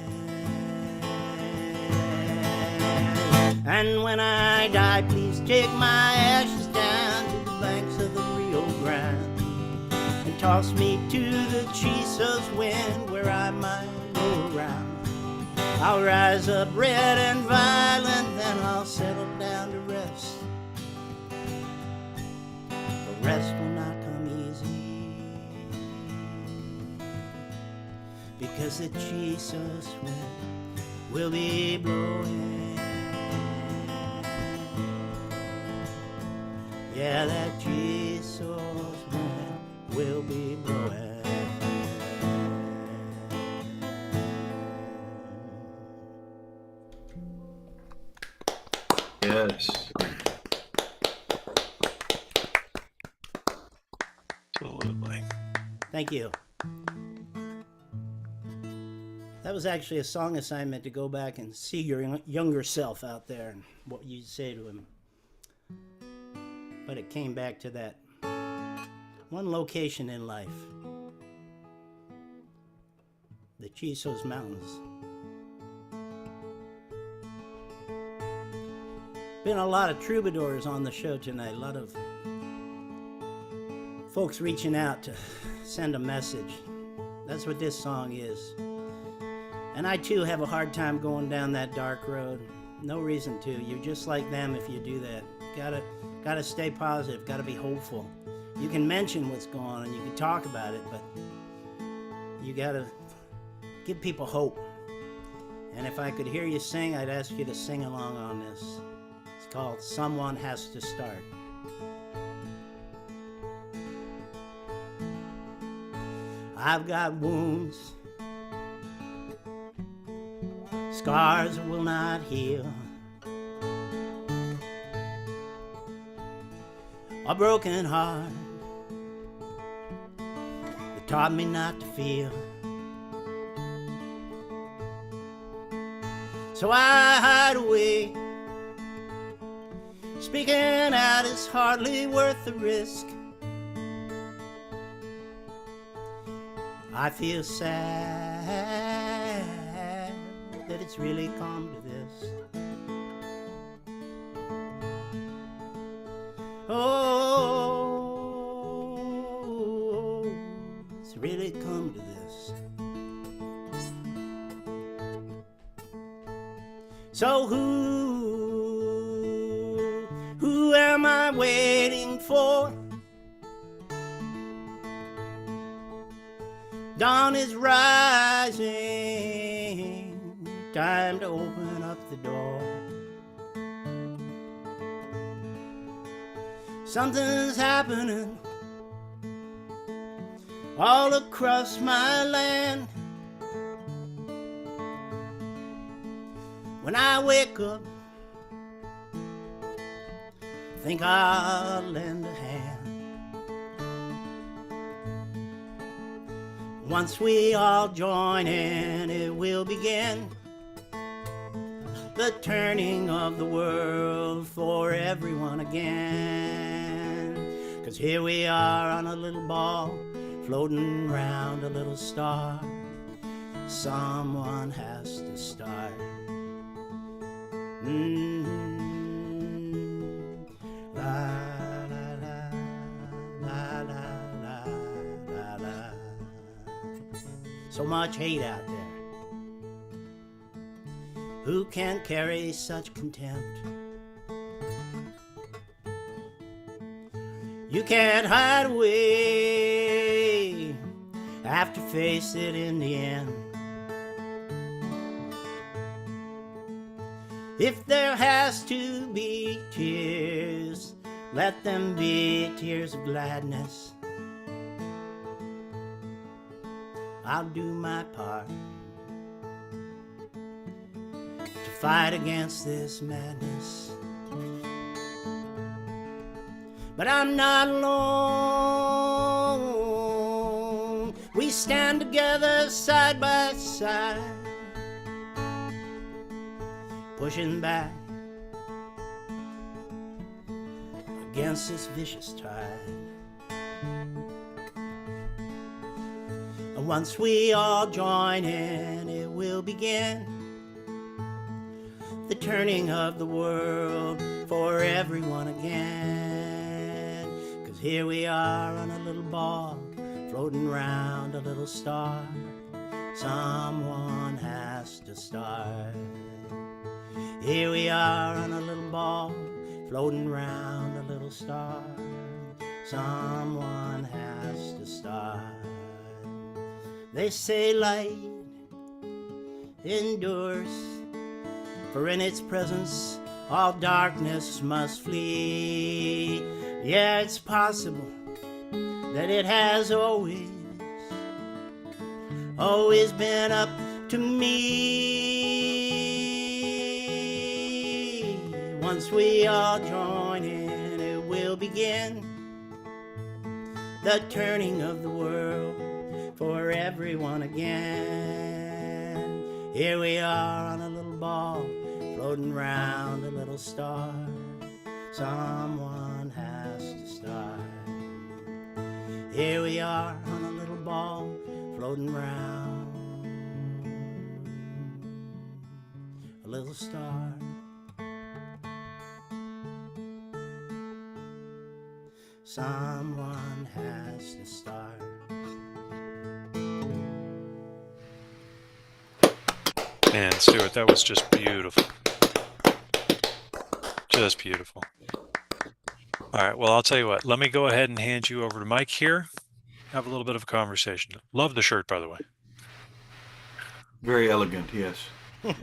And when I die, please take my ashes down to the banks of the Rio Grande and toss me to the Jesus wind where I might go around. I'll rise up red and violent, then I'll settle down to rest. The rest will not come easy, because the Jesus wind will be blowing. Yeah, that Jesus wind will be blowing. Yes. Absolutely. Thank you. That was actually a song assignment to go back and see your younger self out there and what you'd say to him. But it came back to that one location in life, the Chisos Mountains. Been a lot of troubadours on the show tonight, a lot of folks reaching out to send a message. That's what this song is. And I too have a hard time going down that dark road. No reason to. You're just like them if you do that. Gotta stay positive, gotta be hopeful. You can mention what's going on and you can talk about it, but you gotta give people hope. And if I could hear you sing, I'd ask you to sing along on this. It's called Someone Has to Start. I've got wounds, scars will not heal, a broken heart that taught me not to feel. So I hide away, speaking out is hardly worth the risk. I feel sad that it's really come to this. Oh, it's really come to this. So who am I waiting for? Dawn is rising, time to open up the door. Something's happening all across my land. When I wake up, think I'll lend a hand. Once we all join in, it will begin the turning of the world for everyone again. 'Cause here we are on a little ball, floating round a little star. Someone has to start. La la la la la la la. So much hate out there. Who can carry such contempt? You can't hide away, have to face it in the end. If there has to be tears, let them be tears of gladness. I'll do my part to fight against this madness. But I'm not alone. We stand together side by side, pushing back against this vicious tide. And once we all join in, it will begin the turning of the world for everyone again. 'Cause here we are on a little ball, floating round a little star. Someone has to start. Here we are on a little ball, floating round a little star. Someone has to start. They say light endures, for in its presence all darkness must flee. Yeah, it's possible that it has always been up to me. Once we all join in, it will begin the turning of the world for everyone again. Here we are on a little ball, floating round a little star. Someone has to start. Here we are on a little ball, floating round a little star. Someone has to start. And Stuart, that was just beautiful. Just beautiful. All right, well, I'll tell you what. Let me go ahead and hand you over to Mike here. Have a little bit of a conversation. Love the shirt, by the way. Very elegant, yes. Yes.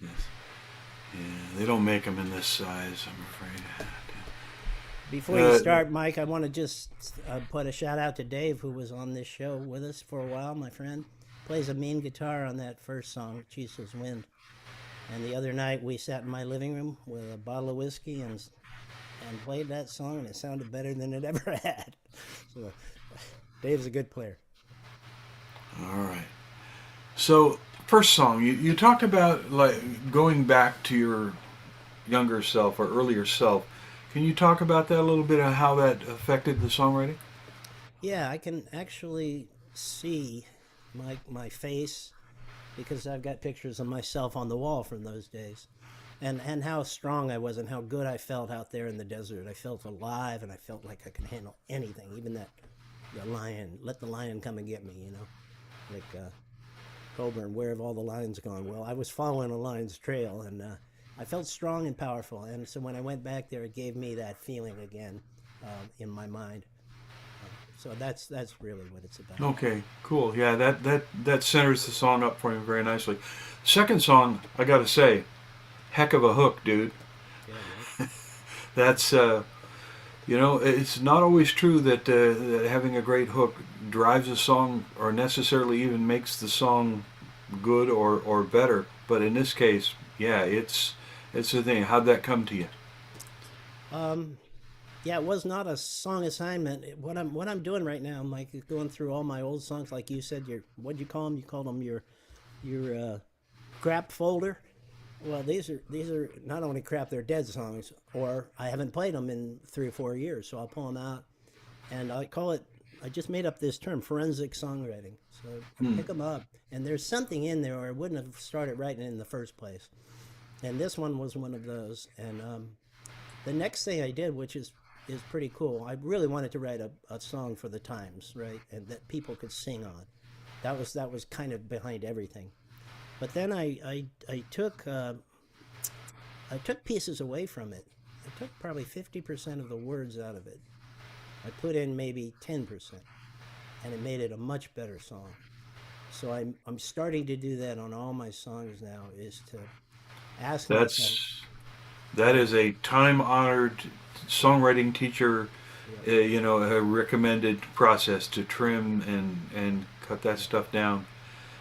Yeah, they don't make them in this size, I'm afraid. Before you start, Mike, I want to just put a shout out to Dave, who was on this show with us for a while, my friend. Plays a mean guitar on that first song, Chisel's Wind. And the other night we sat in my living room with a bottle of whiskey and played that song, and it sounded better than it ever had. So Dave's a good player. All right. So, first song, you talked about like going back to your younger self or earlier self. Can you talk about that a little bit, and how that affected the songwriting? Yeah, I can actually see my face, because I've got pictures of myself on the wall from those days, and how strong I was and how good I felt out there in the desert. I felt alive, and I felt like I could handle anything, even the lion. Let the lion come and get me, you know, like Coburn. Where have all the lions gone? Well, I was following a lion's trail, and I felt strong and powerful. And so when I went back there, it gave me that feeling again in my mind. So that's really what it's about. Okay, cool. Yeah, that centers the song up for you very nicely. Second song, I got to say, heck of a hook, dude. Yeah, right? That's it's not always true that having a great hook drives a song or necessarily even makes the song good or better. But in this case, yeah, it's the thing. How'd that come to you? Yeah, it was not a song assignment. What I'm doing right now, Mike, is going through all my old songs, like you said. What'd you call them? You called them your crap folder. Well, these are not only crap, they're dead songs, or I haven't played them in 3 or 4 years, so I'll pull them out, and I call it. I just made up this term, forensic songwriting. So I pick them up, and there's something in there, or I wouldn't have started writing in the first place. And this one was one of those. And the next thing I did, which is pretty cool, I really wanted to write a song for the times, right, and that people could sing on. That was kind of behind everything. But then I took pieces away from it. I took probably 50% of the words out of it. I put in maybe 10%, and it made it a much better song. So I'm starting to do that on all my songs now, is to ask myself. That is a time-honored songwriting teacher, a recommended process to trim and cut that stuff down.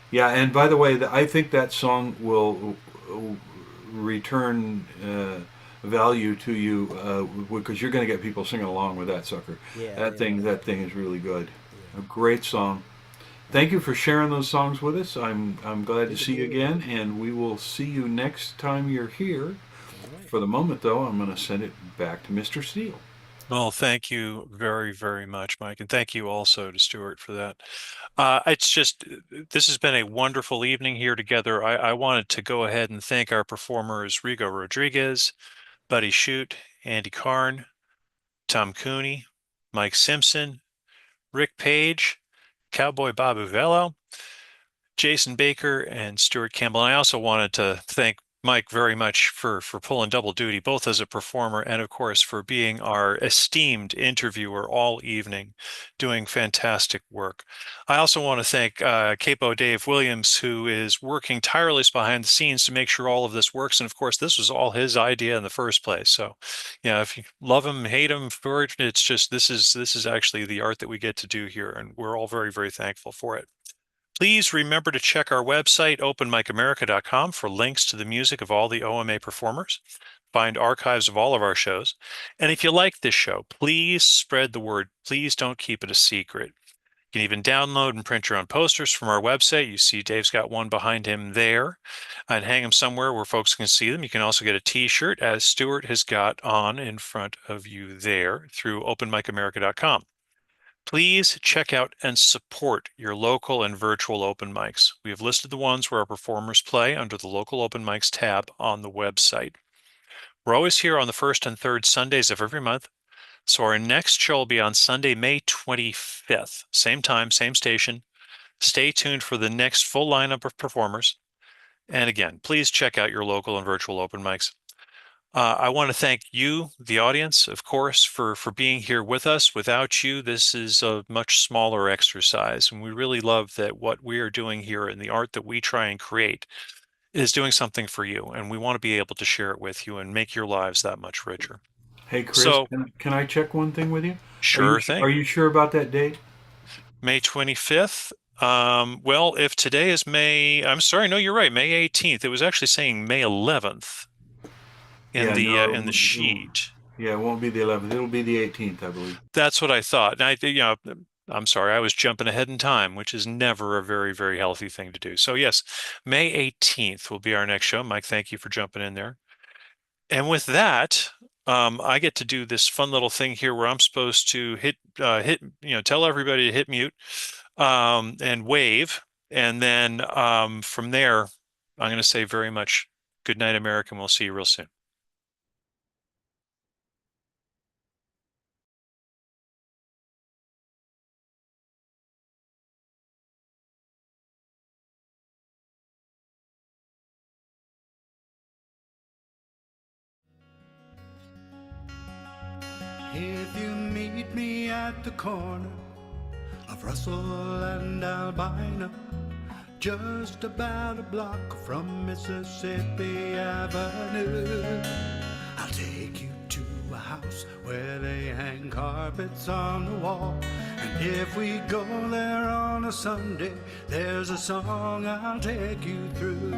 Yeah, and by the way, I think that song will return value to you because you're going to get people singing along with that sucker. Yeah, that thing is really good. Yeah. A great song. Thank you for sharing those songs with us. I'm glad to see you again, and we will see you next time you're here. Right. For the moment, though, I'm going to send it back to Mr. Steele. Well, thank you very, very much, Mike. And thank you also to Stuart for that. This has been a wonderful evening here together. I wanted to go ahead and thank our performers, Rigo Rodriguez, Buddy Shute, Andy Karn, Tom Cooney, Mike Simpson, Ric Page, Cowboy Bob Uvello, Jason Baker, and Stuart Campbell. And I also wanted to thank Mike very much for pulling double duty, both as a performer and, of course, for being our esteemed interviewer all evening, doing fantastic work. I also want to thank Capo Dave Williams, who is working tireless behind the scenes to make sure all of this works. And, of course, this was all his idea in the first place. So, if you love him, hate him for it, it's just this is actually the art that we get to do here, and we're all very, very thankful for it. Please remember to check our website, openmicamerica.com, for links to the music of all the OMA performers. Find archives of all of our shows. And if you like this show, please spread the word. Please don't keep it a secret. You can even download and print your own posters from our website. You see Dave's got one behind him there, and hang them somewhere where folks can see them. You can also get a t-shirt, as Stuart has got on in front of you there, through openmicamerica.com. Please check out and support your local and virtual open mics. We have listed the ones where our performers play under the local open mics tab on the website. We're always here on the first and third Sundays of every month. So our next show will be on Sunday, May 25th. Same time, same station. Stay tuned for the next full lineup of performers. And again, please check out your local and virtual open mics. I want to thank you, the audience, of course, for being here with us. Without you, this is a much smaller exercise. And we really love that what we are doing here and the art that we try and create is doing something for you. And we want to be able to share it with you and make your lives that much richer. Hey, Chris, can I check one thing with you? Sure thing. Are you sure about that date? May 25th? Well, if today is I'm sorry, no, you're right, May 18th. It was actually saying May 11th. In the sheet. Yeah, it won't be the 11th. It'll be the 18th, I believe. That's what I thought. And I'm sorry, I was jumping ahead in time, which is never a very, very healthy thing to do. So yes, May 18th will be our next show. Mike, thank you for jumping in there. And with that, I get to do this fun little thing here where I'm supposed to tell everybody to hit mute and wave. And then from there, I'm going to say very much good night, America, and we'll see you real soon. If you meet me at the corner of Russell and Albina, just about a block from Mississippi Avenue, I'll take you to a house where they hang carpets on the wall. And if we go there on a Sunday, there's a song I'll take you through.